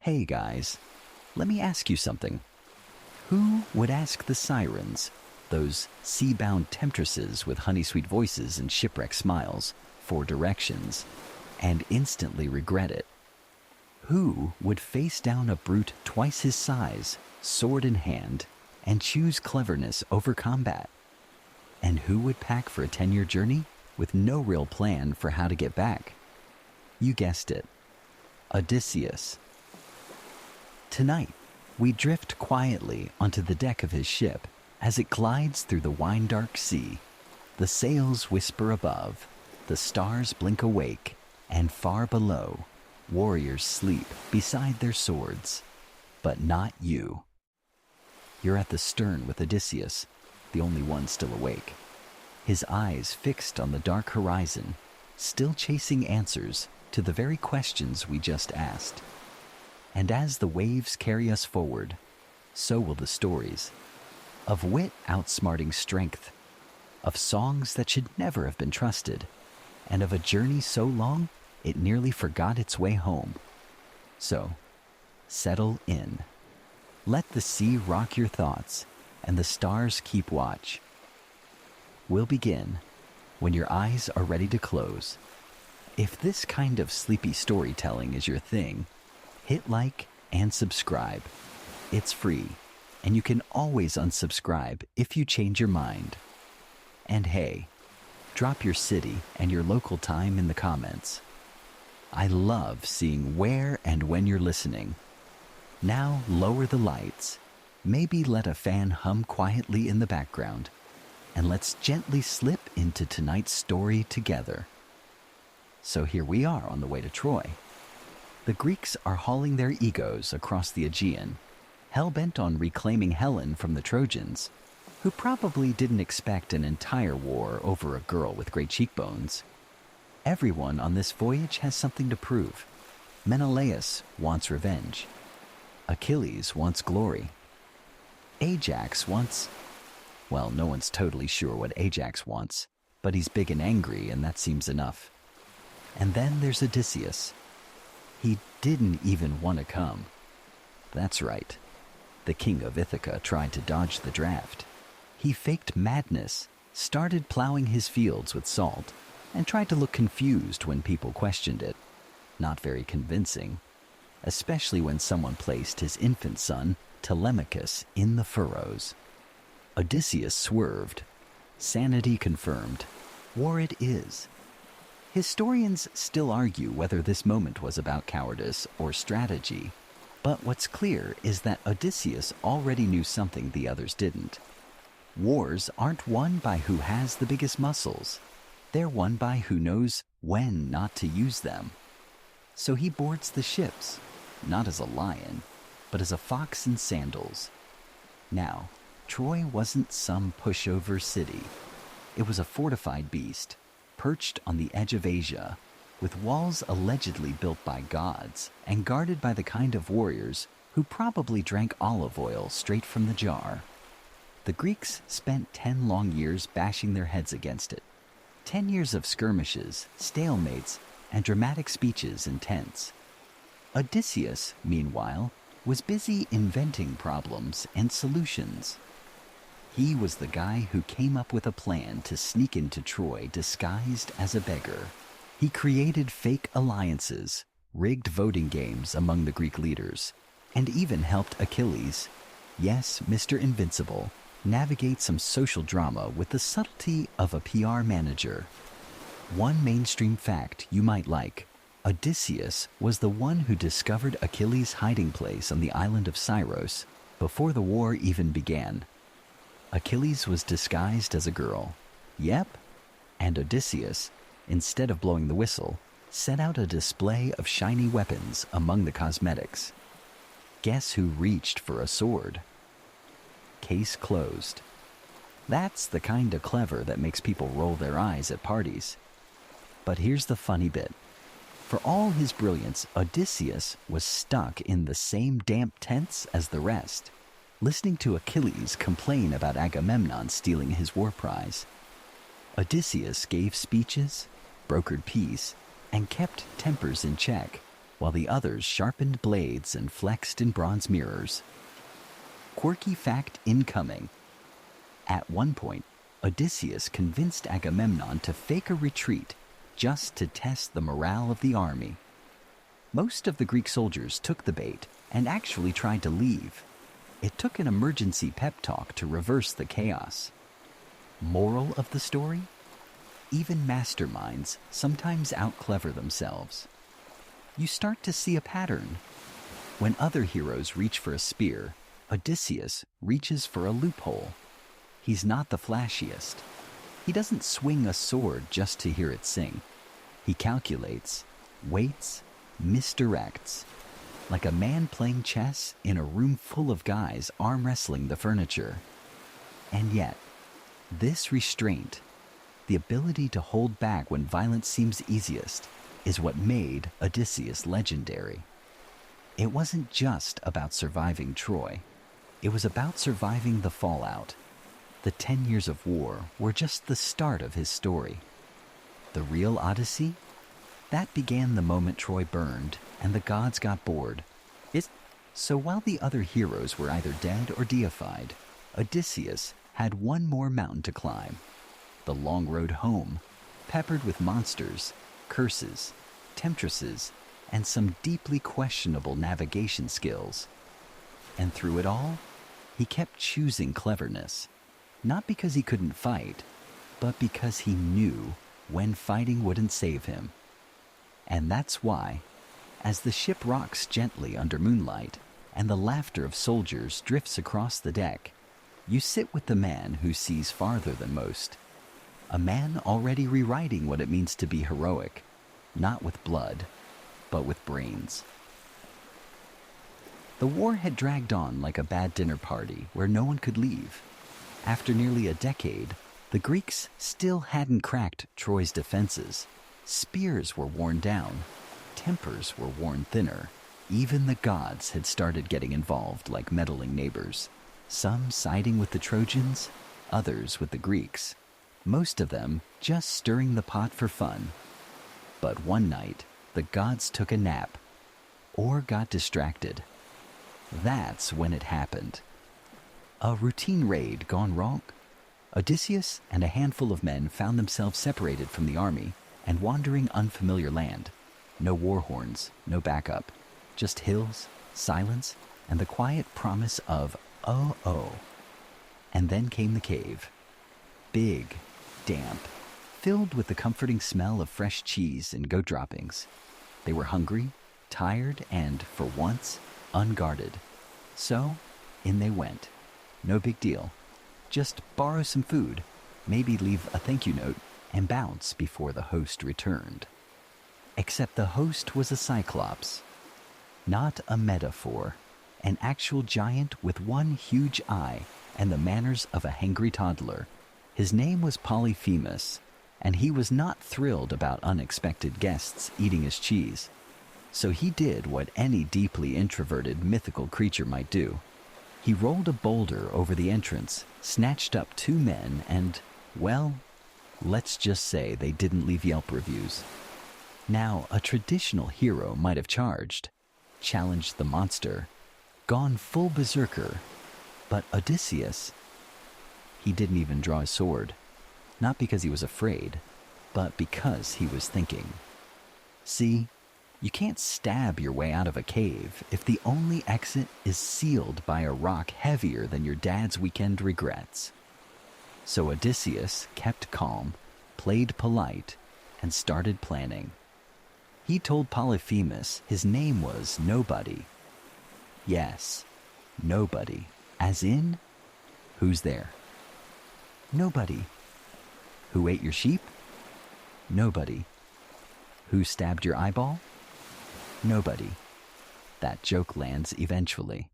Hey guys, let me ask you something. Who would ask the Sirens, those sea-bound temptresses with honey-sweet voices and shipwreck smiles, for directions, and instantly regret it? Who would face down a brute twice his size, sword in hand, and choose cleverness over combat? And who would pack for a 10-year journey with no real plan for how to get back? You guessed it, Odysseus. Tonight, we drift quietly onto the deck of his ship as it glides through the wine-dark sea. The sails whisper above, the stars blink awake, and far below, warriors sleep beside their swords. But not you. You're at the stern with Odysseus, the only one still awake. His eyes fixed on the dark horizon, still chasing answers to the very questions we just asked. And as the waves carry us forward, so will the stories of wit outsmarting strength, of songs that should never have been trusted, and of a journey so long it nearly forgot its way home. So, settle in. Let the sea rock your thoughts, and the stars keep watch. We'll begin when your eyes are ready to close. If this kind of sleepy storytelling is your thing, hit like and subscribe. It's free, and you can always unsubscribe if you change your mind. And hey, drop your city and your local time in the comments. I love seeing where and when you're listening. Now lower the lights, maybe let a fan hum quietly in the background, and let's gently slip into tonight's story together. So here we are on the way to Troy. The Greeks are hauling their egos across the Aegean, hell-bent on reclaiming Helen from the Trojans, who probably didn't expect an entire war over a girl with great cheekbones. Everyone on this voyage has something to prove. Menelaus wants revenge. Achilles wants glory. Ajax wants... Well, no one's totally sure what Ajax wants, but he's big and angry, and that seems enough. And then there's Odysseus. He didn't even want to come. That's right. The king of Ithaca tried to dodge the draft. He faked madness, started plowing his fields with salt, and tried to look confused when people questioned it. Not very convincing, especially when someone placed his infant son, Telemachus, in the furrows. Odysseus swerved. Sanity confirmed. War it is. Historians still argue whether this moment was about cowardice or strategy, but what's clear is that Odysseus already knew something the others didn't. Wars aren't won by who has the biggest muscles. They're won by who knows when not to use them. So he boards the ships, not as a lion, but as a fox in sandals. Now, Troy wasn't some pushover city. It was a fortified beast, perched on the edge of Asia, with walls allegedly built by gods and guarded by the kind of warriors who probably drank olive oil straight from the jar. The Greeks spent 10 long years bashing their heads against it. 10 years of skirmishes, stalemates, and dramatic speeches in tents. Odysseus, meanwhile, was busy inventing problems and solutions. He was the guy who came up with a plan to sneak into Troy disguised as a beggar. He created fake alliances, rigged voting games among the Greek leaders, and even helped Achilles, yes, Mr. Invincible, navigate some social drama with the subtlety of a PR manager. One mainstream fact you might like: Odysseus was the one who discovered Achilles' hiding place on the island of Sirens before the war even began. Achilles was disguised as a girl. Yep. And Odysseus, instead of blowing the whistle, set out a display of shiny weapons among the cosmetics. Guess who reached for a sword? Case closed. That's the kind of clever that makes people roll their eyes at parties. But here's the funny bit. For all his brilliance, Odysseus was stuck in the same damp tents as the rest, listening to Achilles complain about Agamemnon stealing his war prize. Odysseus gave speeches, brokered peace, and kept tempers in check, while the others sharpened blades and flexed in bronze mirrors. Quirky fact incoming. At one point, Odysseus convinced Agamemnon to fake a retreat just to test the morale of the army. Most of the Greek soldiers took the bait and actually tried to leave. It took an emergency pep talk to reverse the chaos. Moral of the story? Even masterminds sometimes out-clever themselves. You start to see a pattern. When other heroes reach for a spear, Odysseus reaches for a loophole. He's not the flashiest. He doesn't swing a sword just to hear it sing. He calculates, waits, misdirects, like a man playing chess in a room full of guys arm wrestling the furniture. And yet, this restraint, the ability to hold back when violence seems easiest, is what made Odysseus legendary. It wasn't just about surviving Troy. It was about surviving the fallout. The 10 years of war were just the start of his story. The real Odyssey? That began the moment Troy burned and the gods got bored. So while the other heroes were either dead or deified, Odysseus had one more mountain to climb. The long road home, peppered with monsters, curses, temptresses, and some deeply questionable navigation skills. And through it all, he kept choosing cleverness, not because he couldn't fight, but because he knew when fighting wouldn't save him. And that's why, as the ship rocks gently under moonlight and the laughter of soldiers drifts across the deck, you sit with the man who sees farther than most. A man already rewriting what it means to be heroic, not with blood, but with brains. The war had dragged on like a bad dinner party where no one could leave. After nearly a decade, the Greeks still hadn't cracked Troy's defenses. Spears were worn down. Tempers were worn thinner. Even the gods had started getting involved like meddling neighbors. Some siding with the Trojans, others with the Greeks. Most of them just stirring the pot for fun. But one night, the gods took a nap, or got distracted. That's when it happened. A routine raid gone wrong. Odysseus and a handful of men found themselves separated from the army and wandering unfamiliar land. No war horns, no backup, just hills, silence, and the quiet promise of oh. And then came the cave. Big, damp, filled with the comforting smell of fresh cheese and goat droppings. They were hungry, tired, and, for once, unguarded. So, in they went. No big deal. Just borrow some food, maybe leave a thank you note, and bounce before the host returned. Except the host was a cyclops. Not a metaphor. An actual giant with one huge eye and the manners of a hangry toddler. His name was Polyphemus, and he was not thrilled about unexpected guests eating his cheese. So he did what any deeply introverted mythical creature might do. He rolled a boulder over the entrance, snatched up 2 men, and, well, let's just say they didn't leave Yelp reviews. Now, a traditional hero might have challenged the monster, gone full berserker, but Odysseus, he didn't even draw his sword, not because he was afraid, but because he was thinking. See, you can't stab your way out of a cave if the only exit is sealed by a rock heavier than your dad's weekend regrets. So Odysseus kept calm, played polite, and started planning. He told Polyphemus his name was Nobody. Yes, nobody. As in, who's there? Nobody. Who ate your sheep? Nobody. Who stabbed your eyeball? Nobody. That joke lands eventually.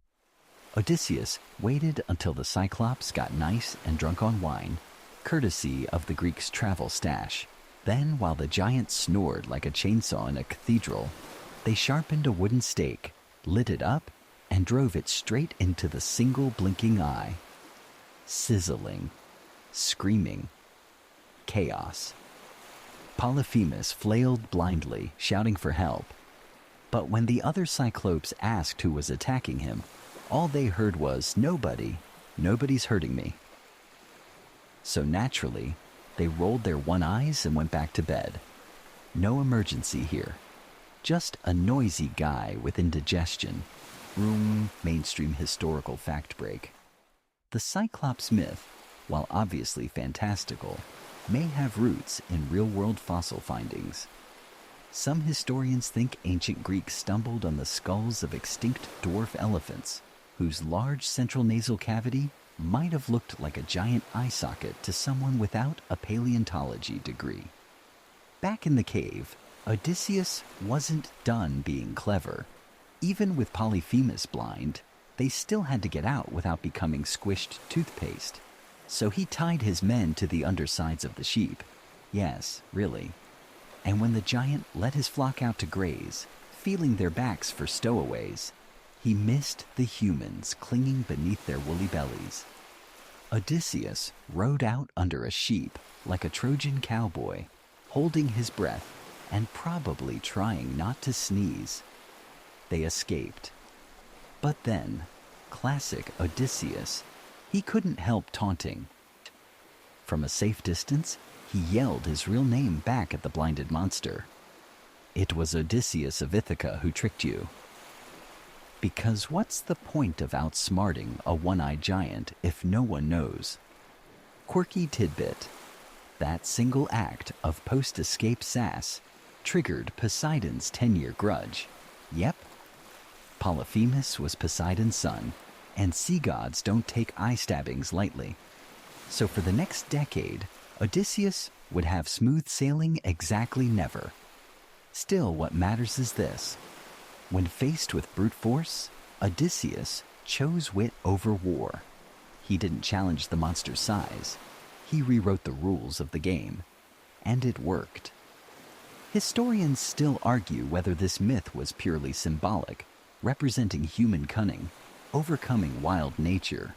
Odysseus waited until the Cyclops got nice and drunk on wine, courtesy of the Greeks' travel stash. Then, while the giant snored like a chainsaw in a cathedral, they sharpened a wooden stake, lit it up, and drove it straight into the single blinking eye. Sizzling. Screaming. Chaos. Polyphemus flailed blindly, shouting for help. But when the other Cyclopes asked who was attacking him, all they heard was, "Nobody. Nobody's hurting me." So naturally, they rolled their one eyes and went back to bed. No emergency here. Just a noisy guy with indigestion. Mainstream historical fact break. The Cyclops myth, while obviously fantastical, may have roots in real-world fossil findings. Some historians think ancient Greeks stumbled on the skulls of extinct dwarf elephants, whose large central nasal cavity might have looked like a giant eye socket to someone without a paleontology degree. Back in the cave, Odysseus wasn't done being clever. Even with Polyphemus blind, they still had to get out without becoming squished toothpaste. So he tied his men to the undersides of the sheep. Yes, really. And when the giant let his flock out to graze, feeling their backs for stowaways, he missed the humans clinging beneath their woolly bellies. Odysseus rode out under a sheep like a Trojan cowboy, holding his breath and probably trying not to sneeze. They escaped. But then, classic Odysseus, he couldn't help taunting. From a safe distance, he yelled his real name back at the blinded monster. It was Odysseus of Ithaca who tricked you. Because what's the point of outsmarting a one-eyed giant if no one knows? Quirky tidbit. That single act of post-escape sass triggered Poseidon's 10-year grudge. Yep. Polyphemus was Poseidon's son, and sea gods don't take eye stabbings lightly. So for the next decade, Odysseus would have smooth sailing exactly never. Still, what matters is this. When faced with brute force, Odysseus chose wit over war. He didn't challenge the monster's size. He rewrote the rules of the game. And it worked. Historians still argue whether this myth was purely symbolic, representing human cunning, overcoming wild nature,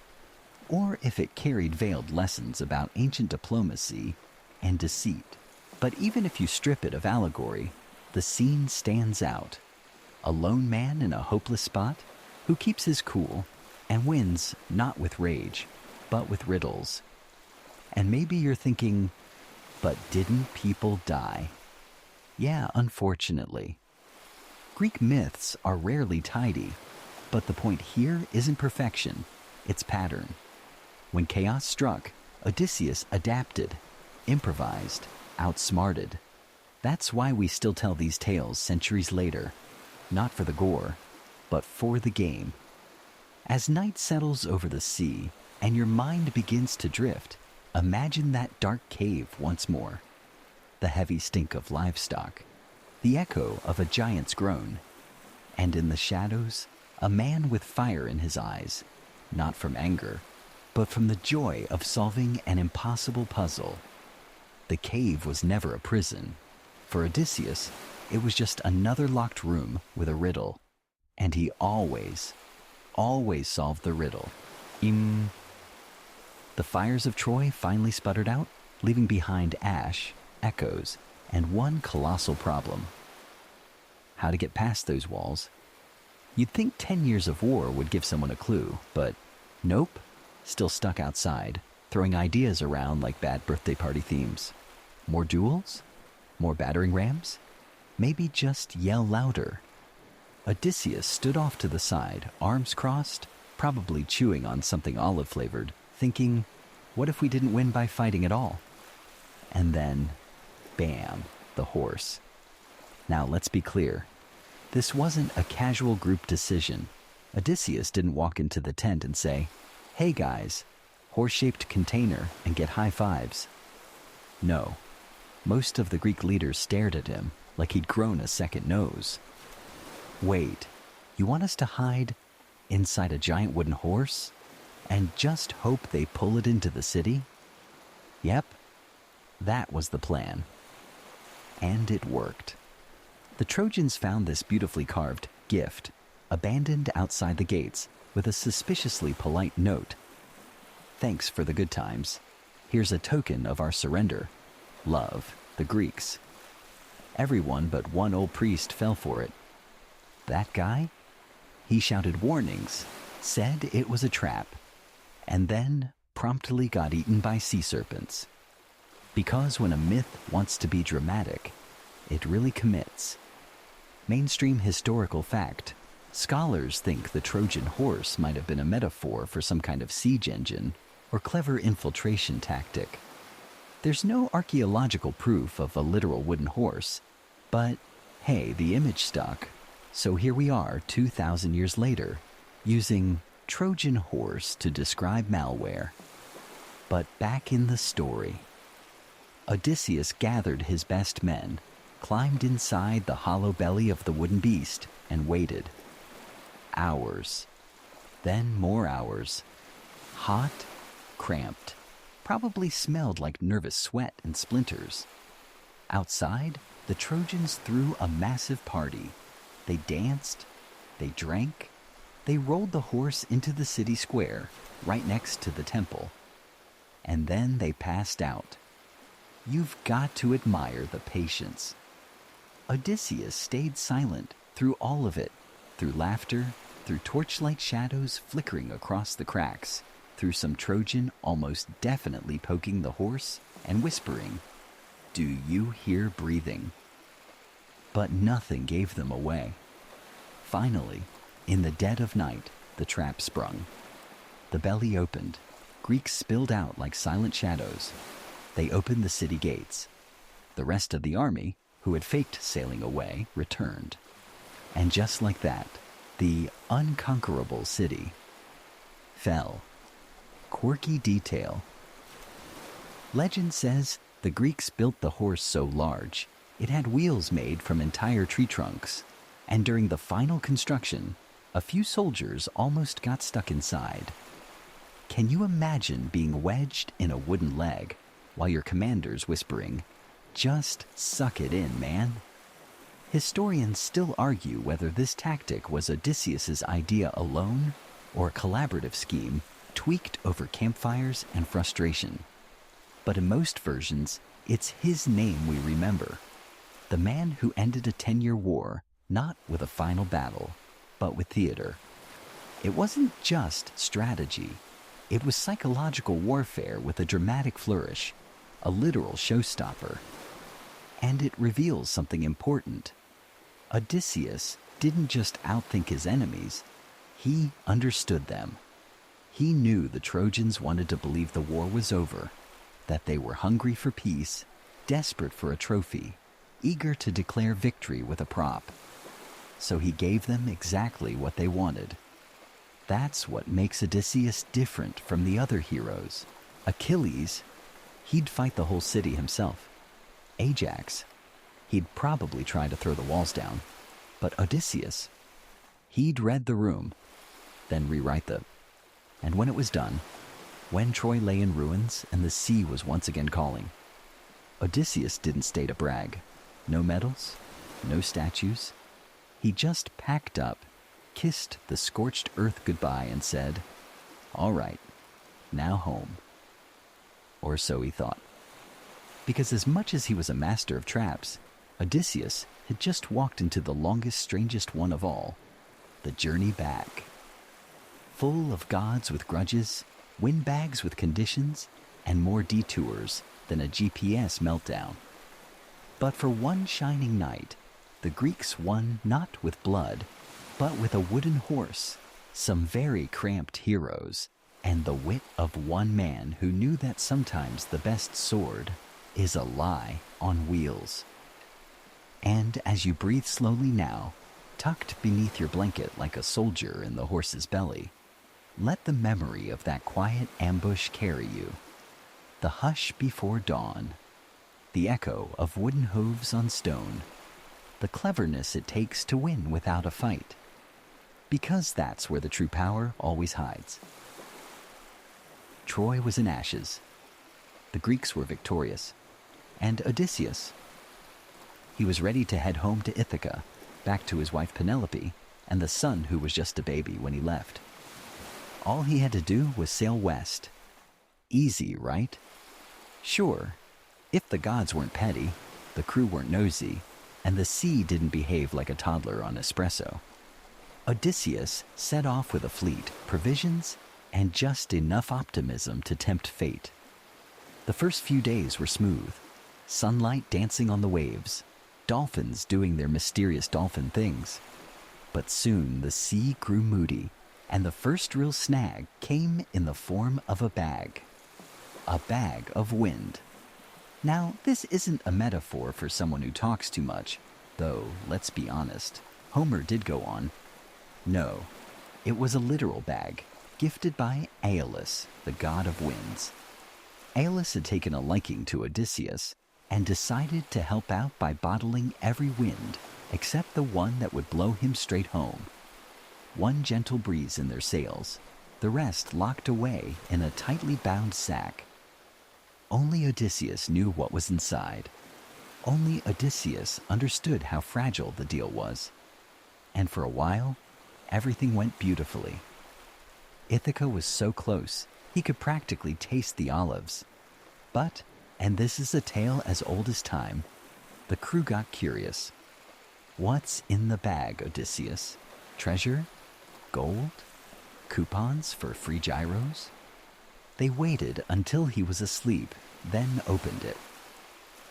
or if it carried veiled lessons about ancient diplomacy and deceit. But even if you strip it of allegory, the scene stands out. A lone man in a hopeless spot who keeps his cool and wins not with rage, but with riddles. And maybe you're thinking, but didn't people die? Yeah, unfortunately. Greek myths are rarely tidy, but the point here isn't perfection, it's pattern. When chaos struck, Odysseus adapted, improvised, outsmarted. That's why we still tell these tales centuries later, not for the gore, but for the game. As night settles over the sea and your mind begins to drift, imagine that dark cave once more. The heavy stink of livestock, the echo of a giant's groan, and in the shadows, a man with fire in his eyes, not from anger, but from the joy of solving an impossible puzzle. The cave was never a prison. For Odysseus, it was just another locked room with a riddle, and he always solved the riddle. The fires of Troy finally sputtered out, leaving behind ash, echoes, and one colossal problem. How to get past those walls. You'd think 10 years of war would give someone a clue, but nope, still stuck outside, throwing ideas around like bad birthday party themes. More duels? More battering rams? Maybe just yell louder. Odysseus stood off to the side, arms crossed, probably chewing on something olive-flavored, thinking, what if we didn't win by fighting at all? And then, bam, the horse. Now let's be clear. This wasn't a casual group decision. Odysseus didn't walk into the tent and say, hey guys, horse-shaped container and get high fives. No. Most of the Greek leaders stared at him like he'd grown a second nose. Wait, you want us to hide inside a giant wooden horse and just hope they pull it into the city? Yep, that was the plan. And it worked. The Trojans found this beautifully carved gift, abandoned outside the gates with a suspiciously polite note. Thanks for the good times. Here's a token of our surrender. Love, the Greeks. Everyone but one old priest fell for it. That guy? He shouted warnings, said it was a trap, and then promptly got eaten by sea serpents. Because when a myth wants to be dramatic, it really commits. Mainstream historical fact: scholars think the Trojan horse might have been a metaphor for some kind of siege engine or clever infiltration tactic. There's no archaeological proof of a literal wooden horse, but hey, the image stuck. So here we are 2,000 years later, using Trojan horse to describe malware. But back in the story. Odysseus gathered his best men, climbed inside the hollow belly of the wooden beast, and waited. Hours. Then more hours. Hot, cramped, probably smelled like nervous sweat and splinters. Outside, the Trojans threw a massive party. They danced, they drank, they rolled the horse into the city square, right next to the temple. And then they passed out. You've got to admire the patience. Odysseus stayed silent through all of it, through laughter, through torchlight shadows flickering across the cracks, through some Trojan almost definitely poking the horse and whispering, "Do you hear breathing?" But nothing gave them away. Finally, in the dead of night, the trap sprung. The belly opened. Greeks spilled out like silent shadows. They opened the city gates. The rest of the army, who had faked sailing away, returned. And just like that, the unconquerable city fell. Quirky detail. Legend says the Greeks built the horse so large, it had wheels made from entire tree trunks, and during the final construction, a few soldiers almost got stuck inside. Can you imagine being wedged in a wooden leg while your commander's whispering, "Just suck it in, man"? Historians still argue whether this tactic was Odysseus's idea alone or a collaborative scheme tweaked over campfires and frustration. But in most versions, it's his name we remember. The man who ended a 10-year war, not with a final battle, but with theater. It wasn't just strategy. It was psychological warfare with a dramatic flourish, a literal showstopper. And it reveals something important. Odysseus didn't just outthink his enemies, he understood them. He knew the Trojans wanted to believe the war was over, that they were hungry for peace, desperate for a trophy, eager to declare victory with a prop. So he gave them exactly what they wanted. That's what makes Odysseus different from the other heroes. Achilles, he'd fight the whole city himself. Ajax, he'd probably try to throw the walls down. But Odysseus, he'd read the room, then rewrite them. And when it was done, when Troy lay in ruins and the sea was once again calling, Odysseus didn't stay to brag. No medals, no statues. He just packed up, kissed the scorched earth goodbye and said, "All right, now home." Or so he thought. Because as much as he was a master of traps, Odysseus had just walked into the longest, strangest one of all, the journey back. Full of gods with grudges, windbags with conditions, and more detours than a GPS meltdown. But for one shining night, the Greeks won not with blood, but with a wooden horse, some very cramped heroes, and the wit of one man who knew that sometimes the best sword is a lie on wheels. And as you breathe slowly now, tucked beneath your blanket like a soldier in the horse's belly, let the memory of that quiet ambush carry you. The hush before dawn, the echo of wooden hooves on stone, the cleverness it takes to win without a fight. Because that's where the true power always hides. Troy was in ashes. The Greeks were victorious. And Odysseus, he was ready to head home to Ithaca, back to his wife Penelope and the son who was just a baby when he left. All he had to do was sail west. Easy, right? Sure, if the gods weren't petty, the crew weren't nosy, and the sea didn't behave like a toddler on espresso. Odysseus set off with a fleet, provisions, and just enough optimism to tempt fate. The first few days were smooth, sunlight dancing on the waves, dolphins doing their mysterious dolphin things. But soon the sea grew moody, and the first real snag came in the form of a bag of wind. Now, this isn't a metaphor for someone who talks too much, though, let's be honest, Homer did go on. No, it was a literal bag, gifted by Aeolus, the god of winds. Aeolus had taken a liking to Odysseus and decided to help out by bottling every wind except the one that would blow him straight home. One gentle breeze in their sails, the rest locked away in a tightly bound sack. Only Odysseus knew what was inside. Only Odysseus understood how fragile the deal was. And for a while, everything went beautifully. Ithaca was so close, he could practically taste the olives. But, and this is a tale as old as time, the crew got curious. What's in the bag, Odysseus? Treasure? Gold? Coupons for free gyros? They waited until he was asleep, then opened it.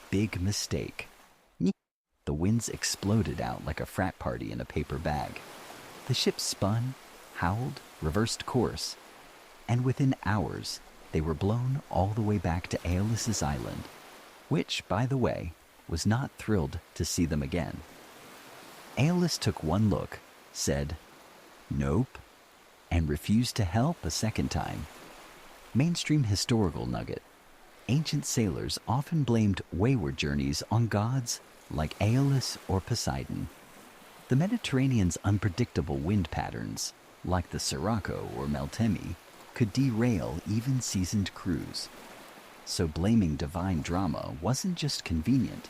Big mistake. The winds exploded out like a frat party in a paper bag. The ship spun, howled, reversed course, and within hours they were blown all the way back to Aeolus's island, which, by the way, was not thrilled to see them again. Aeolus took one look, said, "Nope," and refused to help a second time. Mainstream historical nugget. Ancient sailors often blamed wayward journeys on gods like Aeolus or Poseidon. The Mediterranean's unpredictable wind patterns, like the Sirocco or Meltemi, could derail even seasoned crews. So blaming divine drama wasn't just convenient,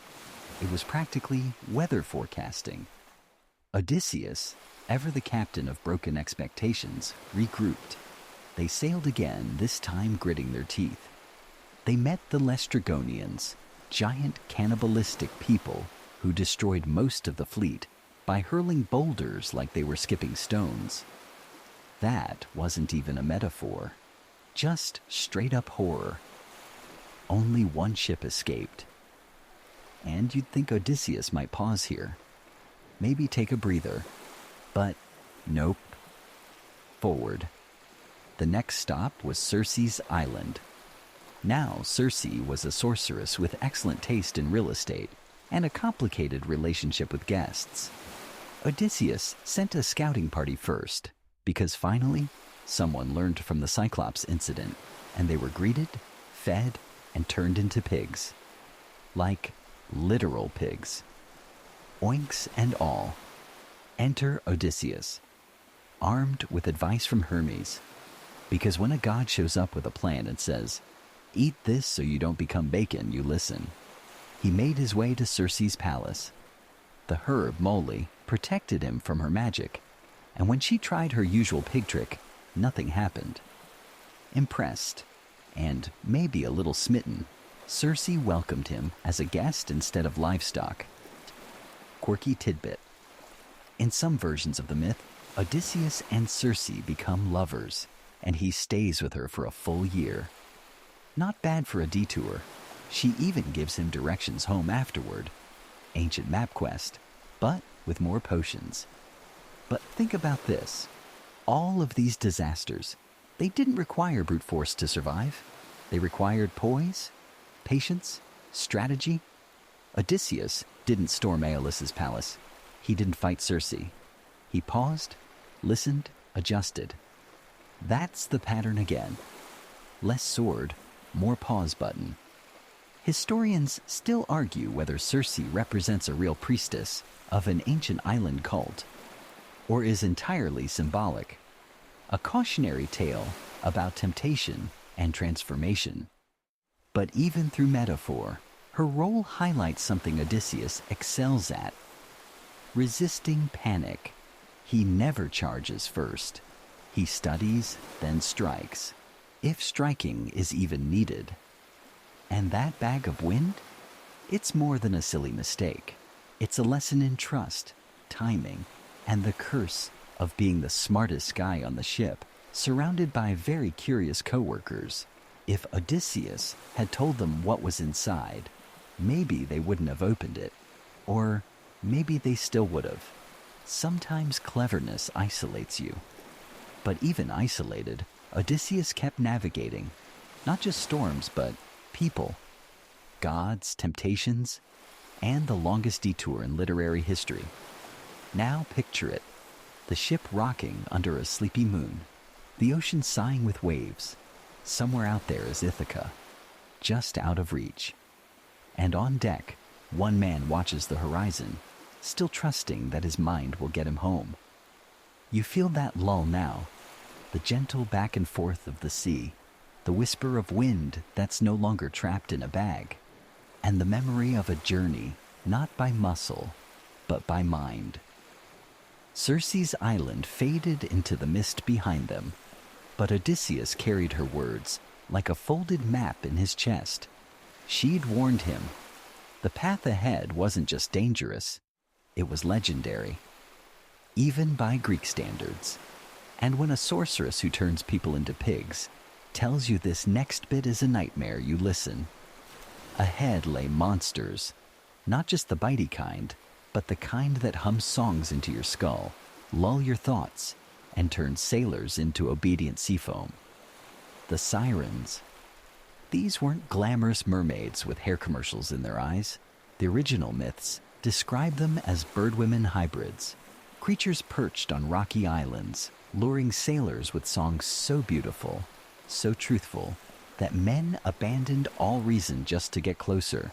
it was practically weather forecasting. Odysseus, ever the captain of broken expectations, regrouped. They sailed again, this time gritting their teeth. They met the Laestrygonians, giant cannibalistic people who destroyed most of the fleet by hurling boulders like they were skipping stones. That wasn't even a metaphor, just straight-up horror. Only one ship escaped. And you'd think Odysseus might pause here. Maybe take a breather. But nope. Forward. The next stop was Circe's island. Now, Circe was a sorceress with excellent taste in real estate and a complicated relationship with guests. Odysseus sent a scouting party first, because finally, someone learned from the Cyclops incident, and they were greeted, fed, and turned into pigs. Like literal pigs. Oinks and all. Enter Odysseus, armed with advice from Hermes. Because when a god shows up with a plan and says, "Eat this so you don't become bacon," you listen. He made his way to Circe's palace. The herb, moly, protected him from her magic, and when she tried her usual pig trick, nothing happened. Impressed, and maybe a little smitten, Circe welcomed him as a guest instead of livestock. Quirky tidbit. In some versions of the myth, Odysseus and Circe become lovers, and he stays with her for a full year. Not bad for a detour. She even gives him directions home afterward. Ancient map quest, but with more potions. But think about this. All of these disasters, they didn't require brute force to survive. They required poise, patience, strategy. Odysseus didn't storm Aeolus's palace. He didn't fight Circe. He paused, listened, adjusted. That's the pattern again. Less sword, more pause button. Historians still argue whether Circe represents a real priestess of an ancient island cult, or is entirely symbolic, a cautionary tale about temptation and transformation. But even through metaphor, her role highlights something Odysseus excels at: resisting panic. He never charges first. He studies, then strikes, if striking is even needed. And that bag of wind? It's more than a silly mistake. It's a lesson in trust, timing, and the curse of being the smartest guy on the ship, surrounded by very curious coworkers. If Odysseus had told them what was inside, maybe they wouldn't have opened it. Or maybe they still would have. Sometimes cleverness isolates you. But even isolated, Odysseus kept navigating. Not just storms, but people, gods, temptations, and the longest detour in literary history. Now picture it. The ship rocking under a sleepy moon. The ocean sighing with waves. Somewhere out there is Ithaca, just out of reach. And on deck, one man watches the horizon, still trusting that his mind will get him home. You feel that lull now, the gentle back and forth of the sea, the whisper of wind that's no longer trapped in a bag, and the memory of a journey not by muscle, but by mind. Circe's island faded into the mist behind them, but Odysseus carried her words like a folded map in his chest. She'd warned him. The path ahead wasn't just dangerous, it was legendary, even by Greek standards. And when a sorceress who turns people into pigs tells you this next bit is a nightmare, you listen. Ahead lay monsters, not just the bitey kind, but the kind that hums songs into your skull, lull your thoughts, and turn sailors into obedient seafoam. The Sirens. These weren't glamorous mermaids with hair commercials in their eyes. The original myths describe them as birdwomen hybrids, creatures perched on rocky islands, luring sailors with songs so beautiful, so truthful, that men abandoned all reason just to get closer.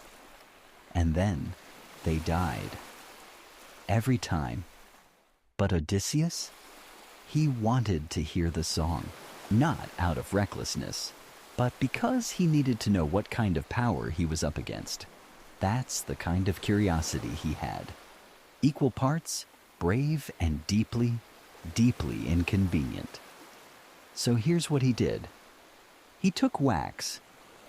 And then they died. Every time. But Odysseus? He wanted to hear the song, not out of recklessness, but because he needed to know what kind of power he was up against. That's the kind of curiosity he had. Equal parts brave and deeply, deeply inconvenient. So here's what he did. He took wax,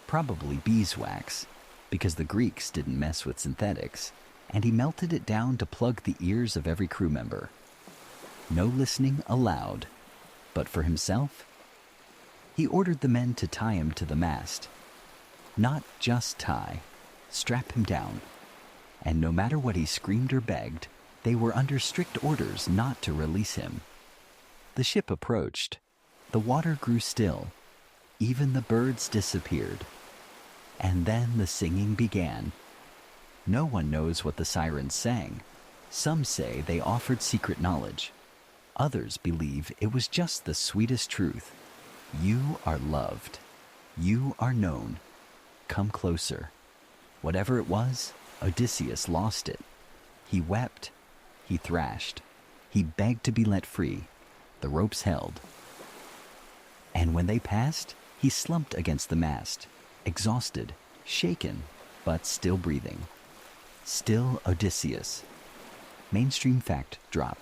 probably beeswax, because the Greeks didn't mess with synthetics, and he melted it down to plug the ears of every crew member. No listening allowed, but for himself, he ordered the men to tie him to the mast. Not just tie, strap him down. And no matter what he screamed or begged, they were under strict orders not to release him. The ship approached. The water grew still. Even the birds disappeared. And then the singing began. No one knows what the sirens sang. Some say they offered secret knowledge. Others believe it was just the sweetest truth. You are loved. You are known. Come closer. Whatever it was, Odysseus lost it. He wept. He thrashed. He begged to be let free. The ropes held. And when they passed, he slumped against the mast, exhausted, shaken, but still breathing. Still Odysseus. Mainstream fact drop.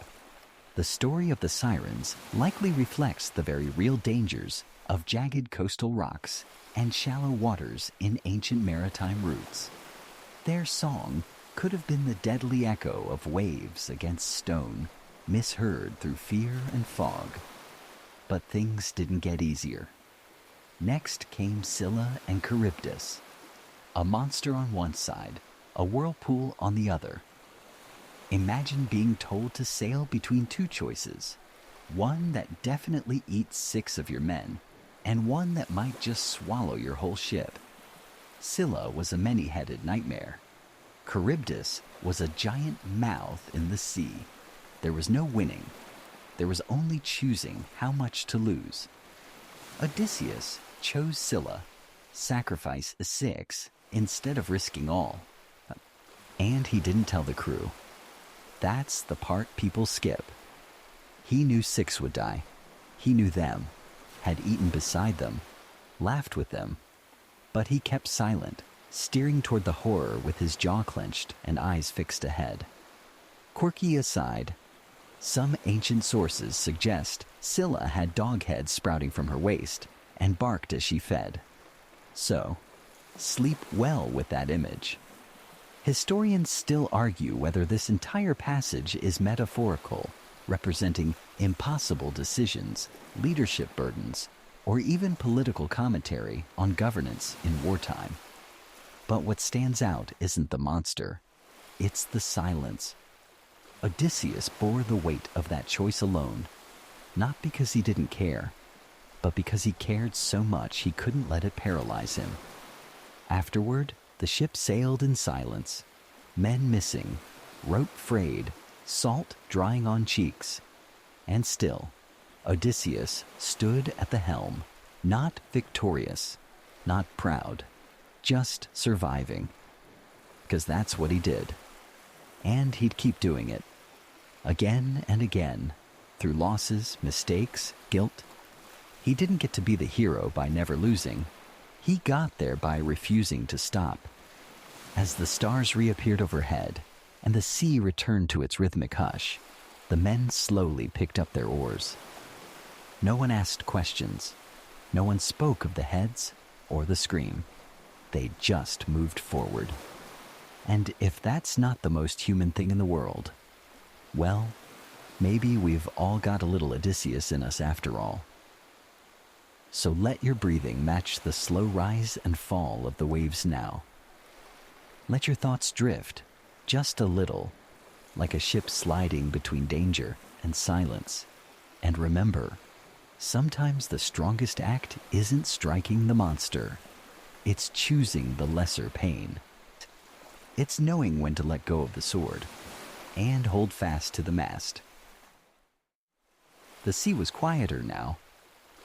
The story of the Sirens likely reflects the very real dangers of jagged coastal rocks and shallow waters in ancient maritime routes. Their song could have been the deadly echo of waves against stone, misheard through fear and fog. But things didn't get easier. Next came Scylla and Charybdis, a monster on one side, a whirlpool on the other. Imagine being told to sail between two choices, one that definitely eats 6 of your men, and one that might just swallow your whole ship. Scylla was a many-headed nightmare. Charybdis was a giant mouth in the sea. There was no winning. There was only choosing how much to lose. Odysseus chose Scylla, sacrifice 6 instead of risking all. And he didn't tell the crew. That's the part people skip. He knew 6 would die. He knew them, had eaten beside them, laughed with them. But he kept silent, steering toward the horror with his jaw clenched and eyes fixed ahead. Quirky aside, some ancient sources suggest Scylla had dog heads sprouting from her waist and barked as she fed. So, sleep well with that image. Historians still argue whether this entire passage is metaphorical representing impossible decisions, leadership burdens, or even political commentary on governance in wartime. But what stands out isn't the monster, it's the silence. Odysseus bore the weight of that choice alone, not because he didn't care, but because he cared so much he couldn't let it paralyze him. Afterward, the ship sailed in silence, men missing, rope frayed, salt drying on cheeks. And still, Odysseus stood at the helm, not victorious, not proud, just surviving. Because that's what he did. And he'd keep doing it. Again and again, through losses, mistakes, guilt. He didn't get to be the hero by never losing. He got there by refusing to stop. As the stars reappeared overhead and the sea returned to its rhythmic hush, the men slowly picked up their oars. No one asked questions. No one spoke of the heads or the scream. They just moved forward. And if that's not the most human thing in the world, well, maybe we've all got a little Odysseus in us after all. So let your breathing match the slow rise and fall of the waves now. Let your thoughts drift, just a little, like a ship sliding between danger and silence. And remember, sometimes the strongest act isn't striking the monster. It's choosing the lesser pain. It's knowing when to let go of the sword and hold fast to the mast. The sea was quieter now.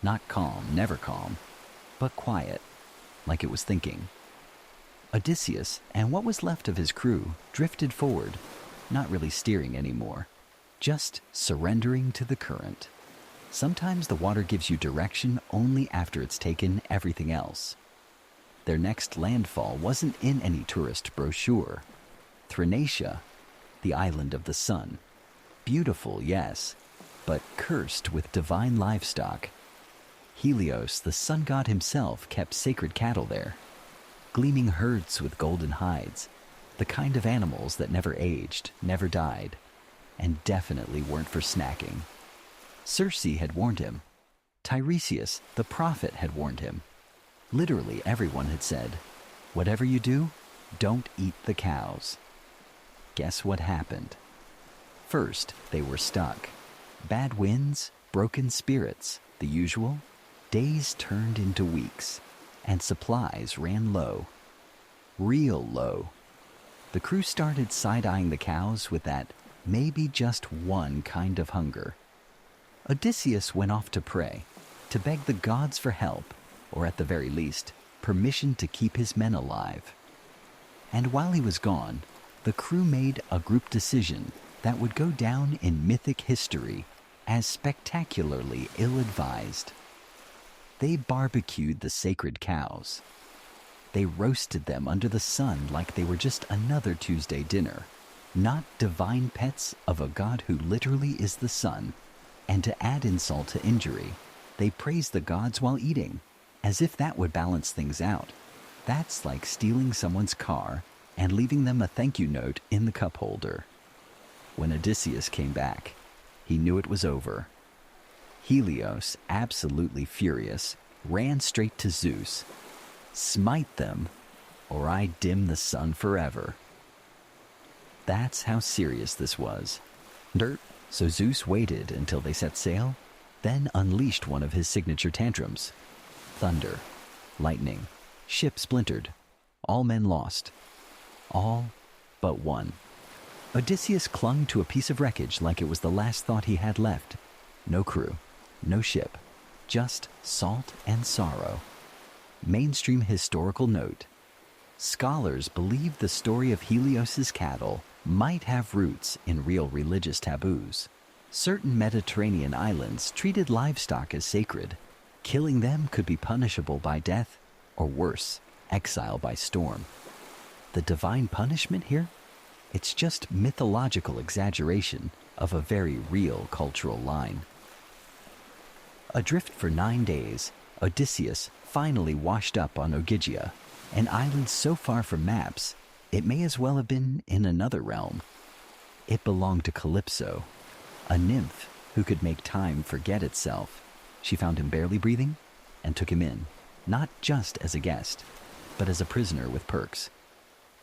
Not calm, never calm, but quiet, like it was thinking. Odysseus and what was left of his crew drifted forward, not really steering anymore, just surrendering to the current. Sometimes the water gives you direction only after it's taken everything else. Their next landfall wasn't in any tourist brochure. Thrinacia, the island of the sun. Beautiful, yes, but cursed with divine livestock. Helios, the sun god himself, kept sacred cattle there. Gleaming herds with golden hides, the kind of animals that never aged, never died, and definitely weren't for snacking. Circe had warned him. Tiresias, the prophet, had warned him. Literally everyone had said, whatever you do, don't eat the cows. Guess what happened? First, they were stuck. Bad winds, broken spirits, the usual. Days turned into weeks, and supplies ran low. Real low. The crew started side-eyeing the cows with that maybe just one kind of hunger. Odysseus went off to pray, to beg the gods for help, or at the very least, permission to keep his men alive. And while he was gone, the crew made a group decision that would go down in mythic history as spectacularly ill-advised. They barbecued the sacred cows. They roasted them under the sun like they were just another Tuesday dinner, not divine pets of a god who literally is the sun. And to add insult to injury, they praised the gods while eating, as if that would balance things out. That's like stealing someone's car and leaving them a thank you note in the cup holder. When Odysseus came back, he knew it was over. Helios, absolutely furious, ran straight to Zeus. Smite them, or I dim the sun forever. That's how serious this was. So Zeus waited until they set sail, then unleashed one of his signature tantrums. Thunder, lightning, ship splintered, all men lost. All but one. Odysseus clung to a piece of wreckage like it was the last thought he had left. No crew, no ship, just salt and sorrow. Mainstream historical note. Scholars believe the story of Helios's cattle might have roots in real religious taboos. Certain Mediterranean islands treated livestock as sacred. Killing them could be punishable by death, or worse, exile by storm. The divine punishment here? It's just mythological exaggeration of a very real cultural line. Adrift for 9 days, Odysseus finally washed up on Ogygia, an island so far from maps, it may as well have been in another realm. It belonged to Calypso, a nymph who could make time forget itself. She found him barely breathing and took him in, not just as a guest, but as a prisoner with perks.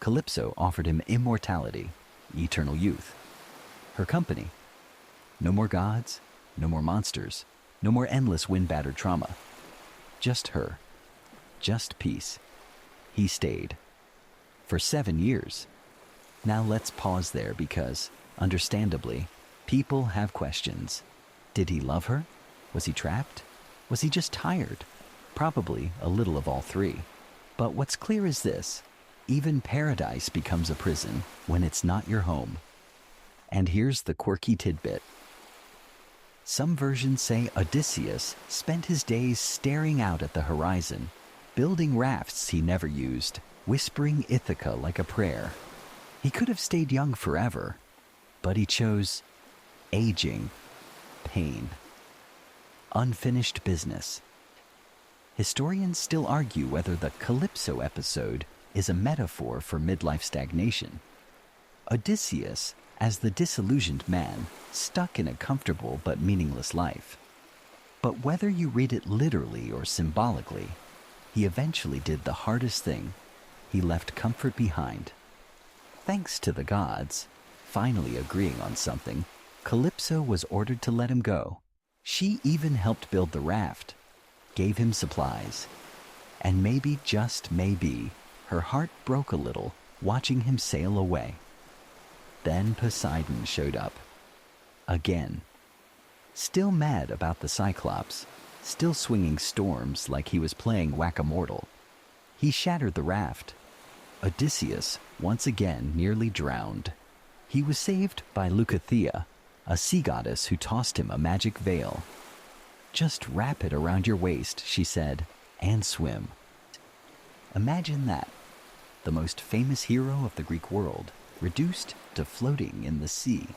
Calypso offered him immortality, eternal youth. Her company. No more gods, no more monsters, no more endless wind-battered trauma. Just her. Just peace. He stayed. For 7 years. Now let's pause there because, understandably, people have questions. Did he love her? Was he trapped? Was he just tired? Probably a little of all three. But what's clear is this: even paradise becomes a prison when it's not your home. And here's the quirky tidbit. Some versions say Odysseus spent his days staring out at the horizon, building rafts he never used, whispering Ithaca like a prayer. He could have stayed young forever, but he chose aging, pain, unfinished business. Historians still argue whether the Calypso episode is a metaphor for midlife stagnation. Odysseus, as the disillusioned man, stuck in a comfortable but meaningless life. But whether you read it literally or symbolically, he eventually did the hardest thing. He left comfort behind. Thanks to the gods, finally agreeing on something, Calypso was ordered to let him go. She even helped build the raft, gave him supplies, and maybe, just maybe, her heart broke a little watching him sail away. Then Poseidon showed up. Again. Still mad about the Cyclops, still swinging storms like he was playing whack-a-mortal. He shattered the raft. Odysseus, once again, nearly drowned. He was saved by Leucothea, a sea goddess who tossed him a magic veil. "Just wrap it around your waist," she said, "and swim." Imagine that. The most famous hero of the Greek world, reduced to floating in the sea.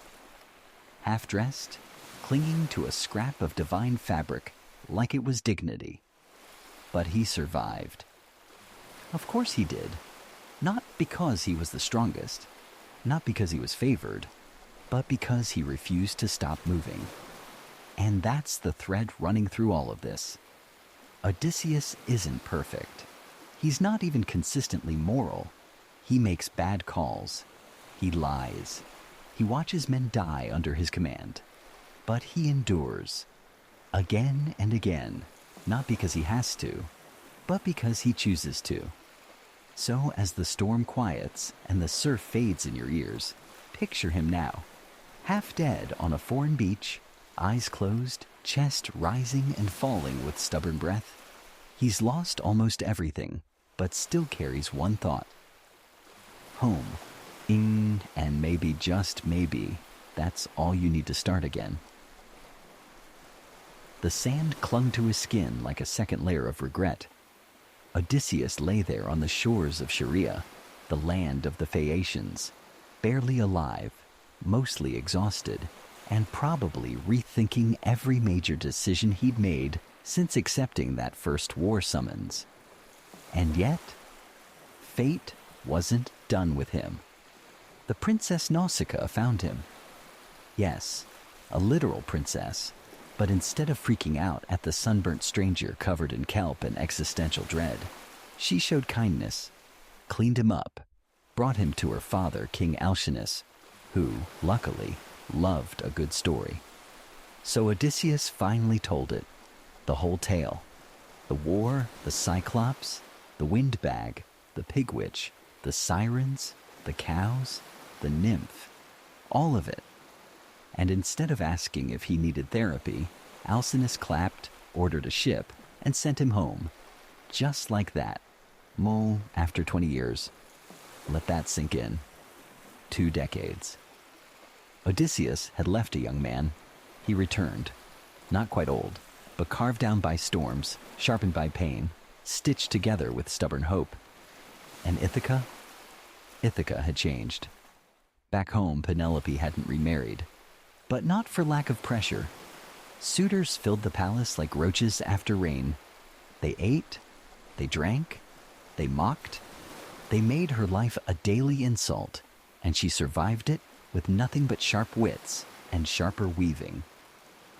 Half-dressed, clinging to a scrap of divine fabric like it was dignity. But he survived. Of course he did. Not because he was the strongest, not because he was favored, but because he refused to stop moving. And that's the thread running through all of this. Odysseus isn't perfect. He's not even consistently moral. He makes bad calls. He lies. He watches men die under his command. But he endures. Again and again. Not because he has to, but because he chooses to. So as the storm quiets and the surf fades in your ears, picture him now. Half dead on a foreign beach, eyes closed, chest rising and falling with stubborn breath. He's lost almost everything, but still carries one thought. Home. And maybe, just maybe, that's all you need to start again. The sand clung to his skin like a second layer of regret. Odysseus lay there on the shores of Scheria, the land of the Phaeacians, barely alive, mostly exhausted, and probably rethinking every major decision he'd made since accepting that first war summons. And yet, fate wasn't done with him. The Princess Nausicaa found him. Yes, a literal princess, but instead of freaking out at the sunburnt stranger covered in kelp and existential dread, she showed kindness, cleaned him up, brought him to her father, King Alcinous, who, luckily, loved a good story. So Odysseus finally told it, the whole tale. The war, the Cyclops, the windbag, the pig witch, the sirens, the cows, the nymph, all of it. And instead of asking if he needed therapy, Alcinous clapped, ordered a ship, and sent him home. Just like that. After 20 years. Let that sink in. 2 decades. Odysseus had left a young man. He returned. Not quite old, but carved down by storms, sharpened by pain, stitched together with stubborn hope. And Ithaca? Ithaca had changed. Back home, Penelope hadn't remarried. But not for lack of pressure. Suitors filled the palace like roaches after rain. They ate, they drank, they mocked. They made her life a daily insult, and she survived it with nothing but sharp wits and sharper weaving.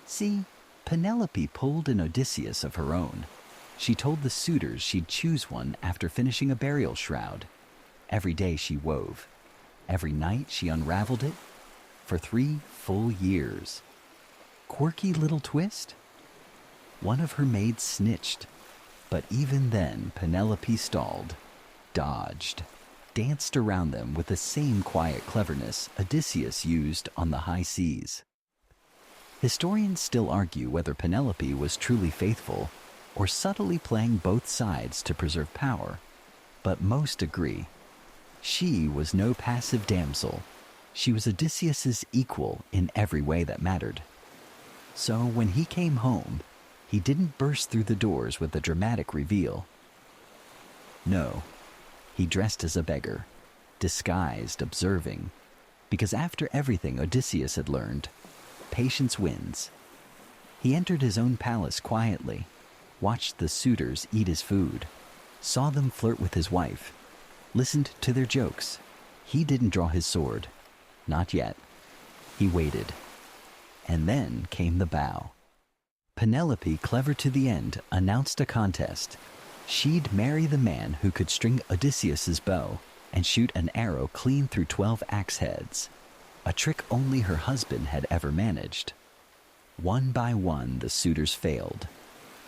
See, Penelope pulled an Odysseus of her own. She told the suitors she'd choose one after finishing a burial shroud. Every day she wove. Every night she unraveled it. For 3 full years. Quirky little twist? One of her maids snitched. But even then, Penelope stalled, dodged, danced around them with the same quiet cleverness Odysseus used on the high seas. Historians still argue whether Penelope was truly faithful or subtly playing both sides to preserve power, but most agree. She was no passive damsel. She was Odysseus's equal in every way that mattered. So when he came home, he didn't burst through the doors with a dramatic reveal. No, he dressed as a beggar, disguised, observing, because after everything Odysseus had learned, patience wins. He entered his own palace quietly, watched the suitors eat his food, saw them flirt with his wife, listened to their jokes. He didn't draw his sword. Not yet. He waited. And then came the bow. Penelope, clever to the end, announced a contest. She'd marry the man who could string Odysseus's bow and shoot an arrow clean through 12 axe heads, a trick only her husband had ever managed. One by one, the suitors failed.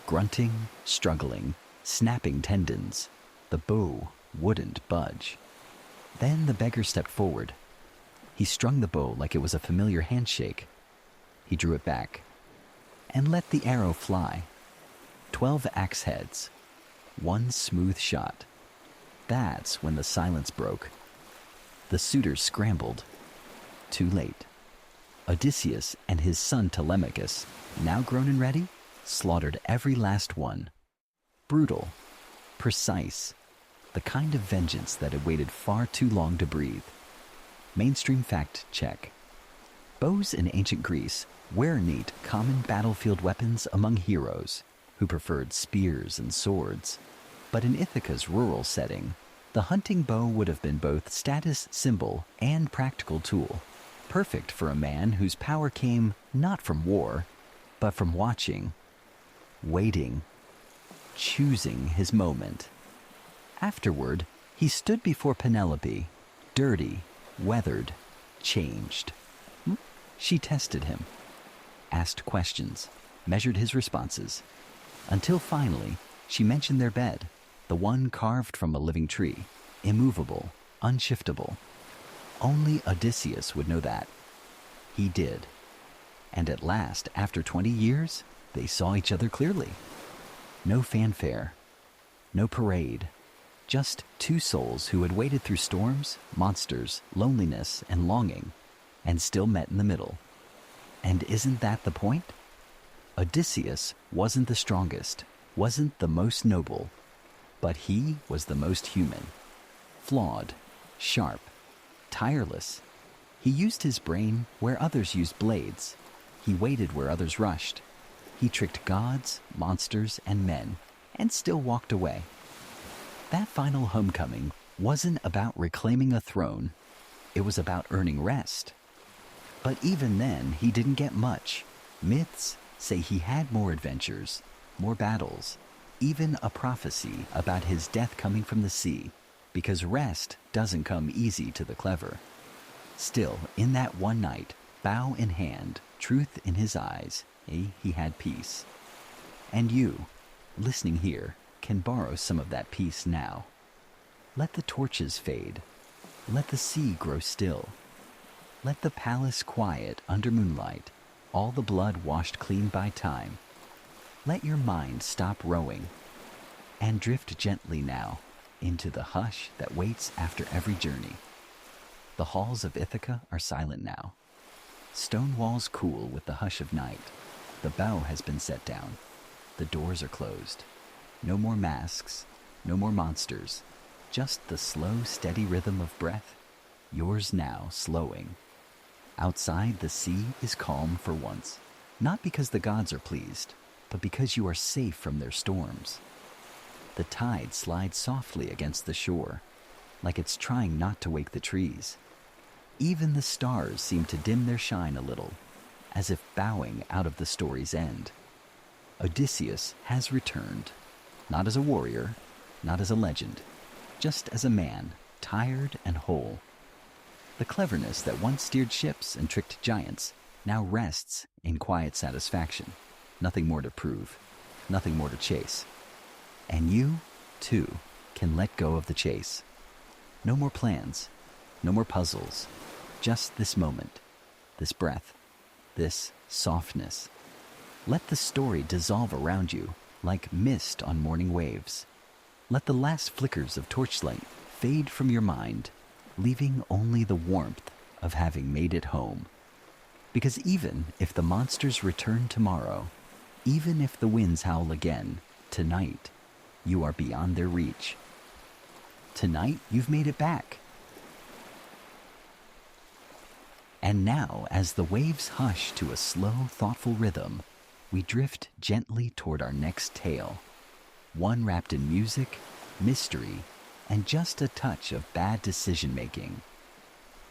Grunting, struggling, snapping tendons, the bow wouldn't budge. Then the beggar stepped forward. He strung the bow like it was a familiar handshake. He drew it back and let the arrow fly. 12 axe heads, one smooth shot. That's when the silence broke. The suitors scrambled. Too late. Odysseus and his son Telemachus, now grown and ready, slaughtered every last one. Brutal, precise, the kind of vengeance that had waited far too long to breathe. Mainstream fact check. Bows in ancient Greece were neat common battlefield weapons among heroes who preferred spears and swords. But in Ithaca's rural setting, the hunting bow would have been both status symbol and practical tool, perfect for a man whose power came not from war, but from watching, waiting, choosing his moment. Afterward, he stood before Penelope, dirty, weathered, changed. She tested him, asked questions, measured his responses, until finally she mentioned their bed, the one carved from a living tree, immovable, unshiftable. Only Odysseus would know that. He did. And at last, after 20 years, they saw each other clearly. No fanfare, no parade, just two souls who had waded through storms, monsters, loneliness, and longing, and still met in the middle. And isn't that the point? Odysseus wasn't the strongest, wasn't the most noble, but he was the most human. Flawed, sharp, tireless. He used his brain where others used blades. He waited where others rushed. He tricked gods, monsters, and men, and still walked away. That final homecoming wasn't about reclaiming a throne. It was about earning rest. But even then, he didn't get much. Myths say he had more adventures, more battles, even a prophecy about his death coming from the sea, because rest doesn't come easy to the clever. Still, in that one night, bow in hand, truth in his eyes, he had peace. And you, listening here, can borrow some of that peace now. Let the torches fade. Let the sea grow still. Let the palace quiet under moonlight, all the blood washed clean by time. Let your mind stop rowing and drift gently now into the hush that waits after every journey. The halls of Ithaca are silent now. Stone walls cool with the hush of night. The bow has been set down. The doors are closed. No more masks, no more monsters, just the slow, steady rhythm of breath, yours now slowing. Outside, the sea is calm for once, not because the gods are pleased, but because you are safe from their storms. The tide slides softly against the shore, like it's trying not to wake the trees. Even the stars seem to dim their shine a little, as if bowing out of the story's end. Odysseus has returned, not as a warrior, not as a legend, just as a man, tired and whole. The cleverness that once steered ships and tricked giants now rests in quiet satisfaction. Nothing more to prove, nothing more to chase. And you, too, can let go of the chase. No more plans, no more puzzles, just this moment, this breath, this softness. Let the story dissolve around you like mist on morning waves. Let the last flickers of torchlight fade from your mind, leaving only the warmth of having made it home. Because even if the monsters return tomorrow, even if the winds howl again, tonight, you are beyond their reach. Tonight, you've made it back. And now, as the waves hush to a slow, thoughtful rhythm, we drift gently toward our next tale. One wrapped in music, mystery, and just a touch of bad decision-making.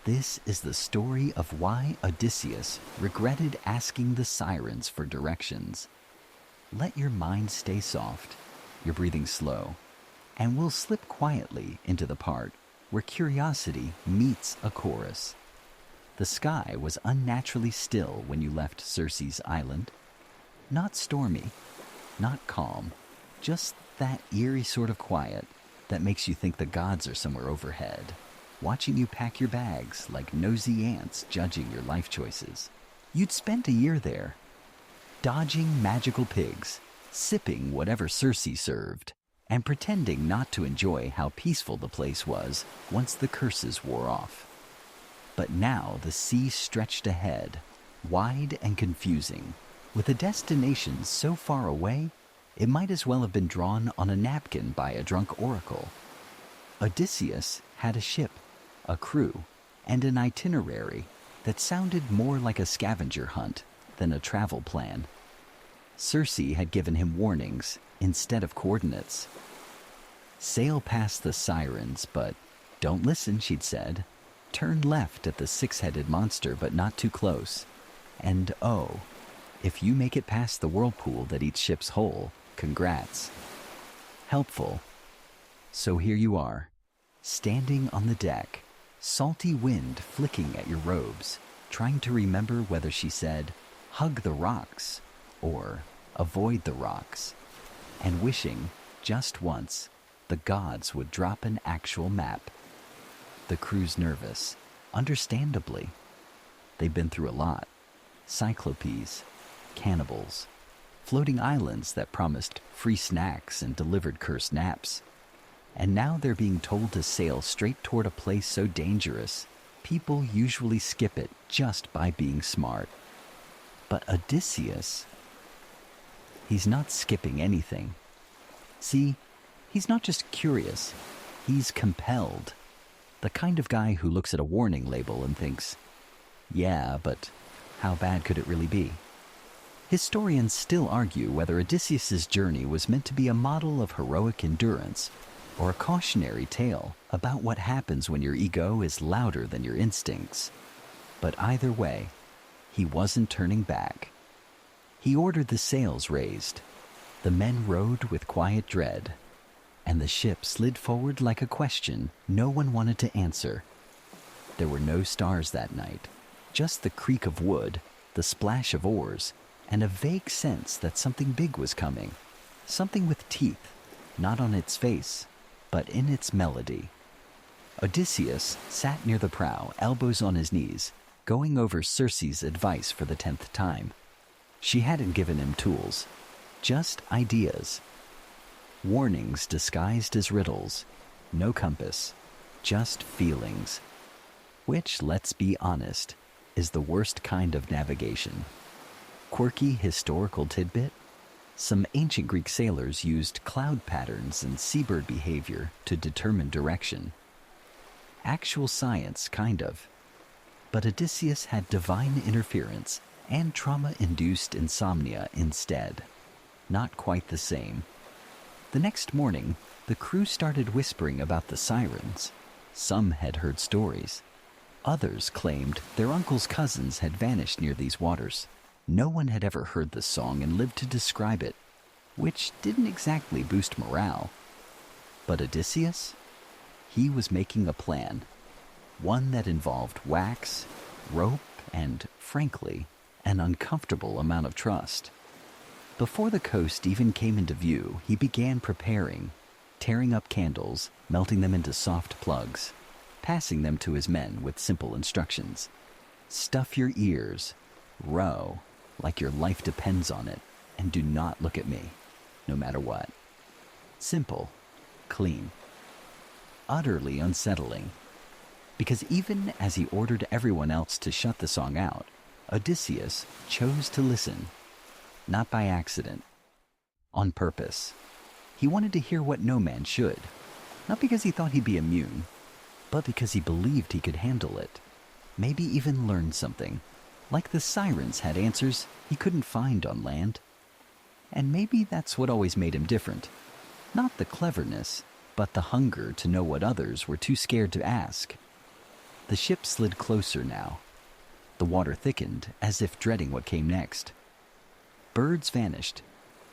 This is the story of why Odysseus regretted asking the Sirens for directions. Let your mind stay soft, your breathing slow, and we'll slip quietly into the part where curiosity meets a chorus. The sky was unnaturally still when you left Circe's island. Not stormy, not calm, just that eerie sort of quiet that makes you think the gods are somewhere overhead, watching you pack your bags like nosy ants judging your life choices. You'd spent a year there, dodging magical pigs, sipping whatever Circe served, and pretending not to enjoy how peaceful the place was once the curses wore off. But now the sea stretched ahead, wide and confusing, with a destination so far away it might as well have been drawn on a napkin by a drunk oracle. Odysseus had a ship, a crew, and an itinerary that sounded more like a scavenger hunt than a travel plan. Circe had given him warnings instead of coordinates. Sail past the Sirens, but don't listen, she'd said. Turn left at the six-headed monster, but not too close. And oh, if you make it past the whirlpool that eats ship's hull, congrats. Helpful. So here you are, standing on the deck, salty wind flicking at your robes, trying to remember whether she said, hug the rocks, or avoid the rocks, and wishing, just once, the gods would drop an actual map. The crew's nervous, understandably. They've been through a lot. Cyclopes, cannibals, floating islands that promised free snacks and delivered cursed naps. And now they're being told to sail straight toward a place so dangerous, people usually skip it just by being smart. But Odysseus, he's not skipping anything. See, he's not just curious, he's compelled. The kind of guy who looks at a warning label and thinks, yeah, but how bad could it really be? Historians still argue whether Odysseus's journey was meant to be a model of heroic endurance or a cautionary tale about what happens when your ego is louder than your instincts. But either way, he wasn't turning back. He ordered the sails raised. The men rowed with quiet dread, and the ship slid forward like a question no one wanted to answer. There were no stars that night, just the creak of wood, the splash of oars, and a vague sense that something big was coming. Something with teeth, not on its face, but in its melody. Odysseus sat near the prow, elbows on his knees, going over Circe's advice for the 10th time. She hadn't given him tools, just ideas. Warnings disguised as riddles, no compass, just feelings. Which, let's be honest, is the worst kind of navigation. Quirky historical tidbit? Some ancient Greek sailors used cloud patterns and seabird behavior to determine direction. Actual science, kind of. But Odysseus had divine interference and trauma-induced insomnia instead. Not quite the same. The next morning, the crew started whispering about the Sirens. Some had heard stories. Others claimed their uncle's cousins had vanished near these waters. No one had ever heard the song and lived to describe it, which didn't exactly boost morale. But Odysseus? He was making a plan, one that involved wax, rope, and, frankly, an uncomfortable amount of trust. Before the coast even came into view, he began preparing, tearing up candles, melting them into soft plugs, passing them to his men with simple instructions. Stuff your ears, row, like your life depends on it, and do not look at me, no matter what. Simple, clean, utterly unsettling. Because even as he ordered everyone else to shut the song out, Odysseus chose to listen, not by accident, on purpose. He wanted to hear what no man should, not because he thought he'd be immune, but because he believed he could handle it, maybe even learn something, like the Sirens had answers he couldn't find on land. And maybe that's what always made him different. Not the cleverness, but the hunger to know what others were too scared to ask. The ship slid closer now. The water thickened, as if dreading what came next. Birds vanished.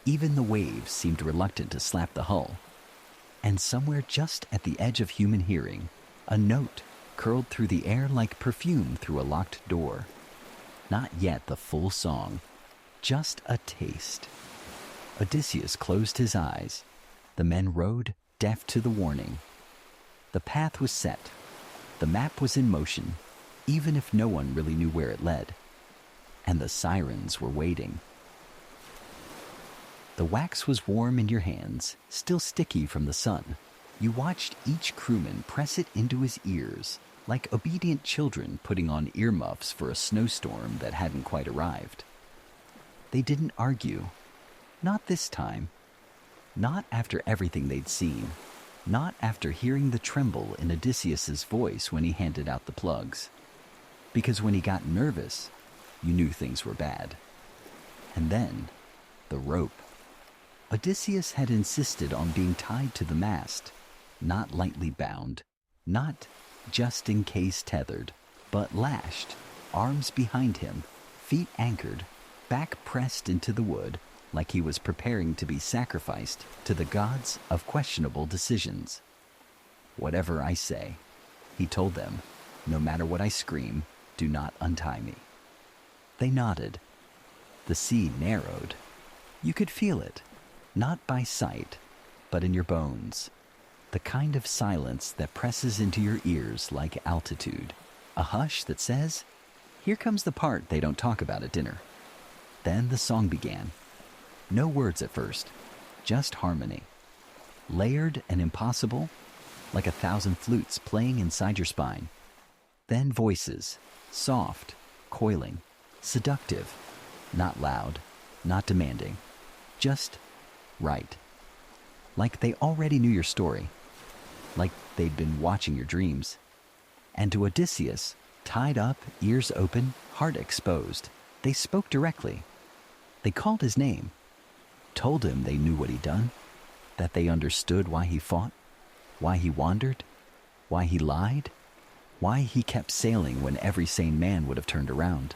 Even the waves seemed reluctant to slap the hull. And somewhere just at the edge of human hearing, a note curled through the air like perfume through a locked door. Not yet the full song, just a taste. Odysseus closed his eyes. The men rowed, deaf to the warning. The path was set. The map was in motion, even if no one really knew where it led. And the Sirens were waiting. The wax was warm in your hands, still sticky from the sun. You watched each crewman press it into his ears, like obedient children putting on earmuffs for a snowstorm that hadn't quite arrived. They didn't argue. Not this time. Not after everything they'd seen. Not after hearing the tremble in Odysseus's voice when he handed out the plugs. Because when he got nervous, you knew things were bad. And then, the rope. Odysseus had insisted on being tied to the mast, not lightly bound, not just in case tethered, but lashed, arms behind him, feet anchored, back pressed into the wood, like he was preparing to be sacrificed to the gods of questionable decisions. Whatever I say, he told them, no matter what I scream, do not untie me. They nodded. The sea narrowed. You could feel it, not by sight, but in your bones. The kind of silence that presses into your ears like altitude. A hush that says, here comes the part they don't talk about at dinner. Then the song began. No words at first, just harmony. Layered and impossible, like 1,000 flutes playing inside your spine. Then voices, soft, coiling, seductive, not loud, not demanding, just right. Like they already knew your story, like they'd been watching your dreams. And to Odysseus, tied up, ears open, heart exposed, they spoke directly. They called his name, told him they knew what he'd done, that they understood why he fought, why he wandered, why he lied, why he kept sailing when every sane man would have turned around.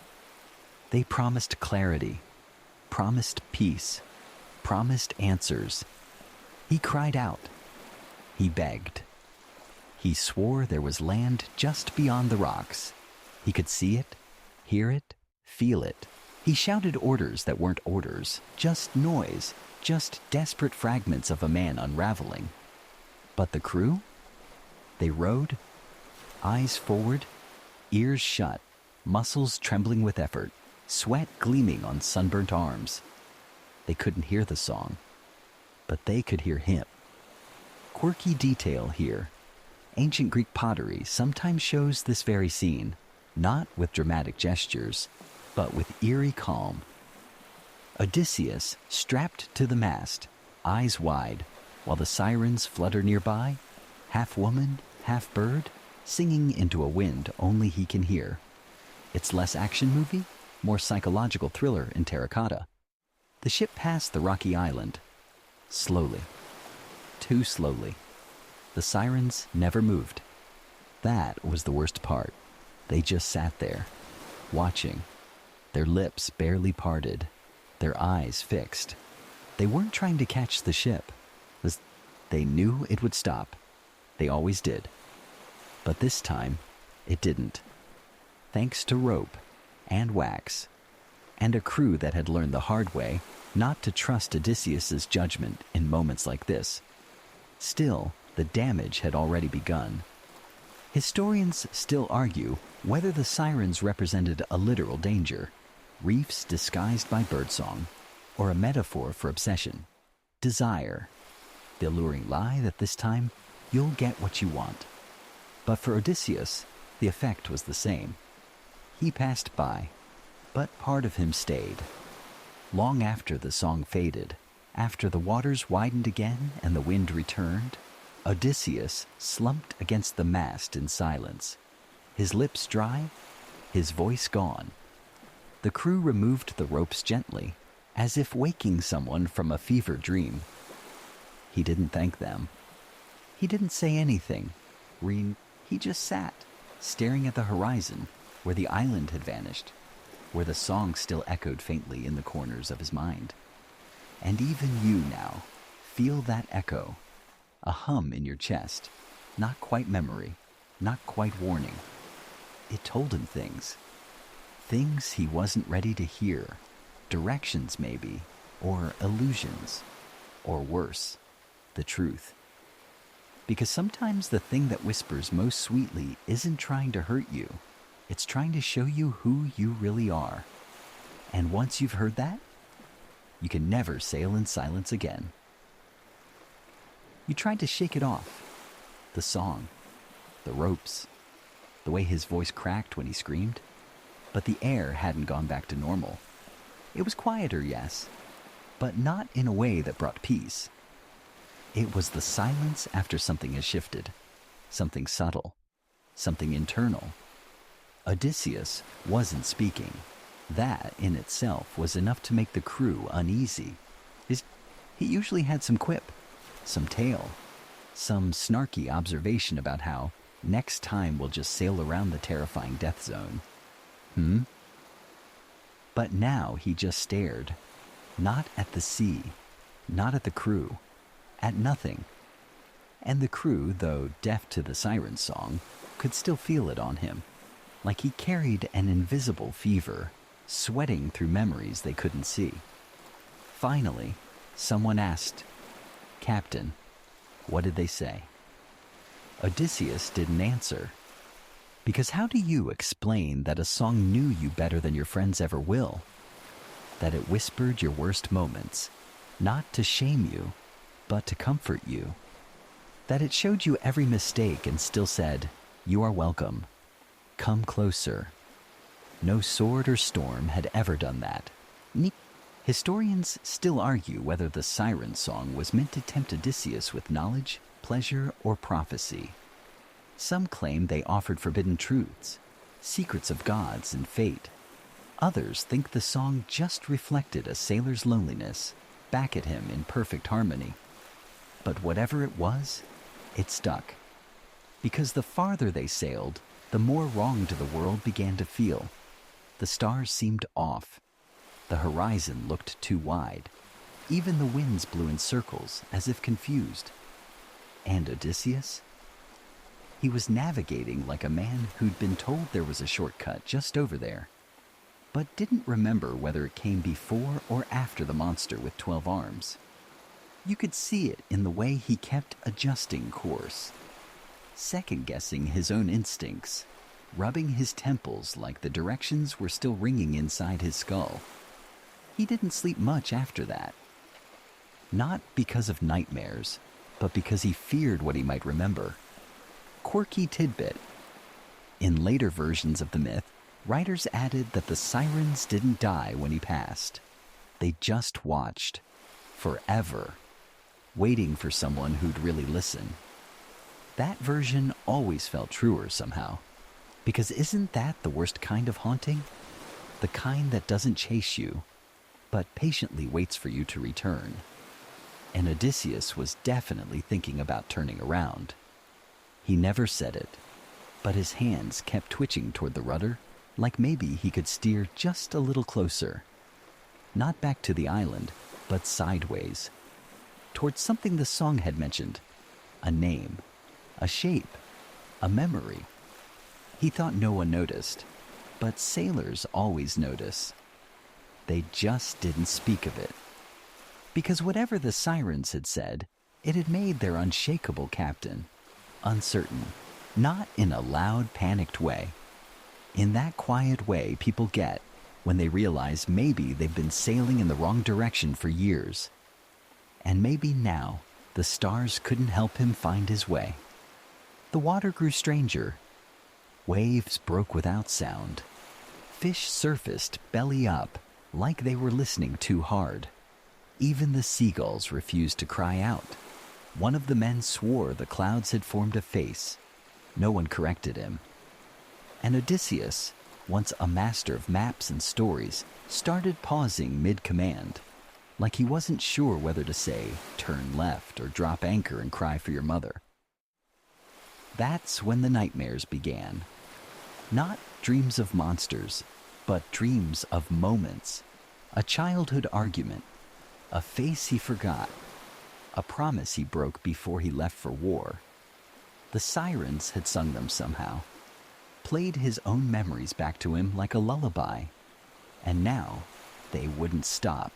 They promised clarity, promised peace, promised answers. He cried out. He begged. He swore there was land just beyond the rocks. He could see it, hear it, feel it. He shouted orders that weren't orders, just noise, just desperate fragments of a man unraveling. But the crew? They rowed, eyes forward, ears shut, muscles trembling with effort, sweat gleaming on sunburnt arms. They couldn't hear the song, but they could hear him. Quirky detail here. Ancient Greek pottery sometimes shows this very scene, not with dramatic gestures, but with eerie calm. Odysseus, strapped to the mast, eyes wide, while the sirens flutter nearby, half woman, half bird, singing into a wind only he can hear. It's less action movie, more psychological thriller in terracotta. The ship passed the rocky island. Slowly. Too slowly. The sirens never moved. That was the worst part. They just sat there, watching, their lips barely parted, their eyes fixed. They weren't trying to catch the ship. They knew it would stop. They always did. But this time, it didn't. Thanks to rope and wax and a crew that had learned the hard way not to trust Odysseus's judgment in moments like this. Still, the damage had already begun. Historians still argue whether the sirens represented a literal danger, reefs disguised by birdsong, or a metaphor for obsession, desire, the alluring lie that this time you'll get what you want. But for Odysseus, the effect was the same. He passed by, but part of him stayed. Long after the song faded, after the waters widened again and the wind returned, Odysseus slumped against the mast in silence, his lips dry, his voice gone. The crew removed the ropes gently, as if waking someone from a fever dream. He didn't thank them. He didn't say anything. He just sat, staring at the horizon where the island had vanished, where the song still echoed faintly in the corners of his mind. And even you now feel that echo, a hum in your chest, not quite memory, not quite warning. It told him things he wasn't ready to hear, directions maybe, or illusions, or worse, the truth. Because sometimes the thing that whispers most sweetly isn't trying to hurt you, it's trying to show you who you really are. And once you've heard that, you can never sail in silence again. You tried to shake it off. The song, the ropes, the way his voice cracked when he screamed. But the air hadn't gone back to normal. It was quieter, yes, but not in a way that brought peace. It was the silence after something has shifted, something subtle, something internal. Odysseus wasn't speaking. That in itself was enough to make the crew uneasy. He usually had some quip, some tale, some snarky observation about how next time we'll just sail around the terrifying death zone. But now he just stared, not at the sea, not at the crew, at nothing. And the crew, though deaf to the siren song, could still feel it on him, like he carried an invisible fever, sweating through memories they couldn't see. Finally, someone asked, "Captain, what did they say?" Odysseus didn't answer. Because how do you explain that a song knew you better than your friends ever will? That it whispered your worst moments, not to shame you, but to comfort you. That it showed you every mistake and still said, "You are welcome. Come closer." No sword or storm had ever done that. Historians still argue whether the siren song was meant to tempt Odysseus with knowledge, pleasure, or prophecy. Some claim they offered forbidden truths, secrets of gods and fate. Others think the song just reflected a sailor's loneliness, back at him in perfect harmony. But whatever it was, it stuck. Because the farther they sailed, the more wronged the world began to feel. The stars seemed off. The horizon looked too wide. Even the winds blew in circles, as if confused. And Odysseus? He was navigating like a man who'd been told there was a shortcut just over there, but didn't remember whether it came before or after the monster with 12 arms. You could see it in the way he kept adjusting course, second-guessing his own instincts, rubbing his temples like the directions were still ringing inside his skull. He didn't sleep much after that. Not because of nightmares, but because he feared what he might remember. Quirky tidbit. In later versions of the myth, writers added that the sirens didn't die when he passed. They just watched, forever, waiting for someone who'd really listen. That version always felt truer somehow, because isn't that the worst kind of haunting? The kind that doesn't chase you, but patiently waits for you to return. And Odysseus was definitely thinking about turning around. He never said it. but his hands kept twitching toward the rudder, like maybe he could steer just a little closer. Not back to the island, but sideways, towards something the song had mentioned, a name, a shape, a memory. He thought no one noticed, but sailors always notice. They just didn't speak of it. Because whatever the sirens had said, it had made their unshakable captain uncertain, not in a loud, panicked way. In that quiet way people get when they realize maybe they've been sailing in the wrong direction for years. And maybe now the stars couldn't help him find his way. The water grew stranger. Waves broke without sound. Fish surfaced belly up, like they were listening too hard. Even the seagulls refused to cry out. One of the men swore the clouds had formed a face. No one corrected him. And Odysseus, once a master of maps and stories, started pausing mid-command, like he wasn't sure whether to say, turn left or drop anchor and cry for your mother. That's when the nightmares began. Not dreams of monsters, but dreams of moments. A childhood argument, a face he forgot, a promise he broke before he left for war. The sirens had sung them somehow, played his own memories back to him like a lullaby. And now they wouldn't stop.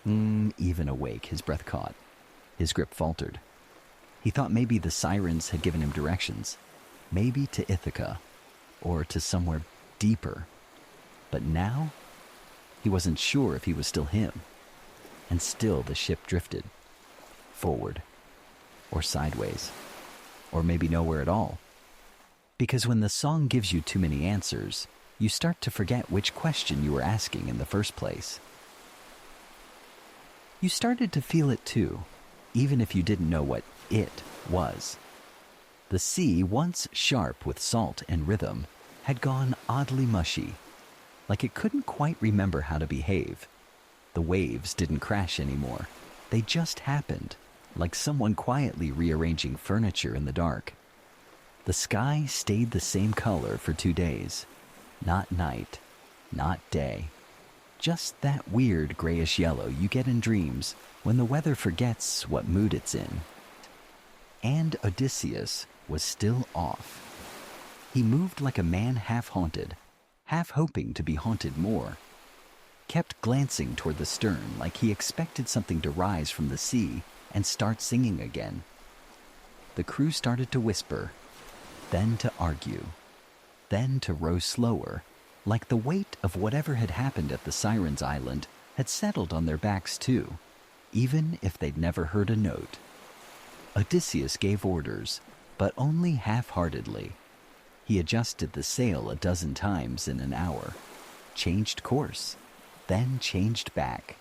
Even awake, his breath caught. His grip faltered. He thought maybe the sirens had given him directions, maybe to Ithaca, or to somewhere deeper. But now, he wasn't sure if he was still him. And still the ship drifted. Forward, or sideways, or maybe nowhere at all. Because when the song gives you too many answers, you start to forget which question you were asking in the first place. You started to feel it too, even if you didn't know what it was. The sea, once sharp with salt and rhythm, had gone oddly mushy, like it couldn't quite remember how to behave. The waves didn't crash anymore. They just happened, like someone quietly rearranging furniture in the dark. The sky stayed the same color for 2 days. Not night, not day. Just that weird grayish yellow you get in dreams when the weather forgets what mood it's in. And Odysseus was still off. He moved like a man half-haunted, half hoping to be haunted more. Kept glancing toward the stern like he expected something to rise from the sea and start singing again. The crew started to whisper, then to argue, then to row slower, like the weight of whatever had happened at the Sirens' Island had settled on their backs too, even if they'd never heard a note. Odysseus gave orders, but only half-heartedly. He adjusted the sail a dozen times in an hour, changed course, then changed back.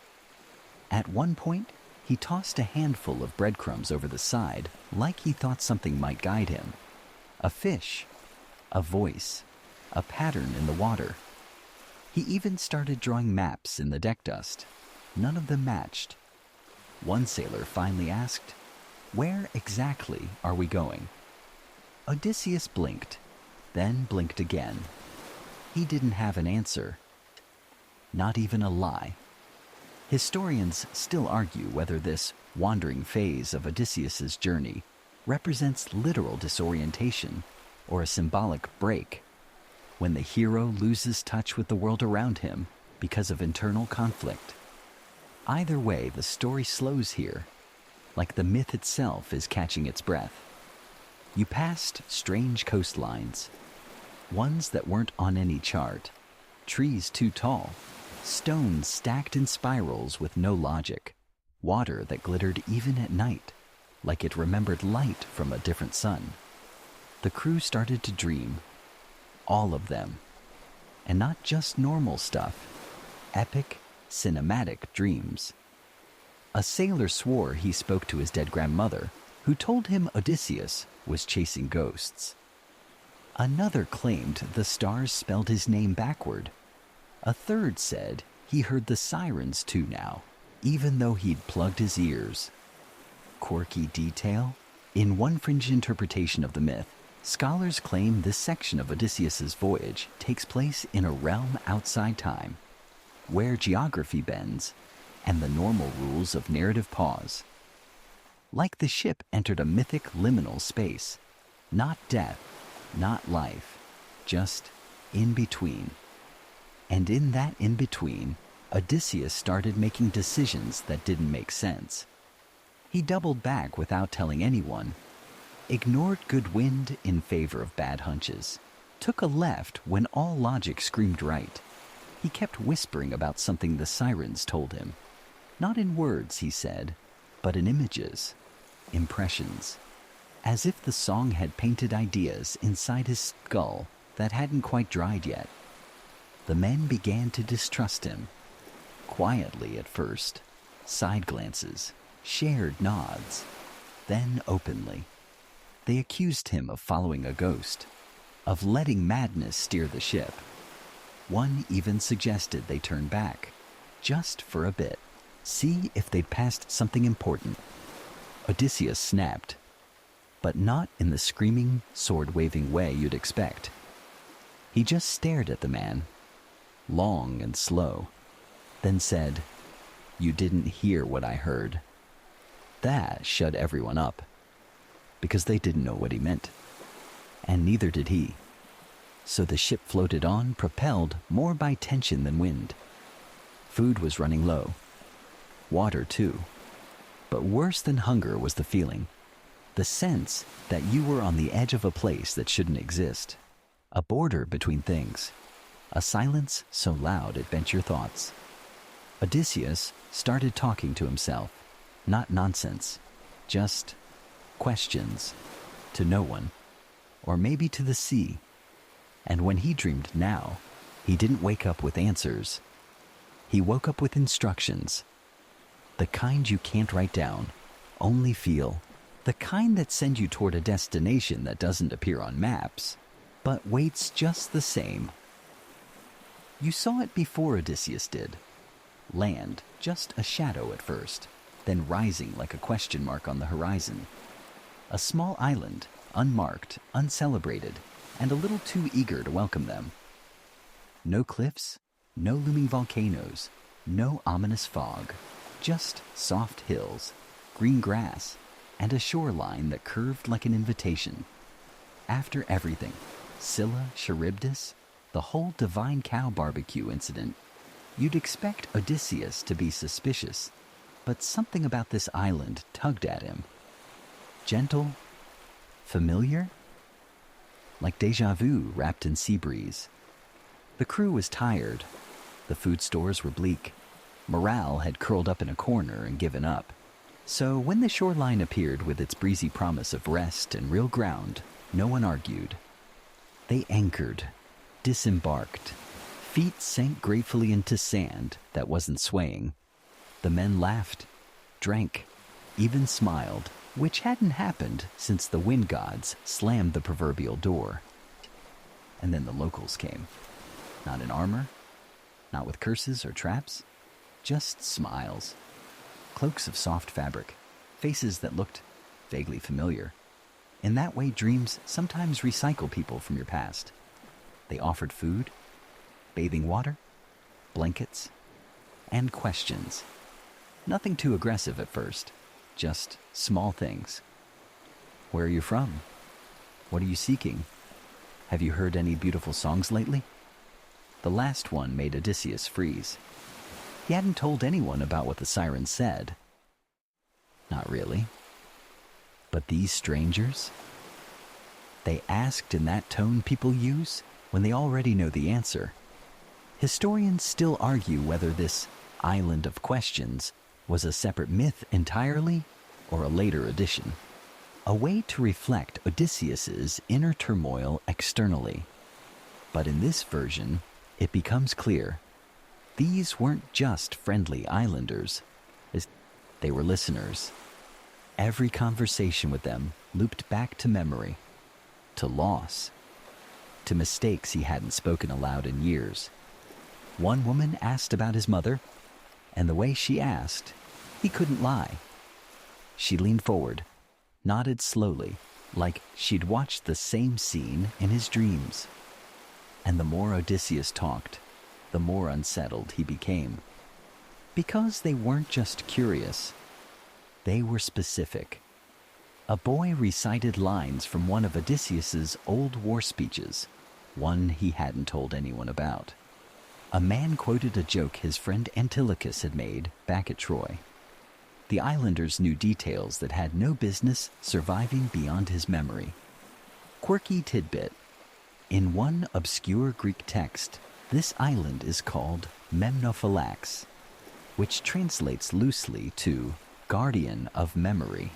At one point, he tossed a handful of breadcrumbs over the side like he thought something might guide him. A fish, a voice, a pattern in the water. He even started drawing maps in the deck dust. None of them matched. One sailor finally asked, "Where exactly are we going?" Odysseus blinked, then blinked again. He didn't have an answer. Not even a lie. Historians still argue whether this wandering phase of Odysseus's journey represents literal disorientation or a symbolic break, when the hero loses touch with the world around him because of internal conflict. Either way, the story slows here, like the myth itself is catching its breath. You passed strange coastlines, ones that weren't on any chart, trees too tall, stones stacked in spirals with no logic, water that glittered even at night, like it remembered light from a different sun. The crew started to dream, all of them, and not just normal stuff, epic, cinematic dreams. A sailor swore he spoke to his dead grandmother, who told him Odysseus was chasing ghosts. Another claimed the stars spelled his name backward. A third said he heard the sirens too now, even though he'd plugged his ears. Quirky detail? In one fringe interpretation of the myth, Scholars claim this section of Odysseus's voyage takes place in a realm outside time, where geography bends and the normal rules of narrative pause. Like the ship entered a mythic liminal space, not death, not life, just in between. And in that in between, Odysseus started making decisions that didn't make sense. He doubled back without telling anyone, ignored good wind in favor of bad hunches, took a left when all logic screamed right. He kept whispering about something the Sirens told him. Not in words, he said, but in images, impressions, as if the song had painted ideas inside his skull that hadn't quite dried yet. The men began to distrust him, quietly at first, side glances, shared nods, then openly. They accused him of following a ghost, of letting madness steer the ship. One even suggested they turn back, just for a bit, see if they'd passed something important. Odysseus snapped, but not in the screaming, sword-waving way you'd expect. He just stared at the man, long and slow, then said, "You didn't hear what I heard." That shut everyone up, because they didn't know what he meant. And neither did he. So the ship floated on, propelled more by tension than wind. Food was running low. Water, too. But worse than hunger was the feeling. The sense that you were on the edge of a place that shouldn't exist. A border between things. A silence so loud it bent your thoughts. Odysseus started talking to himself. Not nonsense. Just questions. To no one. Or maybe to the sea. And when he dreamed now, he didn't wake up with answers. He woke up with instructions. The kind you can't write down, only feel. The kind that send you toward a destination that doesn't appear on maps, but waits just the same. You saw it before Odysseus did. Land, just a shadow at first, then rising like a question mark on the horizon. A small island, unmarked, uncelebrated, and a little too eager to welcome them. No cliffs, no looming volcanoes, no ominous fog, just soft hills, green grass, and a shoreline that curved like an invitation. After everything, Scylla, Charybdis, the whole divine cow barbecue incident, you'd expect Odysseus to be suspicious, but something about this island tugged at him. Gentle, familiar, like déjà vu wrapped in sea breeze. The crew was tired. The food stores were bleak. Morale had curled up in a corner and given up. So when the shoreline appeared with its breezy promise of rest and real ground, no one argued. They anchored, disembarked. Feet sank gratefully into sand that wasn't swaying. The men laughed, drank, even smiled, which hadn't happened since the wind gods slammed the proverbial door. And then the locals came. Not in armor, not with curses or traps, just smiles. Cloaks of soft fabric, faces that looked vaguely familiar. In that way, dreams sometimes recycle people from your past. They offered food, bathing water, blankets, and questions. Nothing too aggressive at first, just small things. Where are you from? What are you seeking? Have you heard any beautiful songs lately? The last one made Odysseus freeze. He hadn't told anyone about what the Sirens said. Not really. But these strangers? They asked in that tone people use when they already know the answer. Historians still argue whether this island of questions was a separate myth entirely or a later addition. A way to reflect Odysseus's inner turmoil externally. But in this version, it becomes clear these weren't just friendly islanders. They were listeners. Every conversation with them looped back to memory, to loss, to mistakes he hadn't spoken aloud in years. One woman asked about his mother, and the way she asked, he couldn't lie. She leaned forward, nodded slowly, like she'd watched the same scene in his dreams. And the more Odysseus talked, the more unsettled he became. Because they weren't just curious, they were specific. A boy recited lines from one of Odysseus's old war speeches, one he hadn't told anyone about. A man quoted a joke his friend Antilochus had made back at Troy. The islanders knew details that had no business surviving beyond his memory. Quirky tidbit. In one obscure Greek text, this island is called Memnophylax, which translates loosely to guardian of memory.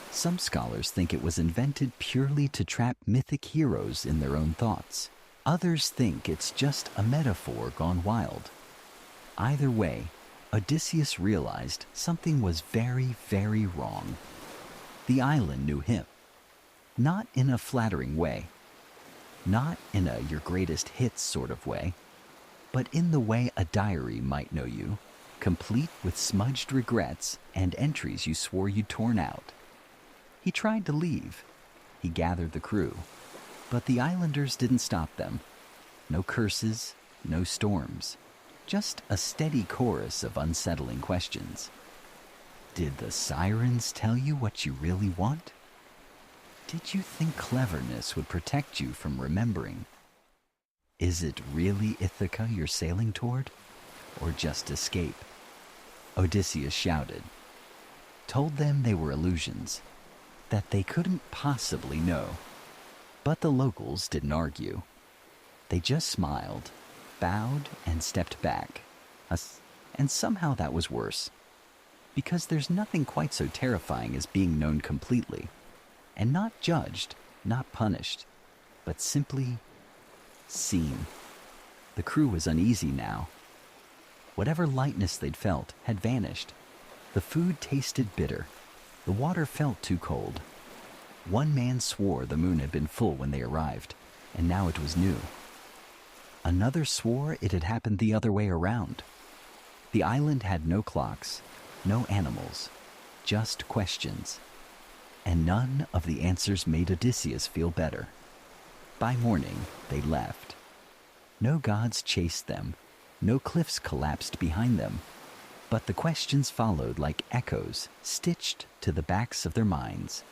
Some scholars think it was invented purely to trap mythic heroes in their own thoughts. Others think it's just a metaphor gone wild. Either way, Odysseus realized something was very, very wrong. The island knew him. Not in a flattering way. Not in a your greatest hits sort of way, but in the way a diary might know you, complete with smudged regrets and entries you swore you'd torn out. He tried to leave. He gathered the crew. But the islanders didn't stop them. No curses, no storms. Just a steady chorus of unsettling questions. Did the Sirens tell you what you really want? Did you think cleverness would protect you from remembering? Is it really Ithaca you're sailing toward? Or just escape? Odysseus shouted. Told them they were illusions, that they couldn't possibly know. But the locals didn't argue. They just smiled, bowed, and stepped back. And somehow that was worse. Because there's nothing quite so terrifying as being known completely. And not judged, not punished, but simply seen. The crew was uneasy now. Whatever lightness they'd felt had vanished. The food tasted bitter. The water felt too cold. One man swore the moon had been full when they arrived, and now it was new. Another swore it had happened the other way around. The island had no clocks, no animals, just questions. And none of the answers made Odysseus feel better. By morning, they left. No gods chased them, no cliffs collapsed behind them, but the questions followed like echoes stitched to the backs of their minds.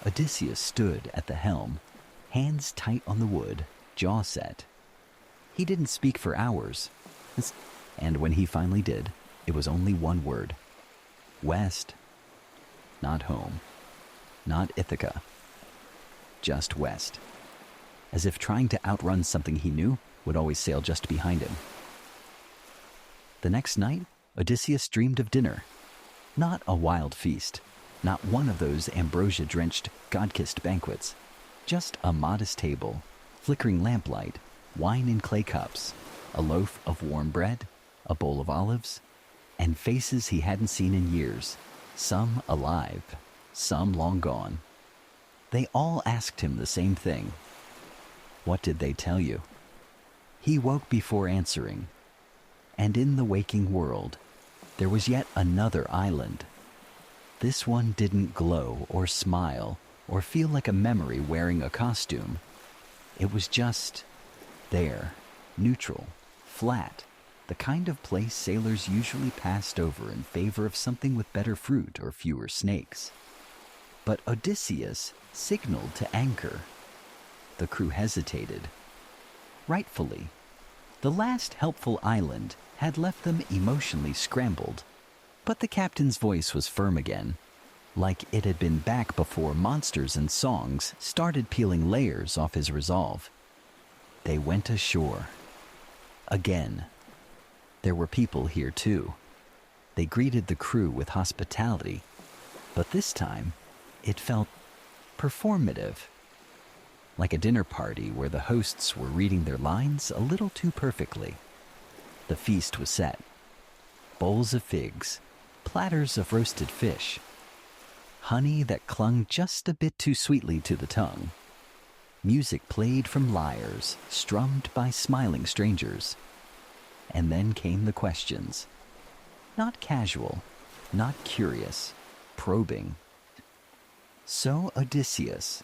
Odysseus stood at the helm, hands tight on the wood, jaw set. He didn't speak for hours, and when he finally did, it was only one word. West. Not home. Not Ithaca. Just west. As if trying to outrun something he knew would always sail just behind him. The next night, Odysseus dreamed of dinner. Not a wild feast. Not one of those ambrosia-drenched, god-kissed banquets. Just a modest table, flickering lamplight, wine in clay cups, a loaf of warm bread, a bowl of olives, and faces he hadn't seen in years, some alive, some long gone. They all asked him the same thing. What did they tell you? He woke before answering. And in the waking world, there was yet another island. This one didn't glow or smile or feel like a memory wearing a costume. It was just there, neutral, flat, the kind of place sailors usually passed over in favor of something with better fruit or fewer snakes. But Odysseus signaled to anchor. The crew hesitated. Rightfully. The last helpful island had left them emotionally scrambled. But the captain's voice was firm again, like it had been back before monsters and songs started peeling layers off his resolve. They went ashore. Again. There were people here too. They greeted the crew with hospitality, but this time it felt performative. Like a dinner party where the hosts were reading their lines a little too perfectly. The feast was set. Bowls of figs, platters of roasted fish, honey that clung just a bit too sweetly to the tongue. Music played from lyres, strummed by smiling strangers. And then came the questions. Not casual, not curious, probing. "So, Odysseus,"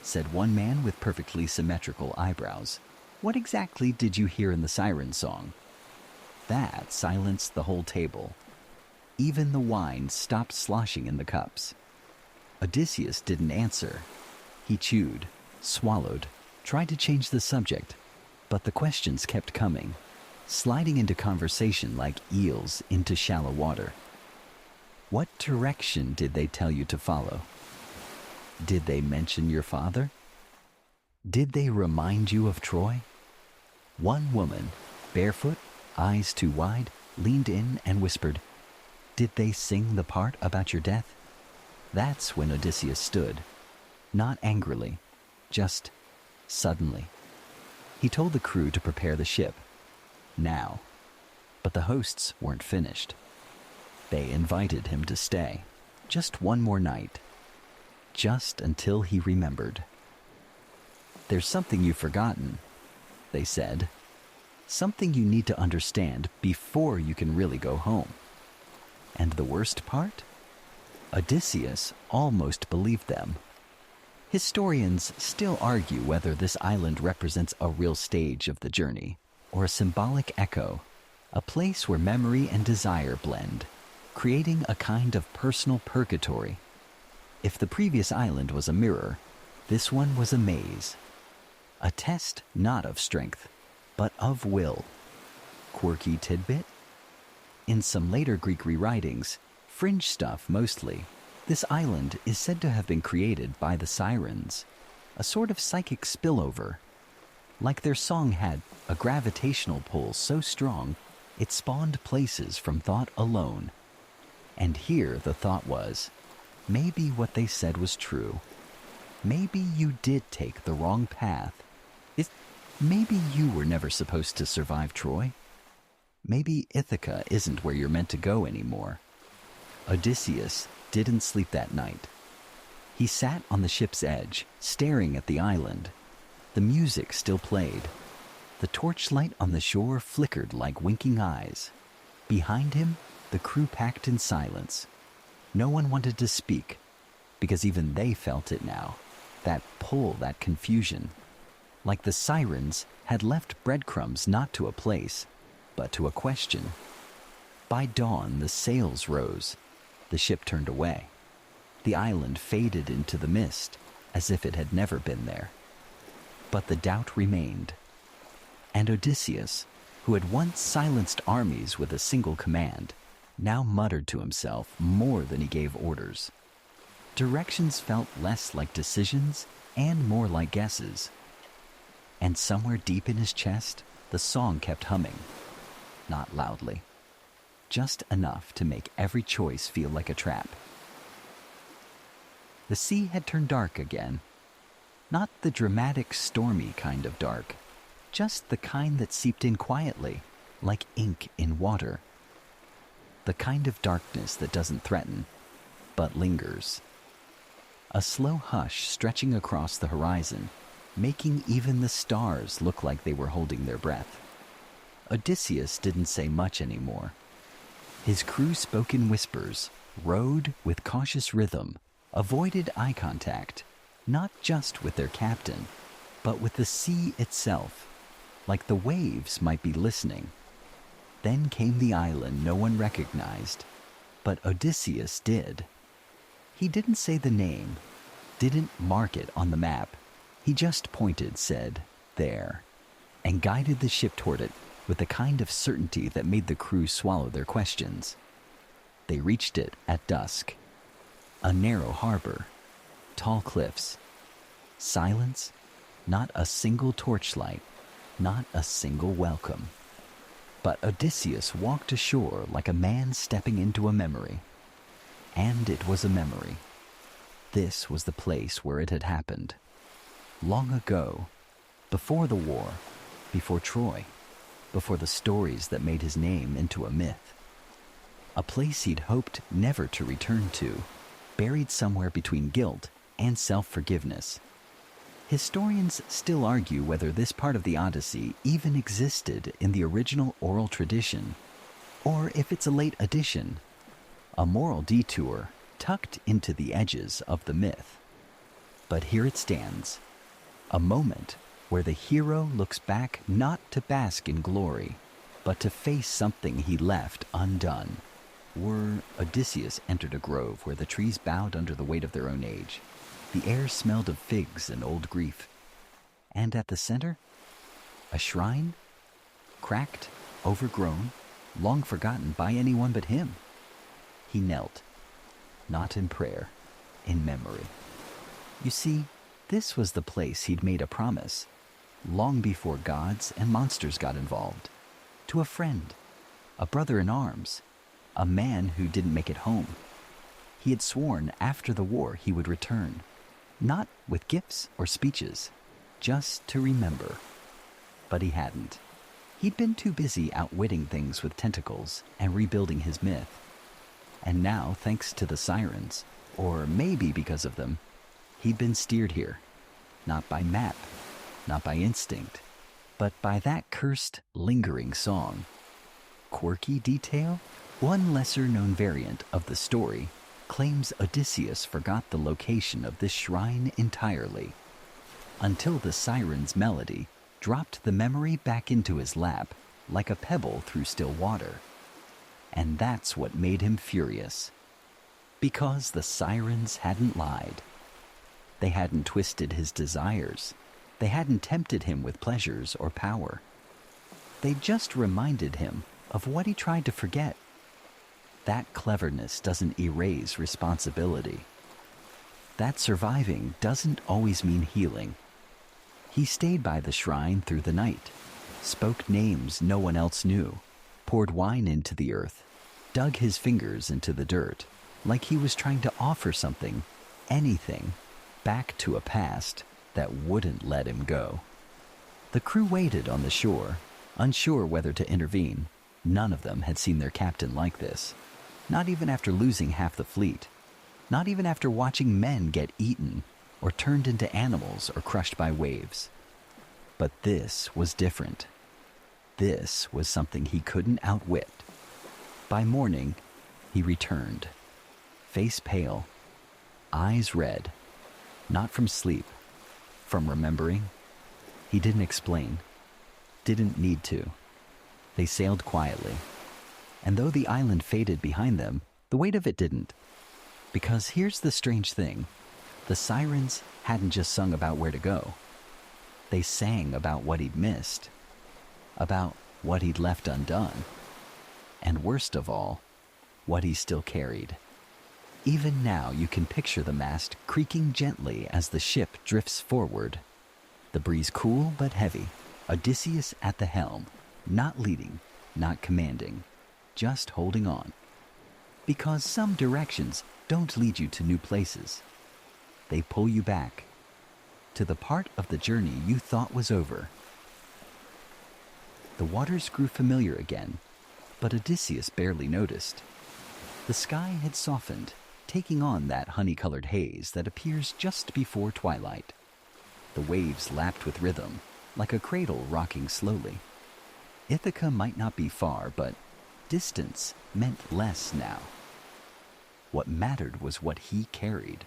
said one man with perfectly symmetrical eyebrows, "what exactly did you hear in the siren song?" That silenced the whole table. Even the wine stopped sloshing in the cups. Odysseus didn't answer. He chewed, swallowed, tried to change the subject, but the questions kept coming, sliding into conversation like eels into shallow water. What direction did they tell you to follow? Did they mention your father? Did they remind you of Troy? One woman, barefoot, eyes too wide, leaned in and whispered, "Did they sing the part about your death?" That's when Odysseus stood, not angrily, just suddenly. He told the crew to prepare the ship, now. But the hosts weren't finished. They invited him to stay, just one more night, just until he remembered. "There's something you've forgotten," they said. "Something you need to understand before you can really go home." And the worst part? Odysseus almost believed them. Historians still argue whether this island represents a real stage of the journey or a symbolic echo, a place where memory and desire blend, creating a kind of personal purgatory. If the previous island was a mirror, this one was a maze. A test not of strength, but of will. Quirky tidbit? In some later Greek rewritings, fringe stuff mostly, this island is said to have been created by the Sirens, a sort of psychic spillover. Like their song had a gravitational pull so strong, it spawned places from thought alone. And here the thought was, maybe what they said was true. Maybe you did take the wrong path. Maybe you were never supposed to survive Troy. Maybe Ithaca isn't where you're meant to go anymore. Odysseus didn't sleep that night. He sat on the ship's edge, staring at the island. The music still played. The torchlight on the shore flickered like winking eyes. Behind him, the crew packed in silence. No one wanted to speak, because even they felt it now. That pull, that confusion. Like the Sirens had left breadcrumbs not to a place, but to a question. By dawn, the sails rose. The ship turned away. The island faded into the mist, as if it had never been there. But the doubt remained. And Odysseus, who had once silenced armies with a single command, now muttered to himself more than he gave orders. Directions felt less like decisions and more like guesses. And somewhere deep in his chest, the song kept humming. Not loudly. Just enough to make every choice feel like a trap. The sea had turned dark again. Not the dramatic, stormy kind of dark. Just the kind that seeped in quietly, like ink in water. The kind of darkness that doesn't threaten, but lingers. A slow hush stretching across the horizon, making even the stars look like they were holding their breath. Odysseus didn't say much anymore. His crew spoke in whispers, rowed with cautious rhythm, avoided eye contact, not just with their captain, but with the sea itself, like the waves might be listening. Then came the island no one recognized, but Odysseus did. He didn't say the name, didn't mark it on the map. He just pointed, said, "There," and guided the ship toward it with the kind of certainty that made the crew swallow their questions. They reached it at dusk. A narrow harbor, tall cliffs, silence, not a single torchlight, not a single welcome. But Odysseus walked ashore like a man stepping into a memory. And it was a memory. This was the place where it had happened. Long ago, before the war, before Troy, before the stories that made his name into a myth. A place he'd hoped never to return to, buried somewhere between guilt and self-forgiveness. Historians still argue whether this part of the Odyssey even existed in the original oral tradition, or if it's a late addition, a moral detour tucked into the edges of the myth. But here it stands, a moment where the hero looks back not to bask in glory, but to face something he left undone. Odysseus entered a grove where the trees bowed under the weight of their own age. The air smelled of figs and old grief. And at the center, a shrine, cracked, overgrown, long forgotten by anyone but him. He knelt, not in prayer, in memory. You see, this was the place he'd made a promise, long before gods and monsters got involved, to a friend, a brother in arms, a man who didn't make it home. He had sworn after the war he would return, not with gifts or speeches, just to remember. But he hadn't. He'd been too busy outwitting things with tentacles and rebuilding his myth. And now, thanks to the Sirens, or maybe because of them, he'd been steered here, not by map, not by instinct, but by that cursed, lingering song. Quirky detail? One lesser-known variant of the story claims Odysseus forgot the location of this shrine entirely, until the Sirens' melody dropped the memory back into his lap like a pebble through still water. And that's what made him furious. Because the Sirens hadn't lied. They hadn't twisted his desires. They hadn't tempted him with pleasures or power. They just reminded him of what he tried to forget. That cleverness doesn't erase responsibility. That surviving doesn't always mean healing. He stayed by the shrine through the night, spoke names no one else knew, poured wine into the earth, dug his fingers into the dirt, like he was trying to offer something, anything, back to a past that wouldn't let him go. The crew waited on the shore, unsure whether to intervene. None of them had seen their captain like this. Not even after losing half the fleet. Not even after watching men get eaten or turned into animals or crushed by waves. But this was different. This was something he couldn't outwit. By morning, he returned, face pale, eyes red, not from sleep, from remembering. He didn't explain, didn't need to. They sailed quietly, and though the island faded behind them, the weight of it didn't. Because here's the strange thing. The Sirens hadn't just sung about where to go. They sang about what he'd missed, about what he'd left undone, and worst of all, what he still carried. Even now you can picture the mast creaking gently as the ship drifts forward. The breeze cool but heavy, Odysseus at the helm, not leading, not commanding, just holding on. Because some directions don't lead you to new places. They pull you back to the part of the journey you thought was over. The waters grew familiar again, but Odysseus barely noticed. The sky had softened, taking on that honey-colored haze that appears just before twilight. The waves lapped with rhythm, like a cradle rocking slowly. Ithaca might not be far, but distance meant less now. What mattered was what he carried.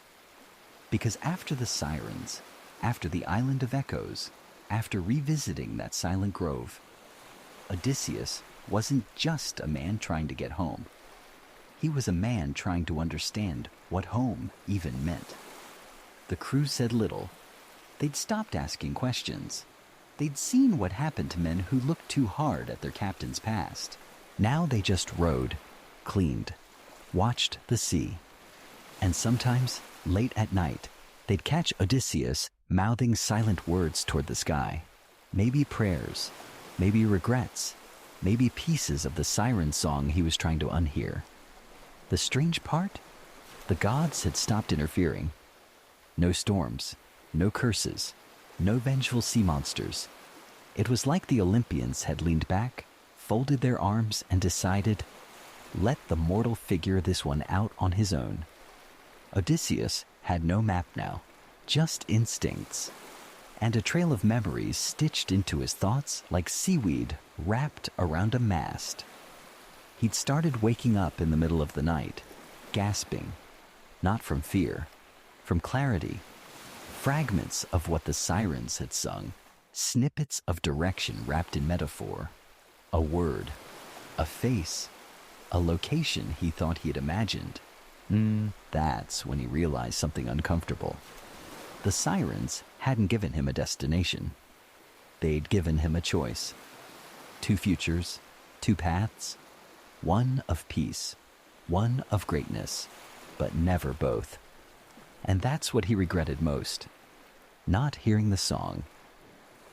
Because after the Sirens, after the Island of Echoes, after revisiting that silent grove, Odysseus wasn't just a man trying to get home. He was a man trying to understand what home even meant. The crew said little. They'd stopped asking questions. They'd seen what happened to men who looked too hard at their captain's past. Now they just rowed, cleaned, watched the sea. And sometimes, late at night, they'd catch Odysseus mouthing silent words toward the sky. Maybe prayers, maybe regrets, maybe pieces of the siren song he was trying to unhear. The strange part? The gods had stopped interfering. No storms, no curses, no vengeful sea monsters. It was like the Olympians had leaned back, folded their arms, and decided, let the mortal figure this one out on his own. Odysseus had no map now, just instincts, and a trail of memories stitched into his thoughts like seaweed wrapped around a mast. He'd started waking up in the middle of the night, gasping, not from fear, from clarity. Fragments of what the sirens had sung, snippets of direction wrapped in metaphor. A word, a face, a location he thought he had imagined. That's when he realized something uncomfortable. The sirens hadn't given him a destination. They'd given him a choice. Two futures, two paths, one of peace, one of greatness, but never both. And that's what he regretted most. Not hearing the song,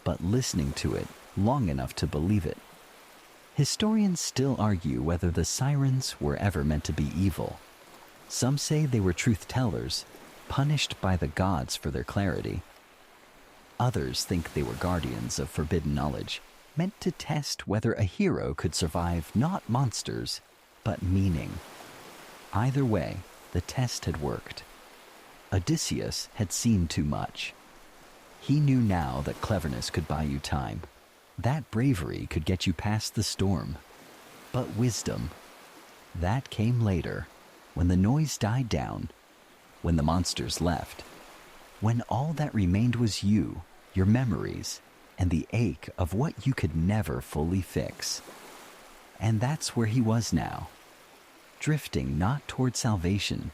but listening to it long enough to believe it. Historians still argue whether the sirens were ever meant to be evil. Some say they were truth-tellers, punished by the gods for their clarity. Others think they were guardians of forbidden knowledge, meant to test whether a hero could survive not monsters, but meaning. Either way, the test had worked. Odysseus had seen too much. He knew now that cleverness could buy you time. That bravery could get you past the storm. But wisdom, that came later, when the noise died down, when the monsters left, when all that remained was you, your memories, and the ache of what you could never fully fix. And that's where he was now, drifting not toward salvation,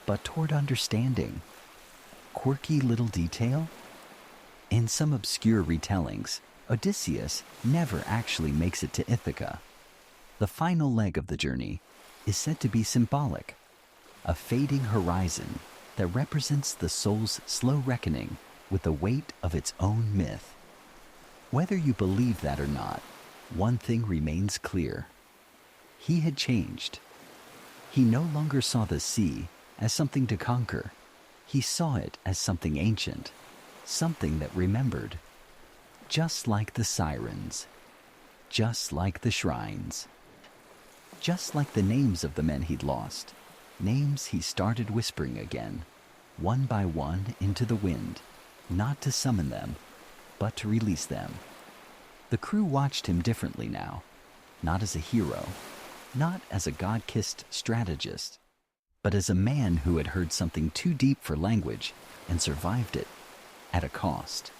but toward understanding. Quirky little detail? In some obscure retellings, Odysseus never actually makes it to Ithaca. The final leg of the journey is said to be symbolic, a fading horizon that represents the soul's slow reckoning with the weight of its own myth. Whether you believe that or not, one thing remains clear. He had changed. He no longer saw the sea as something to conquer. He saw it as something ancient, something that remembered. Just like the sirens, just like the shrines, just like the names of the men he'd lost, names he started whispering again, one by one into the wind, not to summon them, but to release them. The crew watched him differently now, not as a hero, not as a god-kissed strategist, but as a man who had heard something too deep for language and survived it at a cost.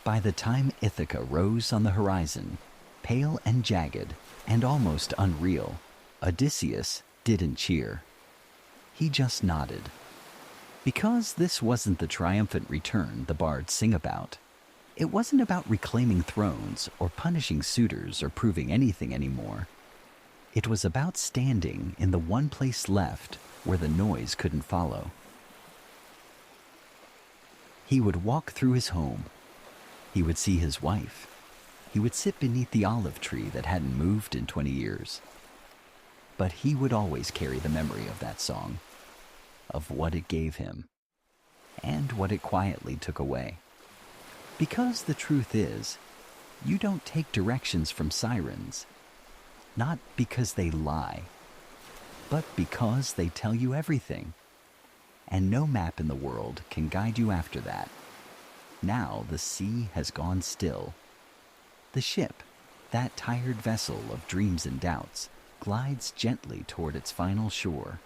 By the time Ithaca rose on the horizon, pale and jagged and almost unreal, Odysseus didn't cheer. He just nodded. Because this wasn't the triumphant return the bards sing about. It wasn't about reclaiming thrones or punishing suitors or proving anything anymore. It was about standing in the one place left where the noise couldn't follow. He would walk through his home. He would see his wife. He would sit beneath the olive tree that hadn't moved in 20 years. But he would always carry the memory of that song, of what it gave him, and what it quietly took away. Because the truth is, you don't take directions from sirens, not because they lie, but because they tell you everything. And no map in the world can guide you after that. Now the sea has gone still. The ship, that tired vessel of dreams and doubts, glides gently toward its final shore.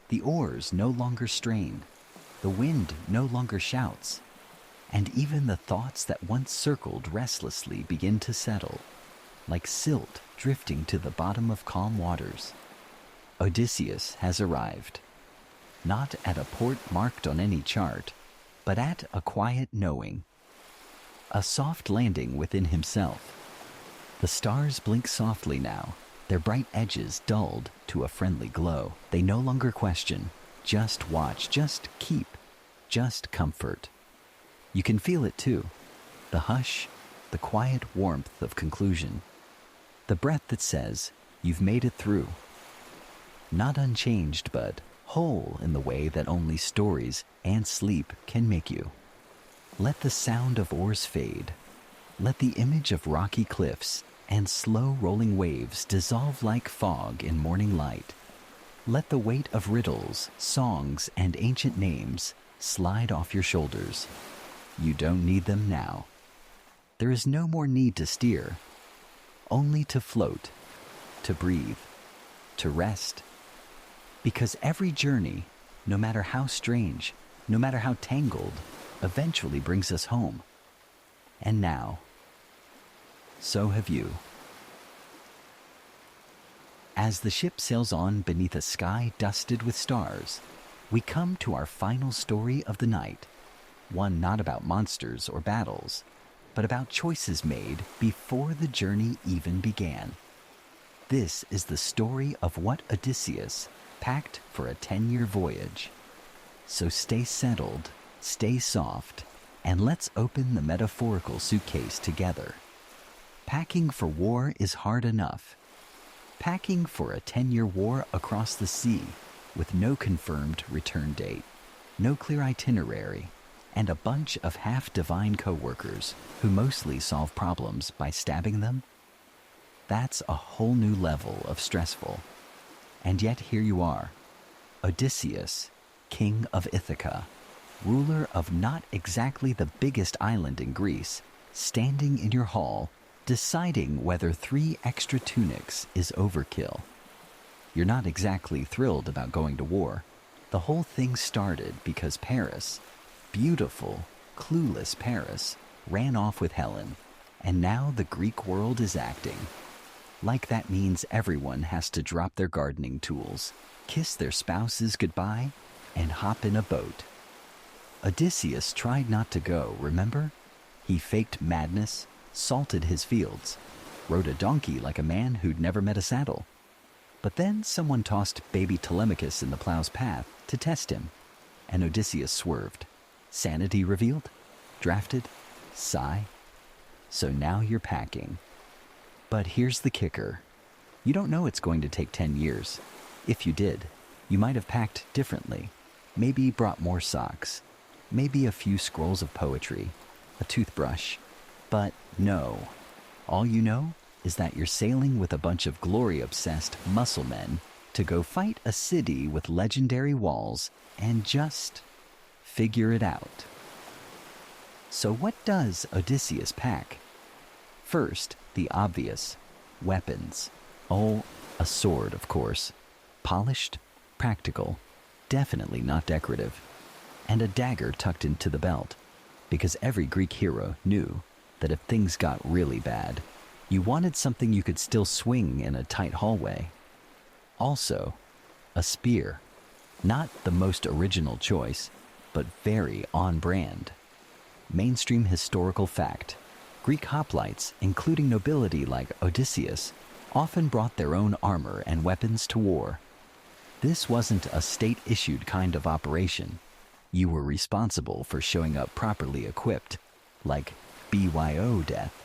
The oars no longer strain, the wind no longer shouts, and even the thoughts that once circled restlessly begin to settle, like silt drifting to the bottom of calm waters. Odysseus has arrived, not at a port marked on any chart, but at a quiet knowing, a soft landing within himself. The stars blink softly now, their bright edges dulled to a friendly glow. They no longer question, just watch, just keep, just comfort. You can feel it too, the hush, the quiet warmth of conclusion, the breath that says, you've made it through. Not unchanged, but whole in the way that only stories and sleep can make you. Let the sound of oars fade. Let the image of rocky cliffs and slow rolling waves dissolve like fog in morning light. Let the weight of riddles, songs, and ancient names slide off your shoulders. You don't need them now. There is no more need to steer, only to float, to breathe, to rest. Because every journey, no matter how strange, no matter how tangled, eventually brings us home. And now, so have you. As the ship sails on beneath a sky dusted with stars, we come to our final story of the night, one not about monsters or battles, but about choices made before the journey even began. This is the story of what Odysseus packed for a 10-year voyage. So stay settled, stay soft, and let's open the metaphorical suitcase together. Packing for war is hard enough. Packing for a 10-year war across the sea with no confirmed return date, no clear itinerary, and a bunch of half-divine co-workers who mostly solve problems by stabbing them? That's a whole new level of stressful. And yet here you are, Odysseus, king of Ithaca, ruler of not exactly the biggest island in Greece, standing in your hall, deciding whether 3 extra tunics is overkill. You're not exactly thrilled about going to war. The whole thing started because Paris, beautiful, clueless Paris, ran off with Helen, and now the Greek world is acting. Like that means everyone has to drop their gardening tools, kiss their spouses goodbye, and hop in a boat. Odysseus tried not to go, remember? He faked madness, salted his fields, rode a donkey like a man who'd never met a saddle. But then someone tossed baby Telemachus in the plow's path to test him, and Odysseus swerved. Sanity revealed, drafted, sigh. So now you're packing. But here's the kicker. You don't know it's going to take 10 years. If you did, you might have packed differently. Maybe brought more socks. Maybe a few scrolls of poetry, a toothbrush. But no. All you know is that you're sailing with a bunch of glory-obsessed muscle men to go fight a city with legendary walls and just figure it out. So what does Odysseus pack? First, the obvious, weapons. Oh, a sword, of course. Polished, practical, definitely not decorative. And a dagger tucked into the belt, because every Greek hero knew that if things got really bad, you wanted something you could still swing in a tight hallway. Also, a spear. Not the most original choice, but very on-brand. Mainstream historical fact. Greek hoplites, including nobility like Odysseus, often brought their own armor and weapons to war. This wasn't a state-issued kind of operation. You were responsible for showing up properly equipped, like BYO death.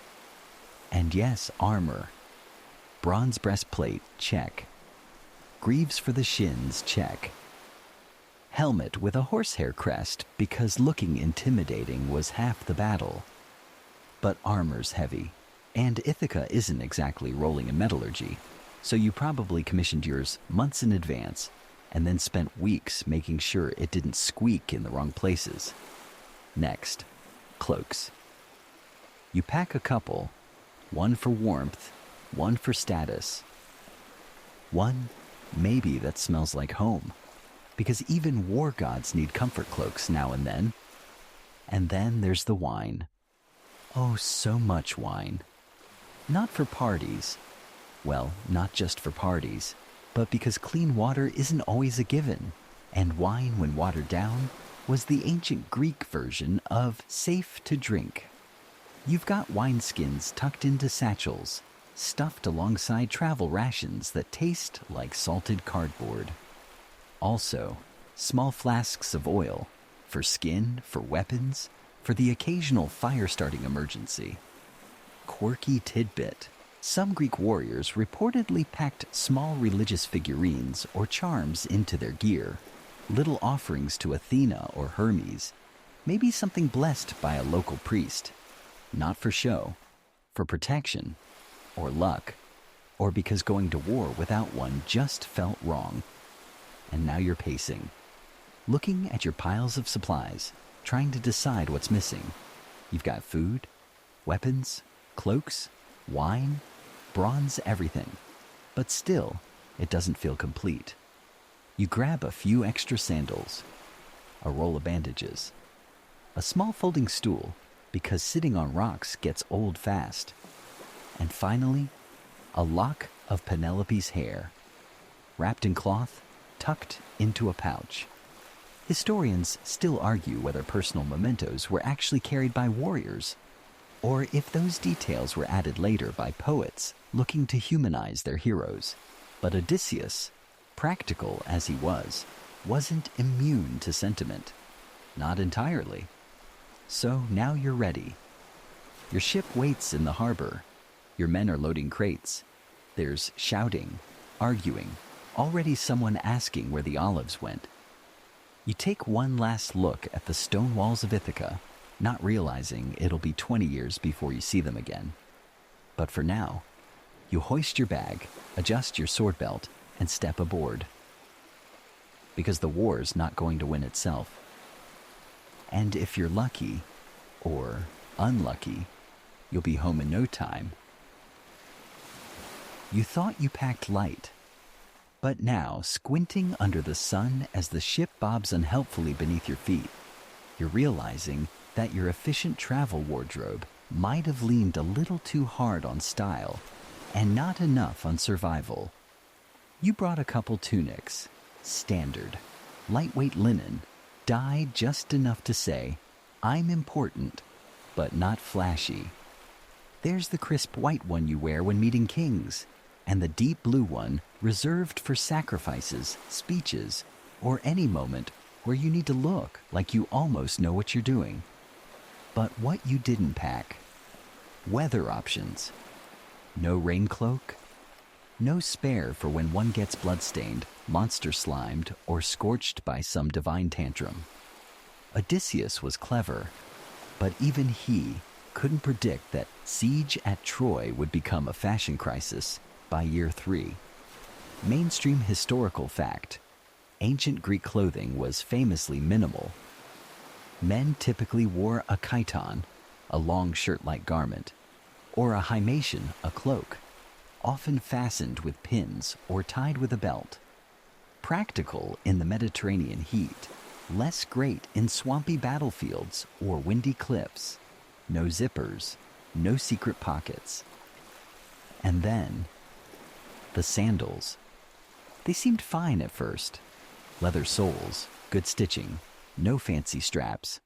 And yes, armor. Bronze breastplate, check. Greaves for the shins, check. Helmet with a horsehair crest, because looking intimidating was half the battle. But armor's heavy, and Ithaca isn't exactly rolling in metallurgy, so you probably commissioned yours months in advance, and then spent weeks making sure it didn't squeak in the wrong places. Next, cloaks. You pack a couple, one for warmth, one for status. One, maybe that smells like home, because even war gods need comfort cloaks now and then. And then there's the wine. Oh, so much wine. Not for parties. Well, not just for parties, but because clean water isn't always a given, and wine, when watered down, was the ancient Greek version of safe to drink. You've got wineskins tucked into satchels, stuffed alongside travel rations that taste like salted cardboard. Also, small flasks of oil, for skin, for weapons, for the occasional fire-starting emergency. Quirky tidbit. Some Greek warriors reportedly packed small religious figurines or charms into their gear, little offerings to Athena or Hermes, maybe something blessed by a local priest. Not for show, for protection, or luck, or because going to war without one just felt wrong. And now you're pacing, looking at your piles of supplies, trying to decide what's missing. You've got food, weapons, cloaks, wine, bronze, everything. But still, it doesn't feel complete. You grab a few extra sandals, a roll of bandages, a small folding stool, because sitting on rocks gets old fast, and finally, a lock of Penelope's hair, wrapped in cloth, tucked into a pouch. Historians still argue whether personal mementos were actually carried by warriors, or if those details were added later by poets looking to humanize their heroes. But Odysseus, practical as he was, wasn't immune to sentiment. Not entirely. So now you're ready. Your ship waits in the harbor. Your men are loading crates. There's shouting, arguing, already someone asking where the olives went. You take one last look at the stone walls of Ithaca, not realizing it'll be 20 years before you see them again. But for now, you hoist your bag, adjust your sword belt, and step aboard. Because the war's not going to win itself. And if you're lucky, or unlucky, you'll be home in no time. You thought you packed light, but now, squinting under the sun as the ship bobs unhelpfully beneath your feet, you're realizing that your efficient travel wardrobe might have leaned a little too hard on style and not enough on survival. You brought a couple tunics, standard, lightweight linen, dyed just enough to say, I'm important, but not flashy. There's the crisp white one you wear when meeting kings, and the deep blue one reserved for sacrifices, speeches, or any moment where you need to look like you almost know what you're doing. But what you didn't pack: weather options. No rain cloak, no spare for when one gets bloodstained, monster-slimed, or scorched by some divine tantrum. Odysseus was clever, but even he couldn't predict that siege at Troy would become a fashion crisis by year 3. Mainstream historical fact: ancient Greek clothing was famously minimal. Men typically wore a chiton, a long shirt-like garment, or a himation, a cloak, often fastened with pins or tied with a belt. Practical in the Mediterranean heat, less great in swampy battlefields or windy cliffs. No zippers, no secret pockets. And then, the sandals. They seemed fine at first. Leather soles, good stitching, no fancy straps.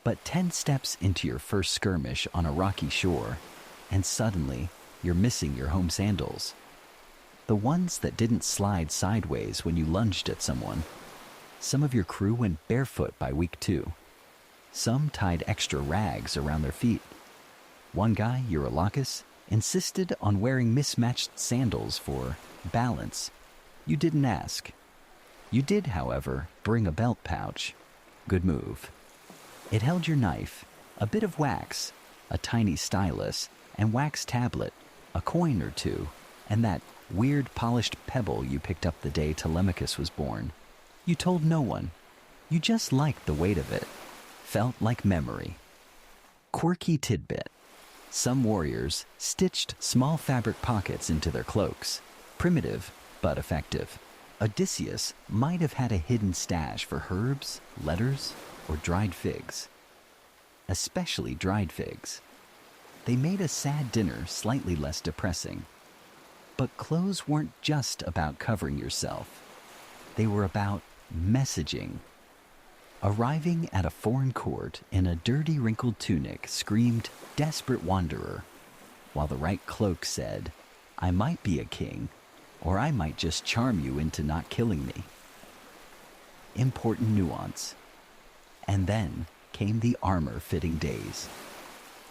But 10 steps into your first skirmish on a rocky shore, and suddenly you're missing your home sandals. The ones that didn't slide sideways when you lunged at someone. Some of your crew went barefoot by week 2. Some tied extra rags around their feet. One guy, Eurylacus, insisted on wearing mismatched sandals for balance. You didn't ask. You did, however, bring a belt pouch. Good move. It held your knife, a bit of wax, a tiny stylus, and wax tablet, a coin or two, and that weird polished pebble you picked up the day Telemachus was born. You told no one. You just liked the weight of it. Felt like memory. Quirky tidbit: some warriors stitched small fabric pockets into their cloaks. Primitive, but effective. Odysseus might have had a hidden stash for herbs, letters, or dried figs. Especially dried figs. They made a sad dinner slightly less depressing. But clothes weren't just about covering yourself. They were about messaging. Arriving at a foreign court in a dirty, wrinkled tunic screamed desperate wanderer, while the right cloak said, I might be a king, or I might just charm you into not killing me. Important nuance. And then came the armor-fitting days.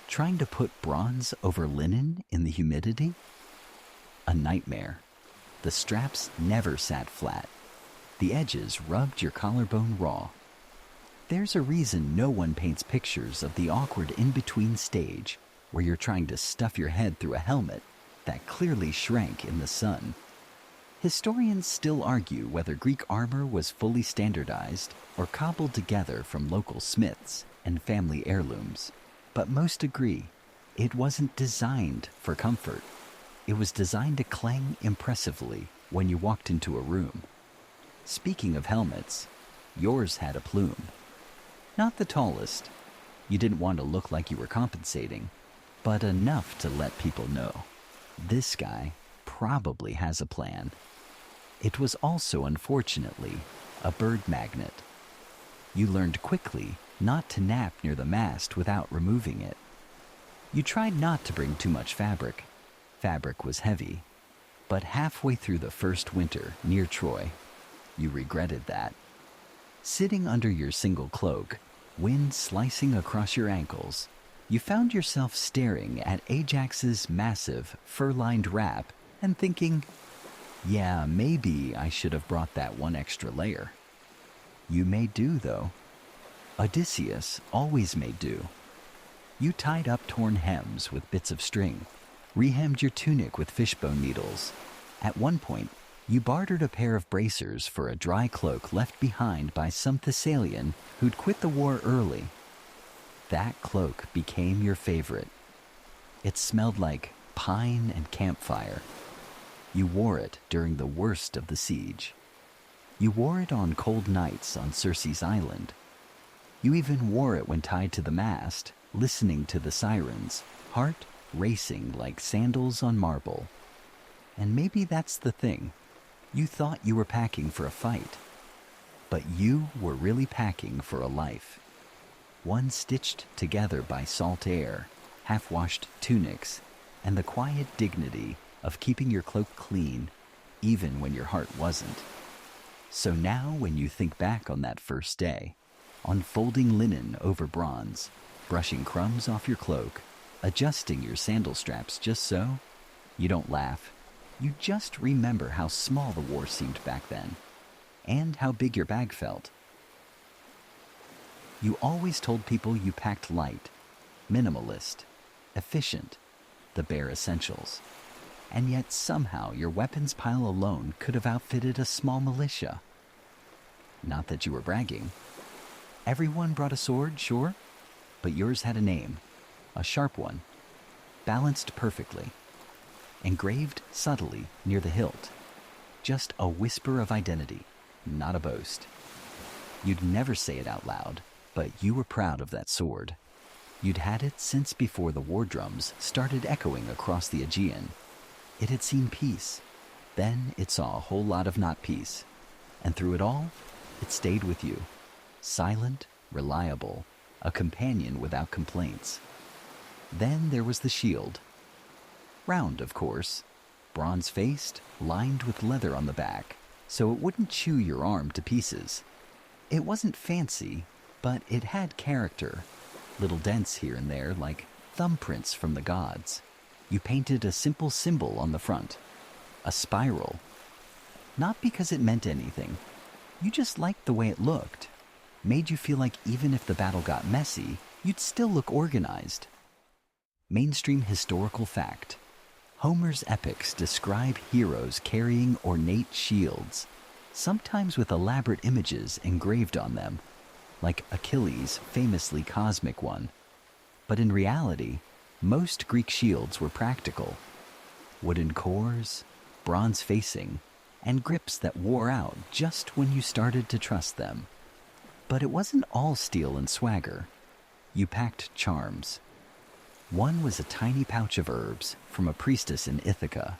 Trying to put bronze over linen in the humidity? A nightmare. The straps never sat flat. The edges rubbed your collarbone raw. There's a reason no one paints pictures of the awkward in-between stage where you're trying to stuff your head through a helmet that clearly shrank in the sun. Historians still argue whether Greek armor was fully standardized or cobbled together from local smiths and family heirlooms. But most agree it wasn't designed for comfort. It was designed to clang impressively when you walked into a room. Speaking of helmets, yours had a plume. Not the tallest. You didn't want to look like you were compensating, but enough to let people know. This guy probably has a plan. It was also, unfortunately, a bird magnet. You learned quickly not to nap near the mast without removing it. You tried not to bring too much fabric. Fabric was heavy. But halfway through the first winter near Troy, you regretted that. Sitting under your single cloak, wind slicing across your ankles, you found yourself staring at Ajax's massive, fur-lined wrap and thinking, yeah, maybe I should have brought that one extra layer. You made do, though. Odysseus always made do. You tied up torn hems with bits of string, rehemmed your tunic with fishbone needles. At one point, you bartered a pair of bracers for a dry cloak left behind by some Thessalian who'd quit the war early. That cloak became your favorite. It smelled like pine and campfire. You wore it during the worst of the siege. You wore it on cold nights on Circe's island. You even wore it when tied to the mast, listening to the sirens, heart racing like sandals on marble. And maybe that's the thing. You thought you were packing for a fight, but you were really packing for a life. One stitched together by salt air, half-washed tunics, and the quiet dignity of keeping your cloak clean, even when your heart wasn't. So now when you think back on that first day, on folding linen over bronze, brushing crumbs off your cloak, adjusting your sandal straps just so, you don't laugh. You just remember how small the war seemed back then, and how big your bag felt. You always told people you packed light, minimalist, efficient, the bare essentials. And yet somehow your weapons pile alone could have outfitted a small militia. Not that you were bragging. Everyone brought a sword, sure, but yours had a name, a sharp one, balanced perfectly, engraved subtly near the hilt. Just a whisper of identity, not a boast. You'd never say it out loud, but you were proud of that sword. You'd had it since before the war drums started echoing across the Aegean. It had seen peace. Then it saw a whole lot of not peace. And through it all, it stayed with you. Silent, reliable, a companion without complaints. Then there was the shield. Round, of course, bronze-faced, lined with leather on the back, so it wouldn't chew your arm to pieces. It wasn't fancy, but it had character. Little dents here and there, like thumbprints from the gods. You painted a simple symbol on the front, a spiral. Not because it meant anything. You just liked the way it looked. Made you feel like even if the battle got messy, you'd still look organized. Mainstream historical fact. Homer's epics describe heroes carrying ornate shields, sometimes with elaborate images engraved on them, like Achilles' famously cosmic one. But in reality, most Greek shields were practical. Wooden cores, bronze facing, and grips that wore out just when you started to trust them. But it wasn't all steel and swagger. You packed charms. One was a tiny pouch of herbs from a priestess in Ithaca.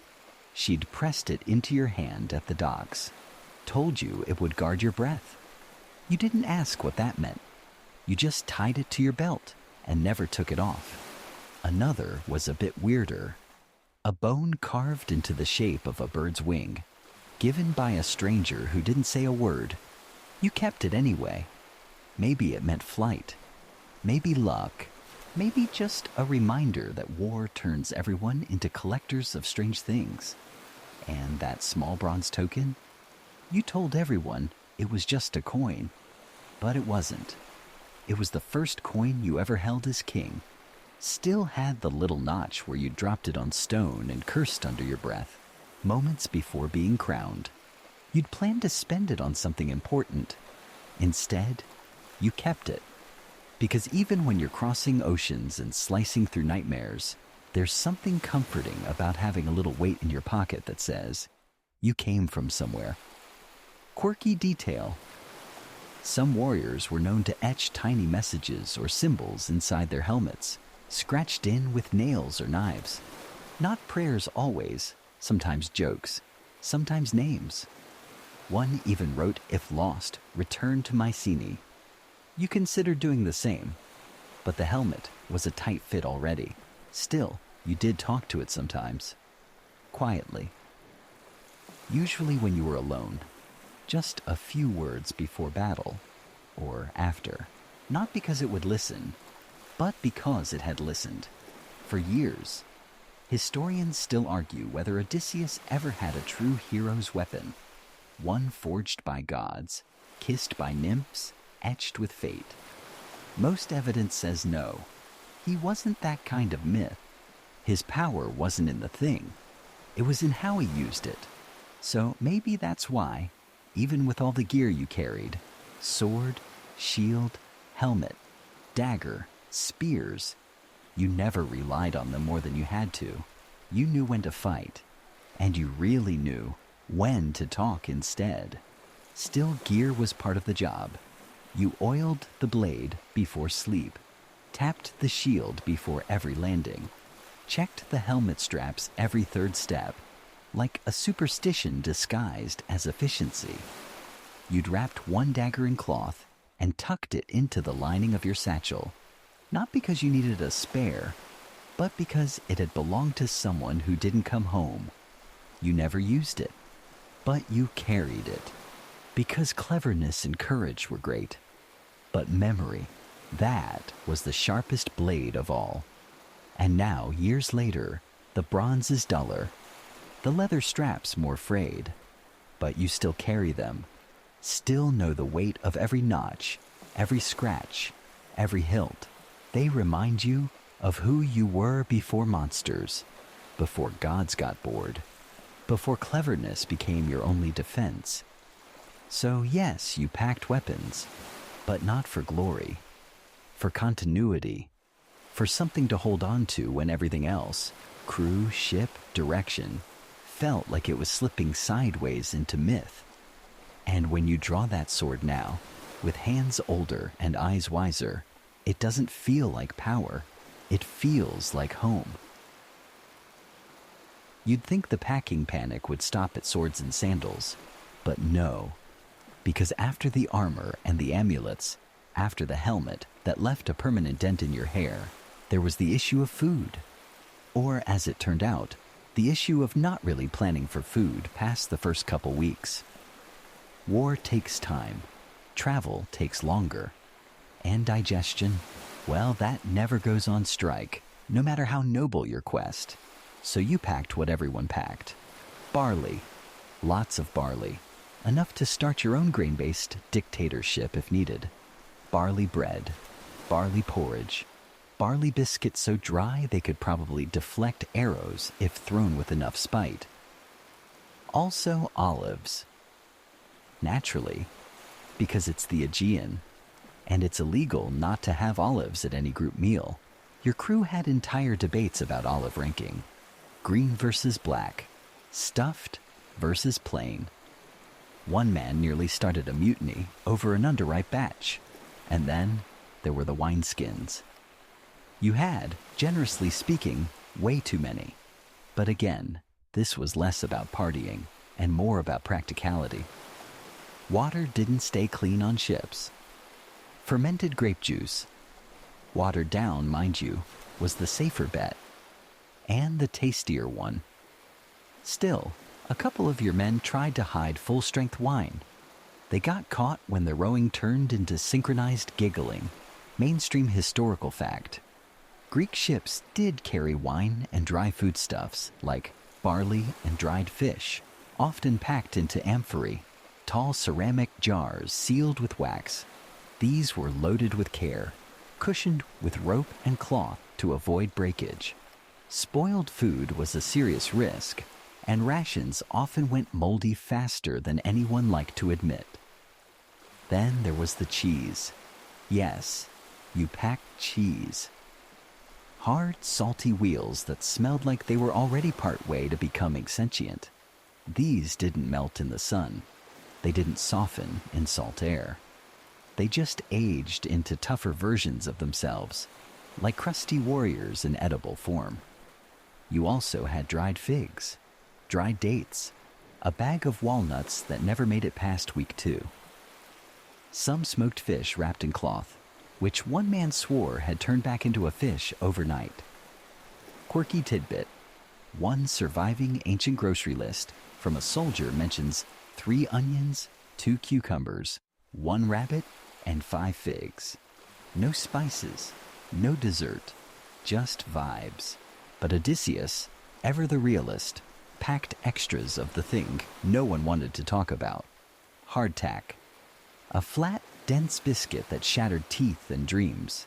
She'd pressed it into your hand at the docks, told you it would guard your breath. You didn't ask what that meant. You just tied it to your belt and never took it off. Another was a bit weirder. A bone carved into the shape of a bird's wing, given by a stranger who didn't say a word. You kept it anyway. Maybe it meant flight. Maybe luck. Maybe just a reminder that war turns everyone into collectors of strange things. And that small bronze token? You told everyone it was just a coin. But it wasn't. It was the first coin you ever held as king. Still had the little notch where you dropped it on stone and cursed under your breath, moments before being crowned. You'd planned to spend it on something important. Instead, you kept it. Because even when you're crossing oceans and slicing through nightmares, there's something comforting about having a little weight in your pocket that says, you came from somewhere. Quirky detail. Some warriors were known to etch tiny messages or symbols inside their helmets, scratched in with nails or knives. Not prayers always, sometimes jokes, sometimes names. One even wrote, "If lost, return to Mycenae." You considered doing the same, but the helmet was a tight fit already. Still, you did talk to it sometimes. Quietly. Usually when you were alone. Just a few words before battle, or after. Not because it would listen, but because it had listened. For years. Historians still argue whether Odysseus ever had a true hero's weapon. One forged by gods, kissed by nymphs, etched with fate. Most evidence says no. He wasn't that kind of myth. His power wasn't in the thing. It was in how he used it. So maybe that's why, even with all the gear you carried, sword, shield, helmet, dagger, spears, you never relied on them more than you had to. You knew when to fight, and you really knew when to talk instead. Still, gear was part of the job. You oiled the blade before sleep, tapped the shield before every landing, checked the helmet straps every third step, like a superstition disguised as efficiency. You'd wrapped one dagger in cloth and tucked it into the lining of your satchel, not because you needed a spare, but because it had belonged to someone who didn't come home. You never used it, but you carried it, because cleverness and courage were great. But memory, that was the sharpest blade of all. And now, years later, the bronze is duller, the leather straps more frayed, but you still carry them, still know the weight of every notch, every scratch, every hilt. They remind you of who you were before monsters, before gods got bored, before cleverness became your only defense. So yes, you packed weapons, but not for glory, for continuity, for something to hold on to when everything else, crew, ship, direction, felt like it was slipping sideways into myth. And when you draw that sword now, with hands older and eyes wiser, it doesn't feel like power. It feels like home. You'd think the packing panic would stop at swords and sandals, but no. Because after the armor and the amulets, after the helmet that left a permanent dent in your hair, there was the issue of food. Or, as it turned out, the issue of not really planning for food past the first couple weeks. War takes time. Travel takes longer. And digestion, well, that never goes on strike, no matter how noble your quest. So you packed what everyone packed. Barley. Lots of barley. Enough to start your own grain-based dictatorship if needed. Barley bread. Barley porridge. Barley biscuits so dry they could probably deflect arrows if thrown with enough spite. Also olives. Naturally, because it's the Aegean, and it's illegal not to have olives at any group meal. Your crew had entire debates about olive ranking. Green versus black, stuffed versus plain. One man nearly started a mutiny over an underripe batch, and then there were the wineskins. You had, generously speaking, way too many. But again, this was less about partying and more about practicality. Water didn't stay clean on ships. Fermented grape juice, watered down, mind you, was the safer bet, and the tastier one. Still, a couple of your men tried to hide full-strength wine. They got caught when the rowing turned into synchronized giggling. Mainstream historical fact. Greek ships did carry wine and dry foodstuffs, like barley and dried fish, often packed into amphorae, tall ceramic jars sealed with wax. These were loaded with care, cushioned with rope and cloth to avoid breakage. Spoiled food was a serious risk, and rations often went moldy faster than anyone liked to admit. Then there was the cheese. Yes, you packed cheese. Hard, salty wheels that smelled like they were already part way to becoming sentient. These didn't melt in the sun. They didn't soften in salt air. They just aged into tougher versions of themselves, like crusty warriors in edible form. You also had dried figs, dried dates, a bag of walnuts that never made it past week 2. Some smoked fish wrapped in cloth, which one man swore had turned back into a fish overnight. Quirky tidbit: one surviving ancient grocery list from a soldier mentions 3 onions, 2 cucumbers, 1 rabbit, and 5 figs. No spices, no dessert, just vibes. But Odysseus, ever the realist, packed extras of the thing no one wanted to talk about: hardtack. A flat, dense biscuit that shattered teeth and dreams.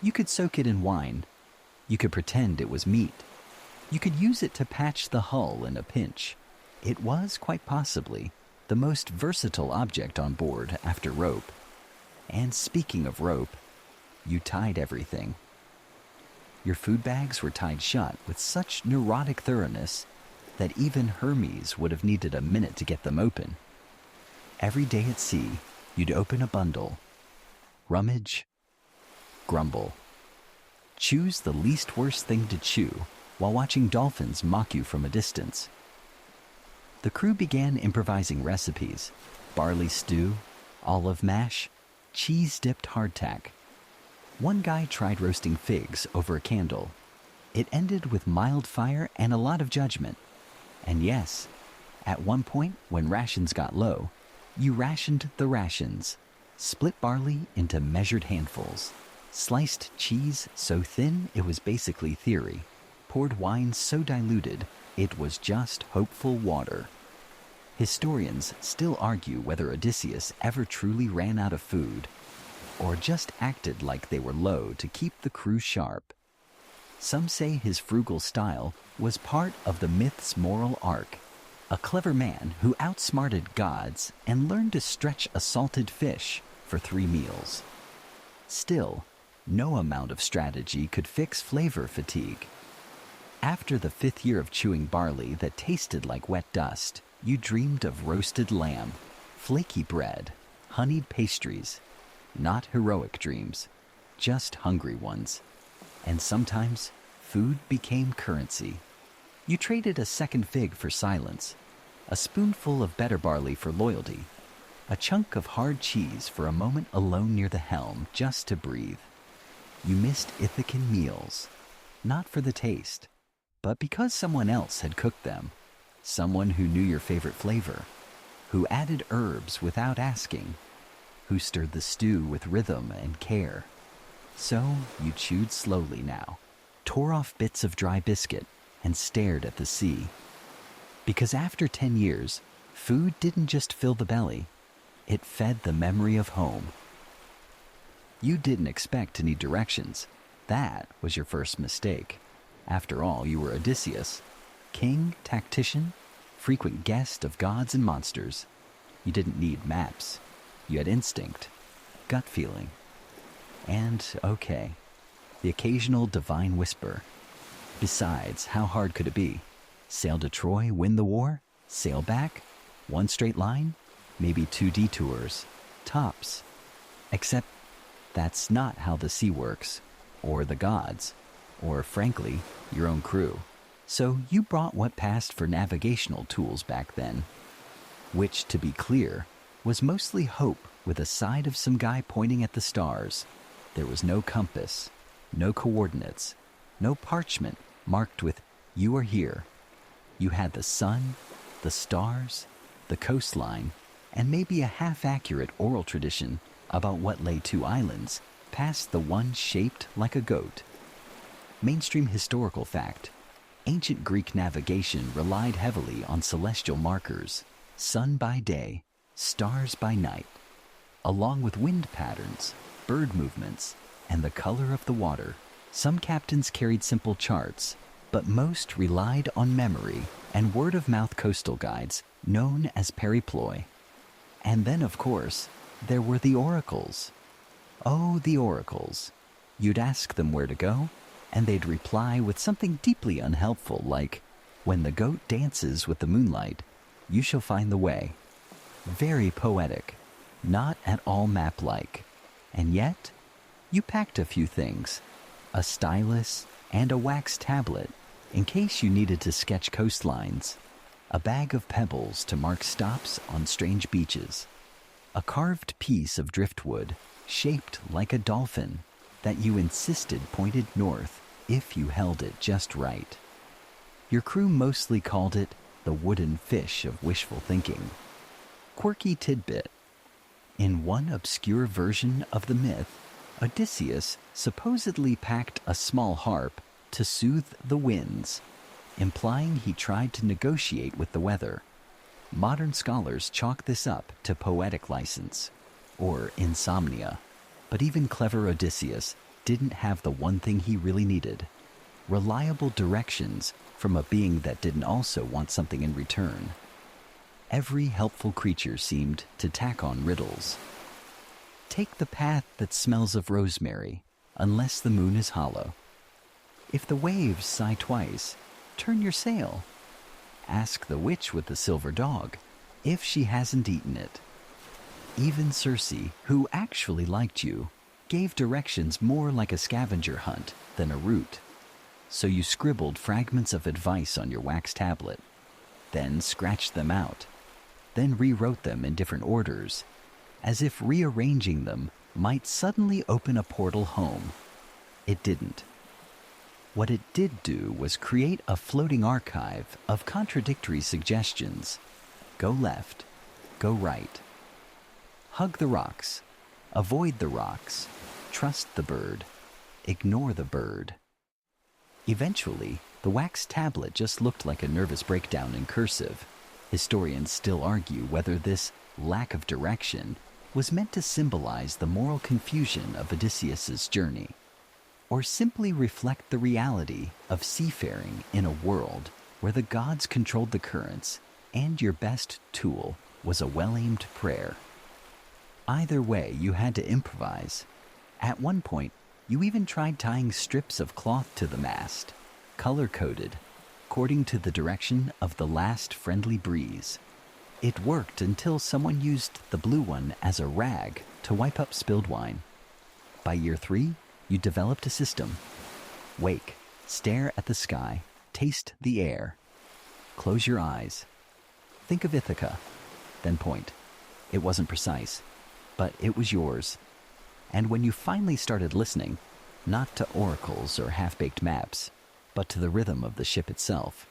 You could soak it in wine. You could pretend it was meat. You could use it to patch the hull in a pinch. It was, quite possibly, the most versatile object on board after rope. And speaking of rope, you tied everything. Your food bags were tied shut with such neurotic thoroughness that even Hermes would have needed a minute to get them open. Every day at sea, you'd open a bundle, rummage, grumble. Choose the least worst thing to chew while watching dolphins mock you from a distance. The crew began improvising recipes: barley stew, olive mash, cheese-dipped hardtack. One guy tried roasting figs over a candle. It ended with mild fire and a lot of judgment. And yes, at one point when rations got low, you rationed the rations, split barley into measured handfuls, sliced cheese so thin it was basically theory, poured wine so diluted it was just hopeful water. Historians still argue whether Odysseus ever truly ran out of food, or just acted like they were low to keep the crew sharp. Some say his frugal style was part of the myth's moral arc: a clever man who outsmarted gods and learned to stretch a salted fish for 3 meals. Still, no amount of strategy could fix flavor fatigue. After the 5th year of chewing barley that tasted like wet dust, you dreamed of roasted lamb, flaky bread, honeyed pastries. Not heroic dreams, just hungry ones. And sometimes, food became currency. You traded a second fig for silence, a spoonful of better barley for loyalty, a chunk of hard cheese for a moment alone near the helm just to breathe. You missed Ithacan meals, not for the taste, but because someone else had cooked them, someone who knew your favorite flavor, who added herbs without asking, who stirred the stew with rhythm and care. So you chewed slowly now, tore off bits of dry biscuit, and stared at the sea. Because after 10 years, food didn't just fill the belly, it fed the memory of home. You didn't expect to need directions. That was your first mistake. After all, you were Odysseus, king, tactician, frequent guest of gods and monsters. You didn't need maps. You had instinct, gut feeling, and, okay, the occasional divine whisper. Besides, how hard could it be? Sail to Troy, win the war, sail back, 1 straight line, maybe 2 detours, tops. Except that's not how the sea works, or the gods, or frankly, your own crew. So you brought what passed for navigational tools back then, which, to be clear, was mostly hope with a side of some guy pointing at the stars. There was no compass, no coordinates, no parchment marked with "you are here." You had the sun, the stars, the coastline, and maybe a half-accurate oral tradition about what lay 2 islands past the one shaped like a goat. Mainstream historical fact: ancient Greek navigation relied heavily on celestial markers, sun by day, stars by night, along with wind patterns, bird movements, and the color of the water. Some captains carried simple charts, but most relied on memory and word-of-mouth coastal guides known as periploi. And then, of course, there were the oracles. Oh, the oracles. You'd ask them where to go, and they'd reply with something deeply unhelpful like, "When the goat dances with the moonlight, you shall find the way." very poetic, not at all map-like. And yet, you packed a few things, a stylus and a wax tablet in case you needed to sketch coastlines, a bag of pebbles to mark stops on strange beaches, a carved piece of driftwood shaped like a dolphin that you insisted pointed north if you held it just right. Your crew mostly called it the wooden fish of wishful thinking. Quirky tidbit. In one obscure version of the myth, Odysseus supposedly packed a small harp to soothe the winds, implying he tried to negotiate with the weather. Modern scholars chalk this up to poetic license, or insomnia. But even clever Odysseus didn't have the one thing he really needed: reliable directions from a being that didn't also want something in return. Every helpful creature seemed to tack on riddles. Take the path that smells of rosemary, unless the moon is hollow. If the waves sigh twice, turn your sail. Ask the witch with the silver dog if she hasn't eaten it. Even Circe, who actually liked you, gave directions more like a scavenger hunt than a route. So you scribbled fragments of advice on your wax tablet, then scratched them out, then rewrote them in different orders, as if rearranging them might suddenly open a portal home. It didn't. What it did do was create a floating archive of contradictory suggestions. Go left, go right. Hug the rocks, avoid the rocks, trust the bird, ignore the bird. Eventually, the wax tablet just looked like a nervous breakdown in cursive. Historians still argue whether this lack of direction was meant to symbolize the moral confusion of Odysseus's journey, or simply reflect the reality of seafaring in a world where the gods controlled the currents and your best tool was a well-aimed prayer. Either way, you had to improvise. At one point, you even tried tying strips of cloth to the mast, color-coded, according to the direction of the last friendly breeze. It worked until someone used the blue one as a rag to wipe up spilled wine. By year 3, you developed a system. Wake, stare at the sky, taste the air. Close your eyes. Think of Ithaca, then point. It wasn't precise, but it was yours. And when you finally started listening, not to oracles or half-baked maps, but to the rhythm of the ship itself,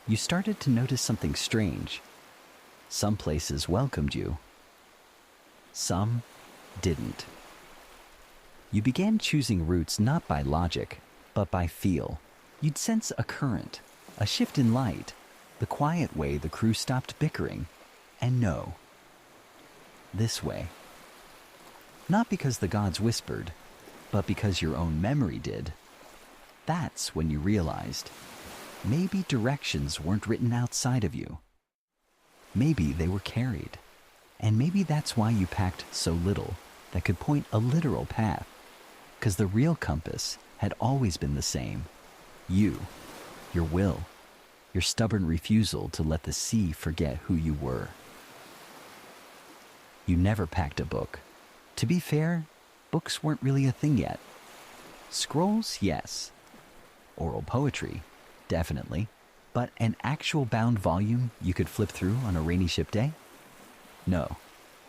you started to notice something strange. Some places welcomed you. Some didn't. You began choosing routes not by logic, but by feel. You'd sense a current, a shift in light, the quiet way the crew stopped bickering, and know. This way. Not because the gods whispered, but because your own memory did. That's when you realized maybe directions weren't written outside of you. Maybe they were carried. And maybe that's why you packed so little that could point a literal path. Because the real compass had always been the same. You, your will, your stubborn refusal to let the sea forget who you were. You never packed a book. To be fair, books weren't really a thing yet. Scrolls, yes. Oral poetry, definitely. But an actual bound volume you could flip through on a rainy ship day? No,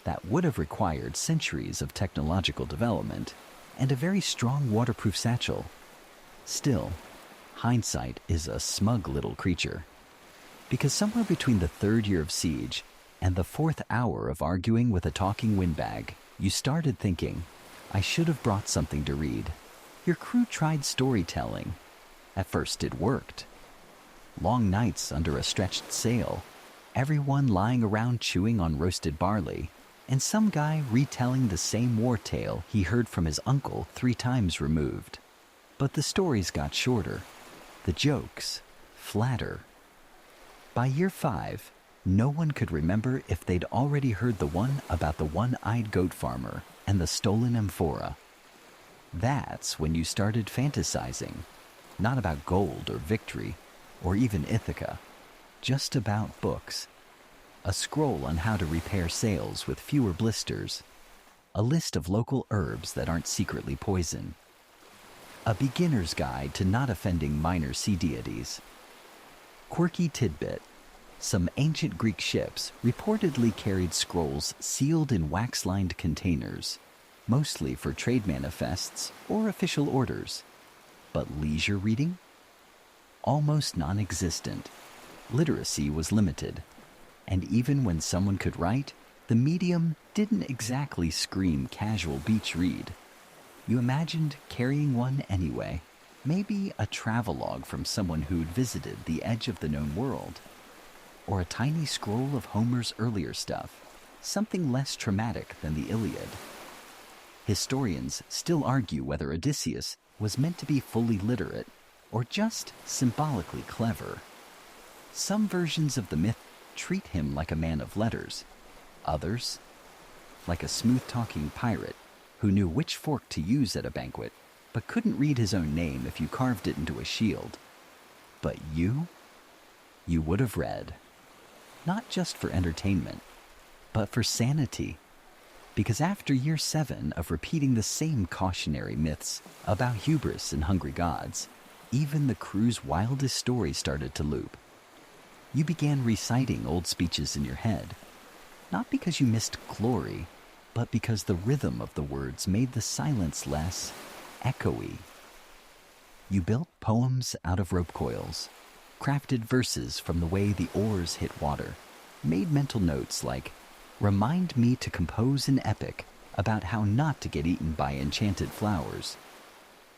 that would have required centuries of technological development and a very strong waterproof satchel. Still, hindsight is a smug little creature. Because somewhere between the 3rd year of siege and the 4th hour of arguing with a talking windbag, you started thinking, I should have brought something to read. Your crew tried storytelling. At first it worked. Long nights under a stretched sail, everyone lying around chewing on roasted barley, and some guy retelling the same war tale he heard from his uncle 3 times removed. But the stories got shorter, the jokes flatter. By year 5, no one could remember if they'd already heard the one about the one-eyed goat farmer and the stolen amphora. That's when you started fantasizing, not about gold or victory, or even Ithaca, just about books. a scroll on how to repair sails with fewer blisters, a list of local herbs that aren't secretly poison, a beginner's guide to not offending minor sea deities. Quirky tidbit: some ancient Greek ships reportedly carried scrolls sealed in wax-lined containers, mostly for trade manifests or official orders. But leisure reading? Almost non-existent. Literacy was limited. And even when someone could write, the medium didn't exactly scream casual beach read. You imagined carrying one anyway. Maybe a travelogue from someone who'd visited the edge of the known world. Or a tiny scroll of Homer's earlier stuff, something less traumatic than the Iliad. Historians still argue whether Odysseus was meant to be fully literate or just symbolically clever. Some versions of the myth treat him like a man of letters, others like a smooth-talking pirate who knew which fork to use at a banquet but couldn't read his own name if you carved it into a shield. But you would have read, not just for entertainment, but for sanity. Because after year 7 of repeating the same cautionary myths about hubris and hungry gods, even the crew's wildest stories started to loop. You began reciting old speeches in your head, not because you missed glory, but because the rhythm of the words made the silence less echoey. You built poems out of rope coils, crafted verses from the way the oars hit water, made mental notes like, "Remind me to compose an epic about how not to get eaten by enchanted flowers."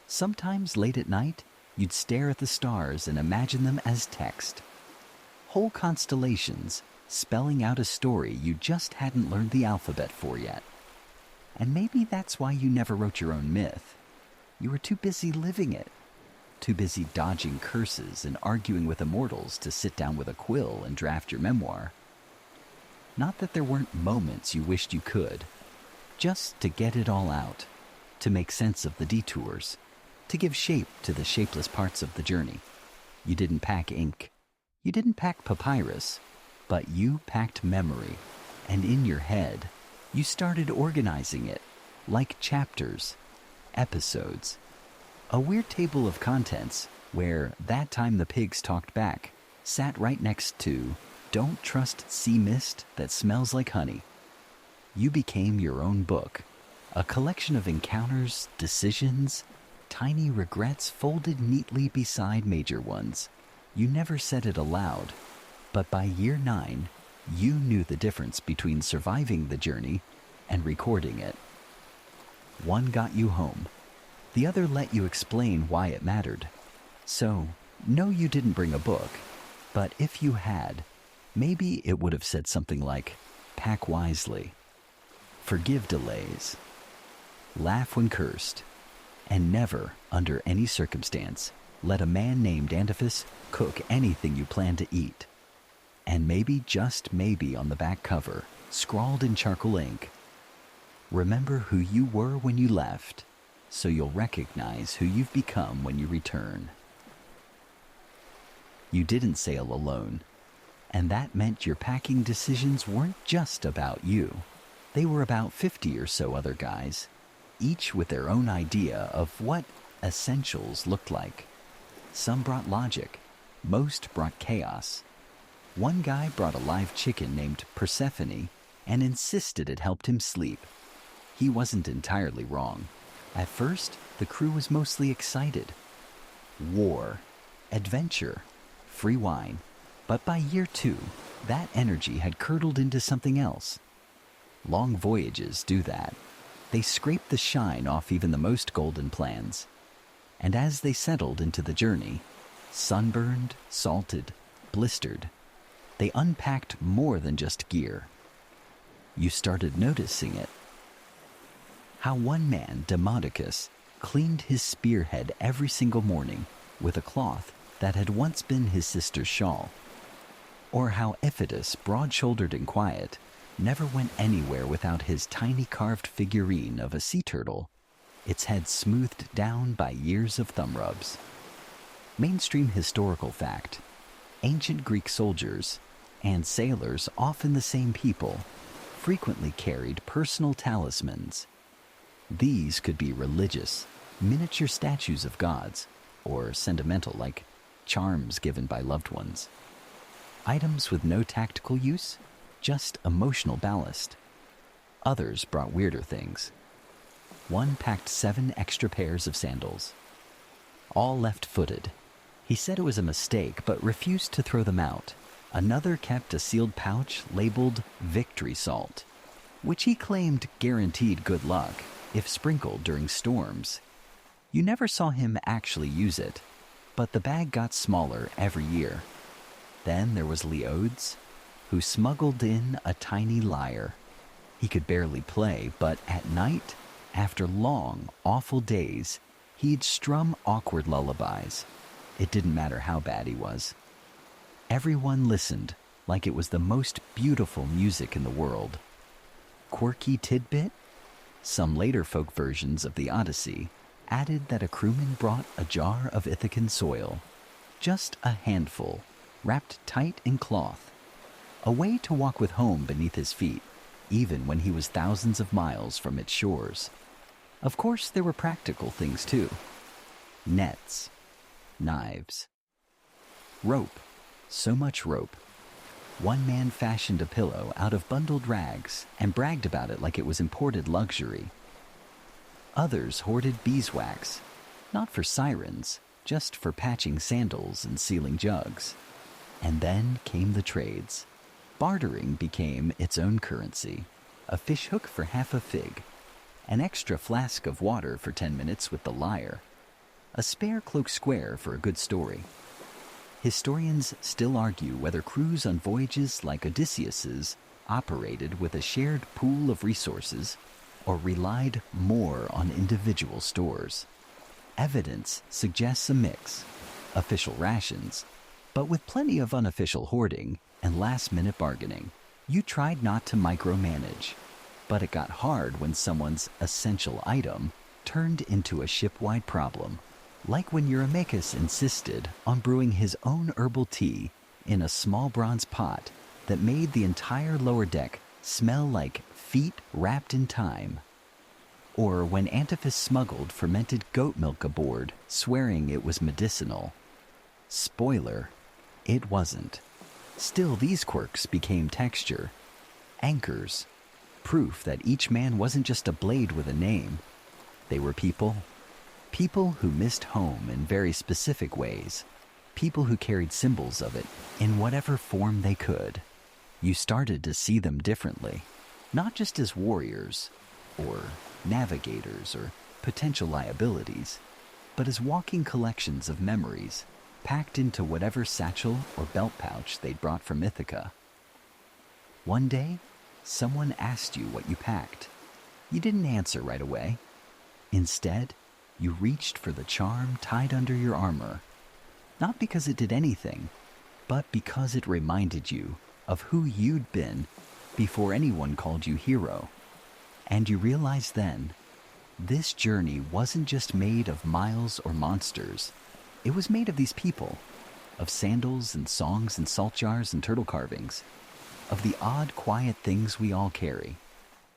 Sometimes late at night, you'd stare at the stars and imagine them as text. Whole constellations spelling out a story you just hadn't learned the alphabet for yet. And maybe that's why you never wrote your own myth. You were too busy living it. Too busy dodging curses and arguing with immortals to sit down with a quill and draft your memoir. Not that there weren't moments you wished you could, just to get it all out, to make sense of the detours, to give shape to the shapeless parts of the journey. You didn't pack ink, you didn't pack papyrus, but you packed memory, and in your head, you started organizing it, like chapters, episodes, a weird table of contents where "That Time the Pigs Talked Back" sat right next to "Don't Trust Sea Mist That Smells Like Honey." You became your own book, a collection of encounters, decisions, tiny regrets folded neatly beside major ones. You never said it aloud, but by year 9, you knew the difference between surviving the journey and recording it. One got you home. The other let you explain why it mattered. So, no, you didn't bring a book, but if you had, maybe it would have said something like, "Pack wisely, forgive delays, laugh when cursed, and never, under any circumstance, let a man named Antiphus cook anything you plan to eat." And maybe, just maybe, on the back cover, scrawled in charcoal ink, "Remember who you were when you left, so you'll recognize who you've become when you return." You didn't sail alone, and that meant your packing decisions weren't just about you. They were about 50 or so other guys, each with their own idea of what essentials looked like. Some brought logic, most brought chaos. One guy brought a live chicken named Persephone and insisted it helped him sleep. He wasn't entirely wrong. At first, the crew was mostly excited. War, adventure, free wine. But by year 2, that energy had curdled into something else. Long voyages do that. They scrape the shine off even the most golden plans. And as they settled into the journey, sunburned, salted, blistered, they unpacked more than just gear. You started noticing it. How one man, Demodocus, cleaned his spearhead every single morning with a cloth that had once been his sister's shawl. Or how Iphitus, broad-shouldered and quiet, never went anywhere without his tiny carved figurine of a sea turtle, its head smoothed down by years of thumb rubs. Mainstream historical fact: ancient Greek soldiers, and sailors, often the same people, frequently carried personal talismans. These could be religious, miniature statues of gods, or sentimental, like charms given by loved ones. Items with no tactical use, just emotional ballast. Others brought weirder things. One packed 7 extra pairs of sandals, all left-footed. He said it was a mistake, but refused to throw them out. Another kept a sealed pouch labeled victory salt, which he claimed guaranteed good luck if sprinkled during storms. You never saw him actually use it, but the bag got smaller every year. Then there was Leodes, who smuggled in a tiny lyre. He could barely play, but at night, after long, awful days, he'd strum awkward lullabies. It didn't matter how bad he was. Everyone listened like it was the most beautiful music in the world. Quirky tidbit? Some later folk versions of the Odyssey added that a crewman brought a jar of Ithacan soil, just a handful, wrapped tight in cloth, a way to walk with home beneath his feet, even when he was thousands of miles from its shores. Of course, there were practical things too. Nets, knives, rope, so much rope. One man fashioned a pillow out of bundled rags and bragged about it like it was imported luxury. Others hoarded beeswax, not for sirens, just for patching sandals and sealing jugs. And then came the trades. Bartering became its own currency. A fish hook for half a fig, an extra flask of water for 10 minutes with the lyre, a spare cloak square for a good story. Historians still argue whether crews on voyages like Odysseus's operated with a shared pool of resources or relied more on individual stores. Evidence suggests a mix, official rations, but with plenty of unofficial hoarding and last-minute bargaining. You tried not to micromanage, but it got hard when someone's essential item turned into a ship-wide problem. Like when Eurymachus insisted on brewing his own herbal tea in a small bronze pot that made the entire lower deck smell like feet wrapped in thyme. Or when Antiphus smuggled fermented goat milk aboard, swearing it was medicinal. Spoiler, it wasn't. Still, these quirks became texture, anchors, proof that each man wasn't just a blade with a name. They were people. People who missed home in very specific ways. People who carried symbols of it in whatever form they could. You started to see them differently, not just as warriors, or navigators, or potential liabilities, but as walking collections of memories, packed into whatever satchel or belt pouch they'd brought from Ithaca. One day, someone asked you what you packed. You didn't answer right away. Instead, you reached for the charm tied under your armor, not because it did anything, but because it reminded you of who you'd been before anyone called you hero. And you realized then, this journey wasn't just made of miles or monsters. It was made of these people, of sandals and songs and salt jars and turtle carvings, of the odd, quiet things we all carry,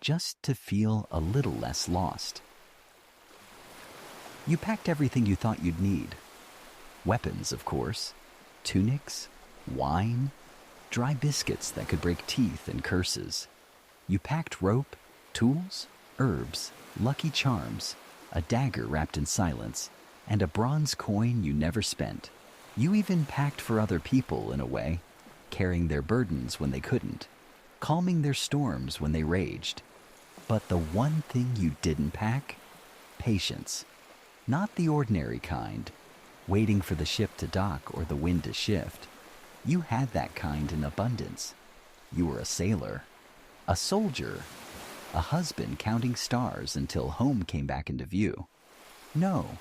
just to feel a little less lost. You packed everything you thought you'd need. Weapons, of course, tunics, wine, dry biscuits that could break teeth and curses. You packed rope, tools, herbs, lucky charms, a dagger wrapped in silence, and a bronze coin you never spent. You even packed for other people in a way, carrying their burdens when they couldn't, calming their storms when they raged. But the one thing you didn't pack? Patience. Not the ordinary kind, waiting for the ship to dock or the wind to shift. You had that kind in abundance. You were a sailor, a soldier, a husband counting stars until home came back into view. No,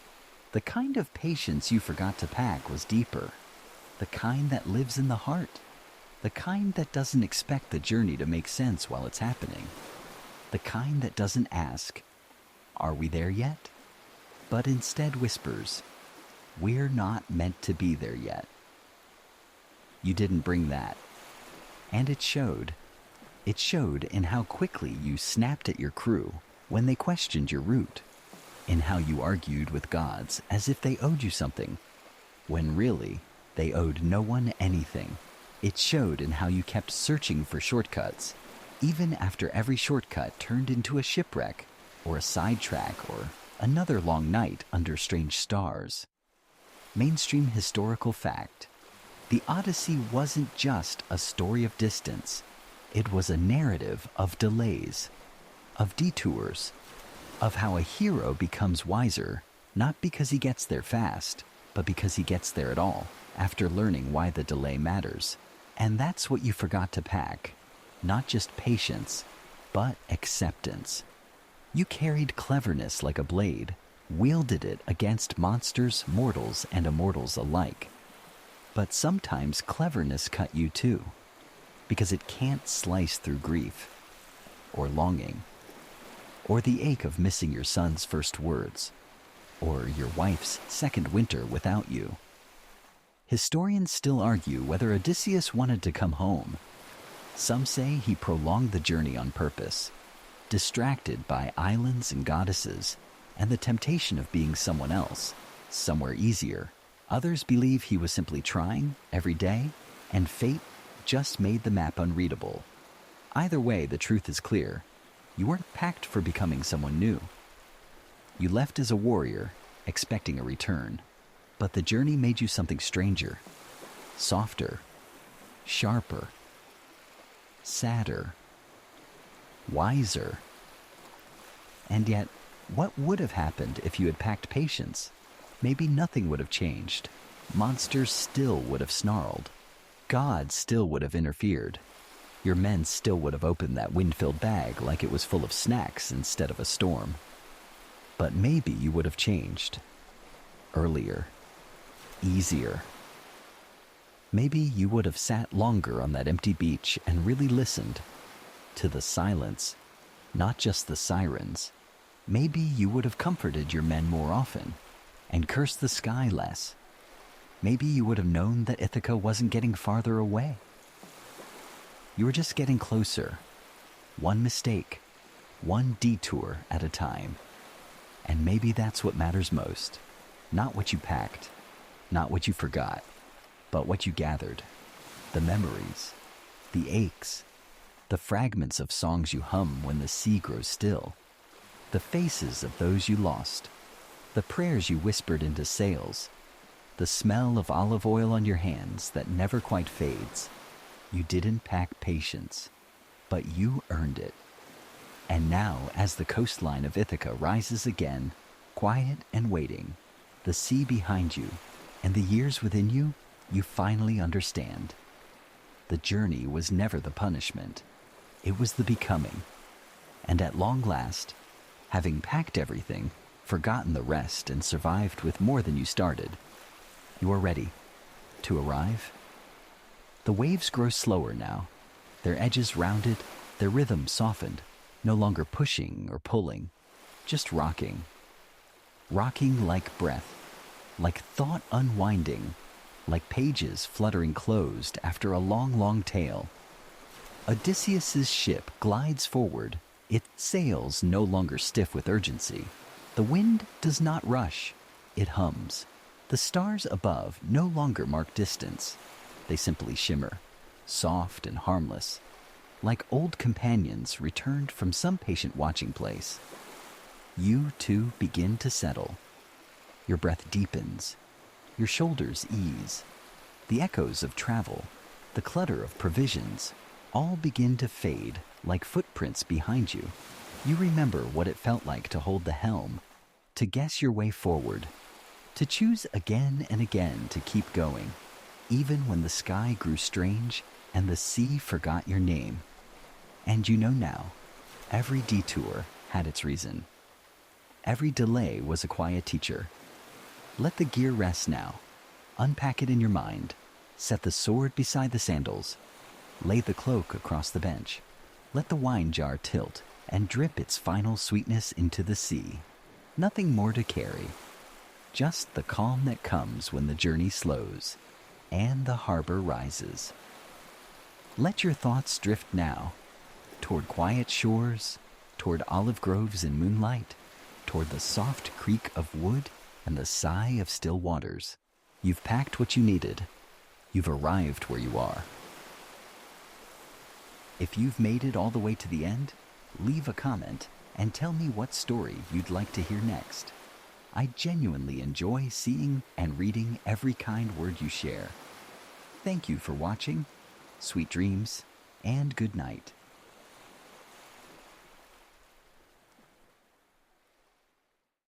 the kind of patience you forgot to pack was deeper, the kind that lives in the heart, the kind that doesn't expect the journey to make sense while it's happening, the kind that doesn't ask, "Are we there yet?" but instead whispers, "We're not meant to be there yet." You didn't bring that. And it showed. It showed in how quickly you snapped at your crew when they questioned your route, in how you argued with gods as if they owed you something, when really they owed no one anything. It showed in how you kept searching for shortcuts, even after every shortcut turned into a shipwreck, or a sidetrack, or another long night under strange stars. Mainstream historical fact: the Odyssey wasn't just a story of distance. It was a narrative of delays, of detours, of how a hero becomes wiser, not because he gets there fast, but because he gets there at all, after learning why the delay matters. And that's what you forgot to pack. Not just patience, but acceptance. You carried cleverness like a blade, wielded it against monsters, mortals, and immortals alike. But sometimes cleverness cut you too, because it can't slice through grief, or longing, or the ache of missing your son's first words, or your wife's second winter without you. Historians still argue whether Odysseus wanted to come home. Some say he prolonged the journey on purpose, distracted by islands and goddesses and the temptation of being someone else, somewhere easier. Others believe he was simply trying every day, and fate just made the map unreadable. Either way, the truth is clear. You weren't packed for becoming someone new. You left as a warrior, expecting a return, but the journey made you something stranger, softer, sharper, sadder, wiser. And yet, what would have happened if you had packed patience? Maybe nothing would have changed. Monsters still would have snarled. God still would have interfered. Your men still would have opened that wind-filled bag like it was full of snacks instead of a storm. But maybe you would have changed. Earlier. Easier. Maybe you would have sat longer on that empty beach and really listened to the silence, not just the sirens. Maybe you would have comforted your men more often and cursed the sky less. Maybe you would have known that Ithaca wasn't getting farther away. You were just getting closer, one mistake, one detour at a time. And maybe that's what matters most. Not what you packed, not what you forgot, but what you gathered. The memories, the aches, the fragments of songs you hum when the sea grows still, the faces of those you lost, the prayers you whispered into sails, the smell of olive oil on your hands that never quite fades. You didn't pack patience, but you earned it. And now, as the coastline of Ithaca rises again, quiet and waiting, the sea behind you, and the years within you, you finally understand. The journey was never the punishment. It was the becoming. And at long last, having packed everything, forgotten the rest, and survived with more than you started, you are ready to arrive. The waves grow slower now, their edges rounded, their rhythm softened, no longer pushing or pulling, just rocking. Rocking like breath, like thought unwinding, like pages fluttering closed after a long, long tale. Odysseus's ship glides forward, its sails no longer stiff with urgency. The wind does not rush, it hums. The stars above no longer mark distance. They simply shimmer, soft and harmless, like old companions returned from some patient watching place. You too begin to settle. Your breath deepens, your shoulders ease. The echoes of travel, the clutter of provisions, all begin to fade like footprints behind you. You remember what it felt like to hold the helm, to guess your way forward, to choose again and again to keep going, even when the sky grew strange and the sea forgot your name. And you know now, every detour had its reason. Every delay was a quiet teacher. Let the gear rest now. Unpack it in your mind. Set the sword beside the sandals. Lay the cloak across the bench. Let the wine jar tilt and drip its final sweetness into the sea. Nothing more to carry. Just the calm that comes when the journey slows and the harbor rises. Let your thoughts drift now toward quiet shores, toward olive groves in moonlight, toward the soft creak of wood and the sigh of still waters. You've packed what you needed. You've arrived where you are. If you've made it all the way to the end, leave a comment and tell me what story you'd like to hear next. I genuinely enjoy seeing and reading every kind word you share. Thank you for watching. Sweet dreams and good night.